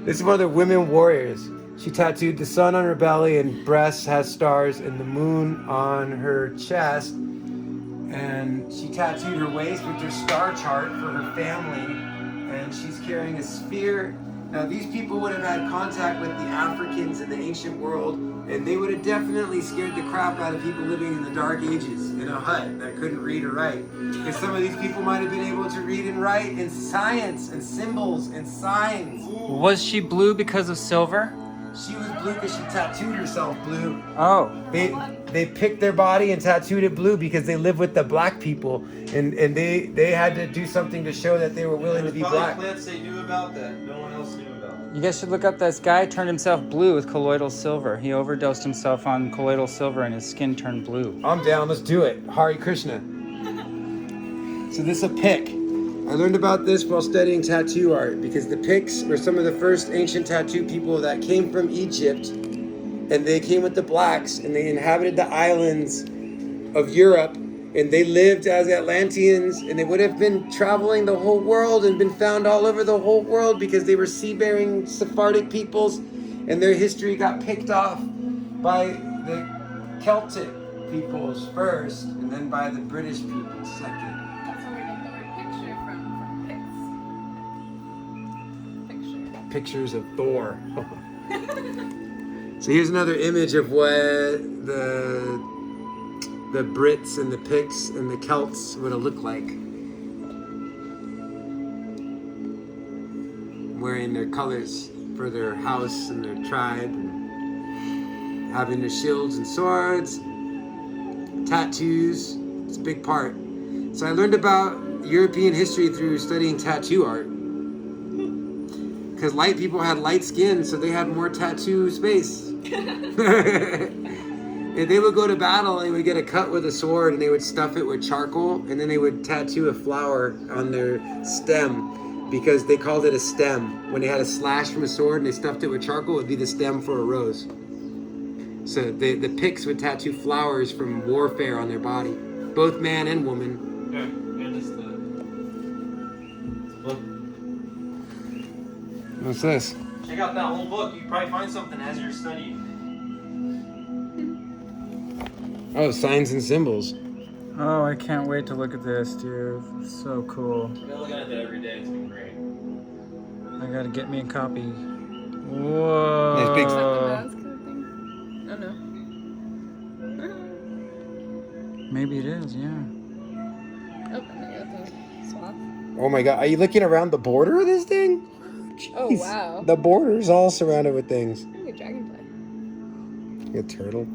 S1: This is one of the women warriors. She tattooed the sun on her belly and breasts has stars and the moon on her chest. And she tattooed her waist with her star chart for her family. And she's carrying a spear. Now these people would have had contact with the Africans in the ancient world, and they would have definitely scared the crap out of people living in the Dark Ages in a hut that couldn't read or write. Because some of these people might have been able to read and write in science and symbols and signs.
S2: Was she blue because of silver?
S1: She was blue because she tattooed herself blue.
S2: Oh.
S1: They picked their body and tattooed it blue because they lived with the black people, and they had to do something to show that they were willing to be black.
S6: Plants they knew about that no one else knew about.
S2: You guys should look up this guy turned himself blue with colloidal silver. He overdosed himself on colloidal silver and his skin turned blue.
S1: I'm down, let's do it. Hare Krishna. So this is a pick. I learned about this while studying tattoo art because the Picts were some of the first ancient tattoo people that came from Egypt, and they came with the blacks and they inhabited the islands of Europe, and they lived as Atlanteans, and they would have been traveling the whole world and been found all over the whole world because they were sea-bearing Sephardic peoples, and their history got picked off by the Celtic peoples first and then by the British people second.
S5: That's where we get the word picture from Picts.
S1: Pictures of Thor. So here's another image of what the Brits and the Picts and the Celts would have looked like. Wearing their colors for their house and their tribe, and having their shields and swords, tattoos. It's a big part. So I learned about European history through studying tattoo art. Because light people had light skin, so they had more tattoo space. If they would go to battle, they would get a cut with a sword and they would stuff it with charcoal, and then they would tattoo a flower on their stem because they called it a stem. When they had a slash from a sword and they stuffed it with charcoal, it would be the stem for a rose. So the Picts would tattoo flowers from warfare on their body, both man and woman.
S6: Yeah, and it's the book.
S1: What's this?
S6: Check out that whole book. You probably find something as you're studying.
S1: Oh, signs and symbols.
S2: Oh, I can't wait to look at this, dude. It's so cool.
S6: I've been looking at it every day. It's been great.
S2: I gotta get me a copy. Whoa.
S1: Nice big-
S5: Is that the Vans kind of thing? Oh no.
S2: Maybe it is, yeah.
S5: Oh, and they got the swath.
S1: Oh my god, are you looking around the border of this thing?
S5: Oh
S1: Jeez.
S5: wow.
S1: The border is all surrounded with things.
S5: Look a dragonfly.
S1: A turtle.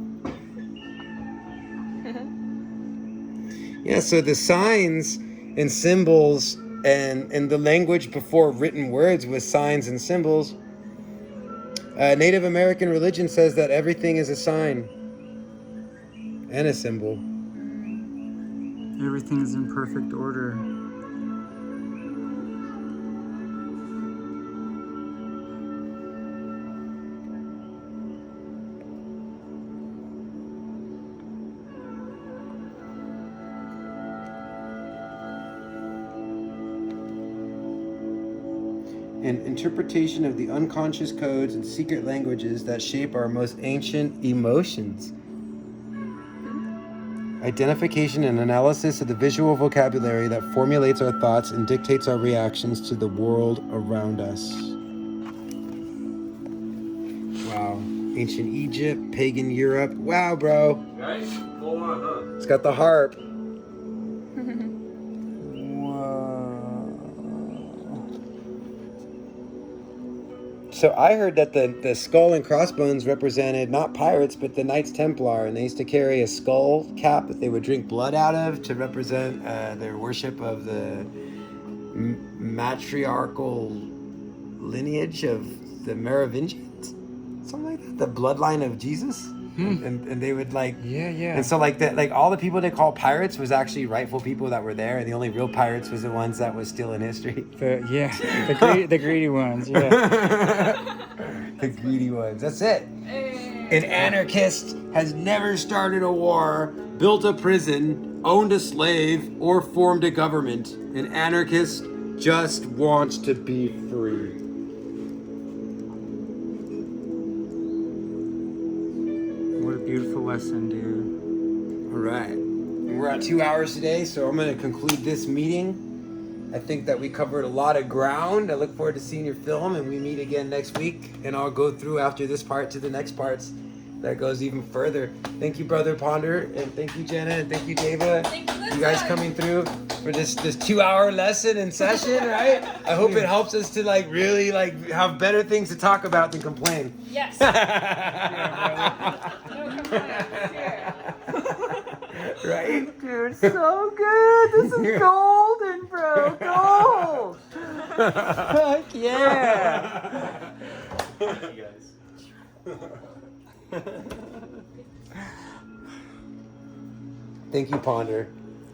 S1: Yeah, so the signs and symbols and the language before written words was signs and symbols. Native American religion says that everything is a sign and a symbol.
S2: Everything is in perfect order.
S1: An interpretation of the unconscious codes and secret languages that shape our most ancient emotions. Identification and analysis of the visual vocabulary that formulates our thoughts and dictates our reactions to the world around us. Wow. Ancient Egypt, pagan Europe. Wow, bro.
S6: Right? Full on, huh?
S1: It's got the harp. So I heard that the skull and crossbones represented not pirates, but the Knights Templar, and they used to carry a skull cap that they would drink blood out of to represent their worship of the matriarchal lineage of the Merovingians, something like that, the bloodline of Jesus. And they would like and so like that, like all the people they call pirates was actually rightful people that were there, and the only real pirates was the ones that was still in history.
S2: The greedy ones. Yeah.
S1: The greedy ones. That's it. An anarchist has never started a war, built a prison, owned a slave, or formed a government. An anarchist just wants to be free.
S2: What a beautiful lesson, dude.
S1: All right. We're at 2 hours today, so I'm going to conclude this meeting. I think that we covered a lot of ground. I look forward to seeing your film, and we meet again next week. And I'll go through after this part to the next parts that goes even further. Thank you, Brother Ponder, and thank you, Jenna, and thank you, Deva.
S5: Thank you,
S1: You guys coming through for this 2 hour lesson and session, right? I hope it helps us to like really like have better things to talk about than complain.
S5: Yes. No complaints here.
S1: Right?
S2: Dude, so good. This is golden, bro. Gold. Fuck yeah.
S6: Thank you guys.
S1: Thank you, Ponder.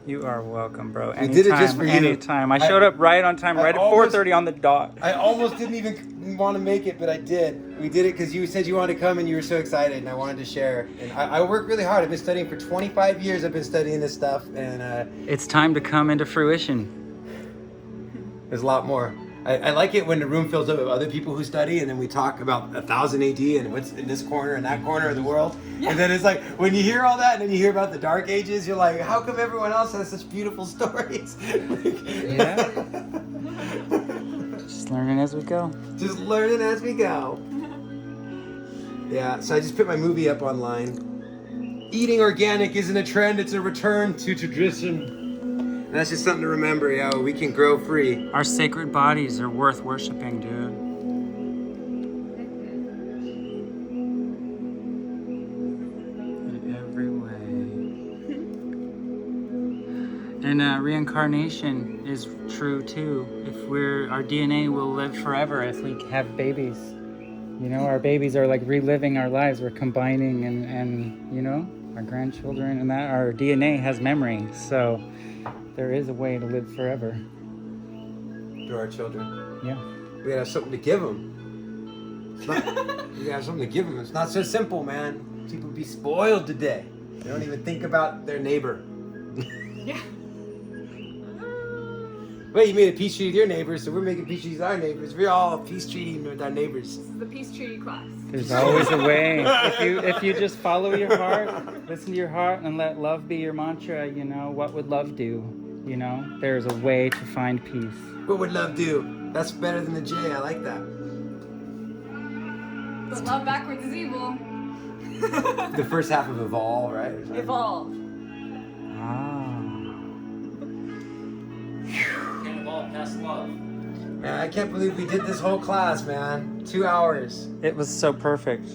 S2: You are welcome, bro.
S1: We did it just for you.
S2: Anytime. I showed up right on time, right at
S1: almost-
S2: 4:30 on the dot.
S1: I almost didn't even want to make it, but I did. We did it because you said you wanted to come and you were so excited, and I wanted to share. And I work really hard. I've been studying for 25 years. I've been studying this stuff, and
S2: It's time to come into fruition.
S1: there's a lot more. I like it when the room fills up with other people who study, and then we talk about 1000 AD and what's in this corner and that corner of the world. And then it's like, when you hear all that and then you hear about the Dark Ages, you're like, how come everyone else has such beautiful stories?
S2: Yeah. Just learning as we go.
S1: Just learning as we go. Yeah, so I just put my movie up online. Eating organic isn't a trend, it's a return to tradition. And that's just something to remember, yo. We can grow free.
S2: Our sacred bodies are worth worshiping, dude. In every way. And reincarnation is true too. If our DNA will live forever if we have babies. You know, our babies are like reliving our lives. We're combining and you know, our grandchildren and that our DNA has memory. So there is a way to live forever.
S1: To our children.
S2: Yeah.
S1: We gotta have something to give them. We gotta have something to give them. It's not so simple, man. People be spoiled today. They don't even think about their neighbor.
S5: Yeah.
S1: Well, you made a peace treaty with your neighbors, so we're making peace treaties with our neighbors. We're all peace treating with our neighbors.
S5: This is the peace treaty class.
S2: There's always a way. If you just follow your heart, listen to your heart, and let love be your mantra, you know, what would love do? You know, there's a way to find peace.
S1: What would love do? That's better than the J. I like that.
S5: But love backwards is evil.
S1: The first half of evolve, right? Or something.
S5: Evolve.
S2: Ah.
S6: Can't evolve past love.
S1: Man, I can't believe we did this whole class, man. 2 hours.
S2: It was so perfect.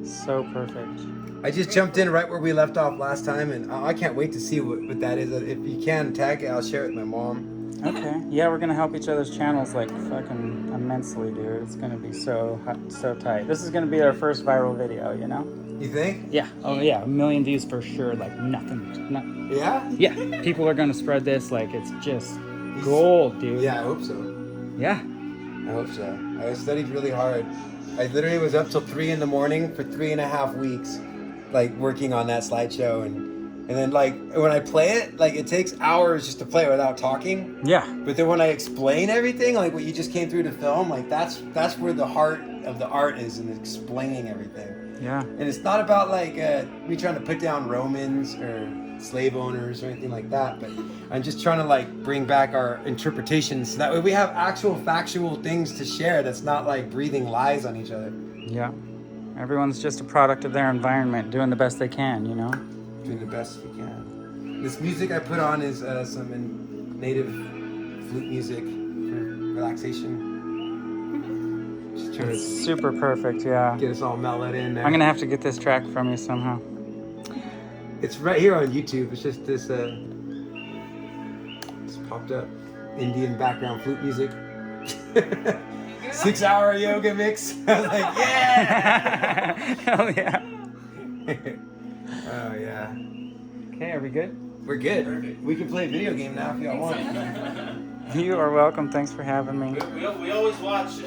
S2: So perfect.
S1: I just jumped in right where we left off last time, and I can't wait to see what that is. If you can tag it, I'll share it with my mom.
S2: Okay. Yeah, we're gonna help each other's channels like fucking immensely, dude. It's gonna be so so tight. This is gonna be our first viral video, you know?
S1: You think?
S2: Yeah. Oh yeah, 1 million views for sure. Like nothing.
S1: Yeah?
S2: Yeah. People are gonna spread this like it's just gold, dude.
S1: Yeah, I hope so.
S2: Yeah.
S1: I hope so. I studied really hard. I literally was up till 3 in the morning for 3.5 weeks, like working on that slideshow, and then like when I play it, like it takes hours just to play it without talking.
S2: Yeah.
S1: But then when I explain everything, like what you just came through to film, like that's where the heart of the art is, in explaining everything.
S2: Yeah.
S1: And it's not about like me trying to put down Romans or slave owners or anything like that, but I'm just trying to like bring back our interpretations so that way we have actual factual things to share that's not like breathing lies on each other.
S2: Yeah. Everyone's just a product of their environment, doing the best they can, you know?
S1: Doing the best we can. This music I put on is some native flute music for relaxation. Just trying to
S2: Super perfect, yeah.
S1: get us all mellowed in there.
S2: I'm gonna have to get this track from you somehow.
S1: It's right here on YouTube. It's just this it's popped up. Indian background flute music. 6-hour yoga mix. I was like, yeah!
S2: Hell yeah.
S1: Oh yeah.
S2: Okay, are we good?
S1: We're good. We can play a video game now if y'all want.
S2: You are welcome. Thanks for having me.
S6: We always watch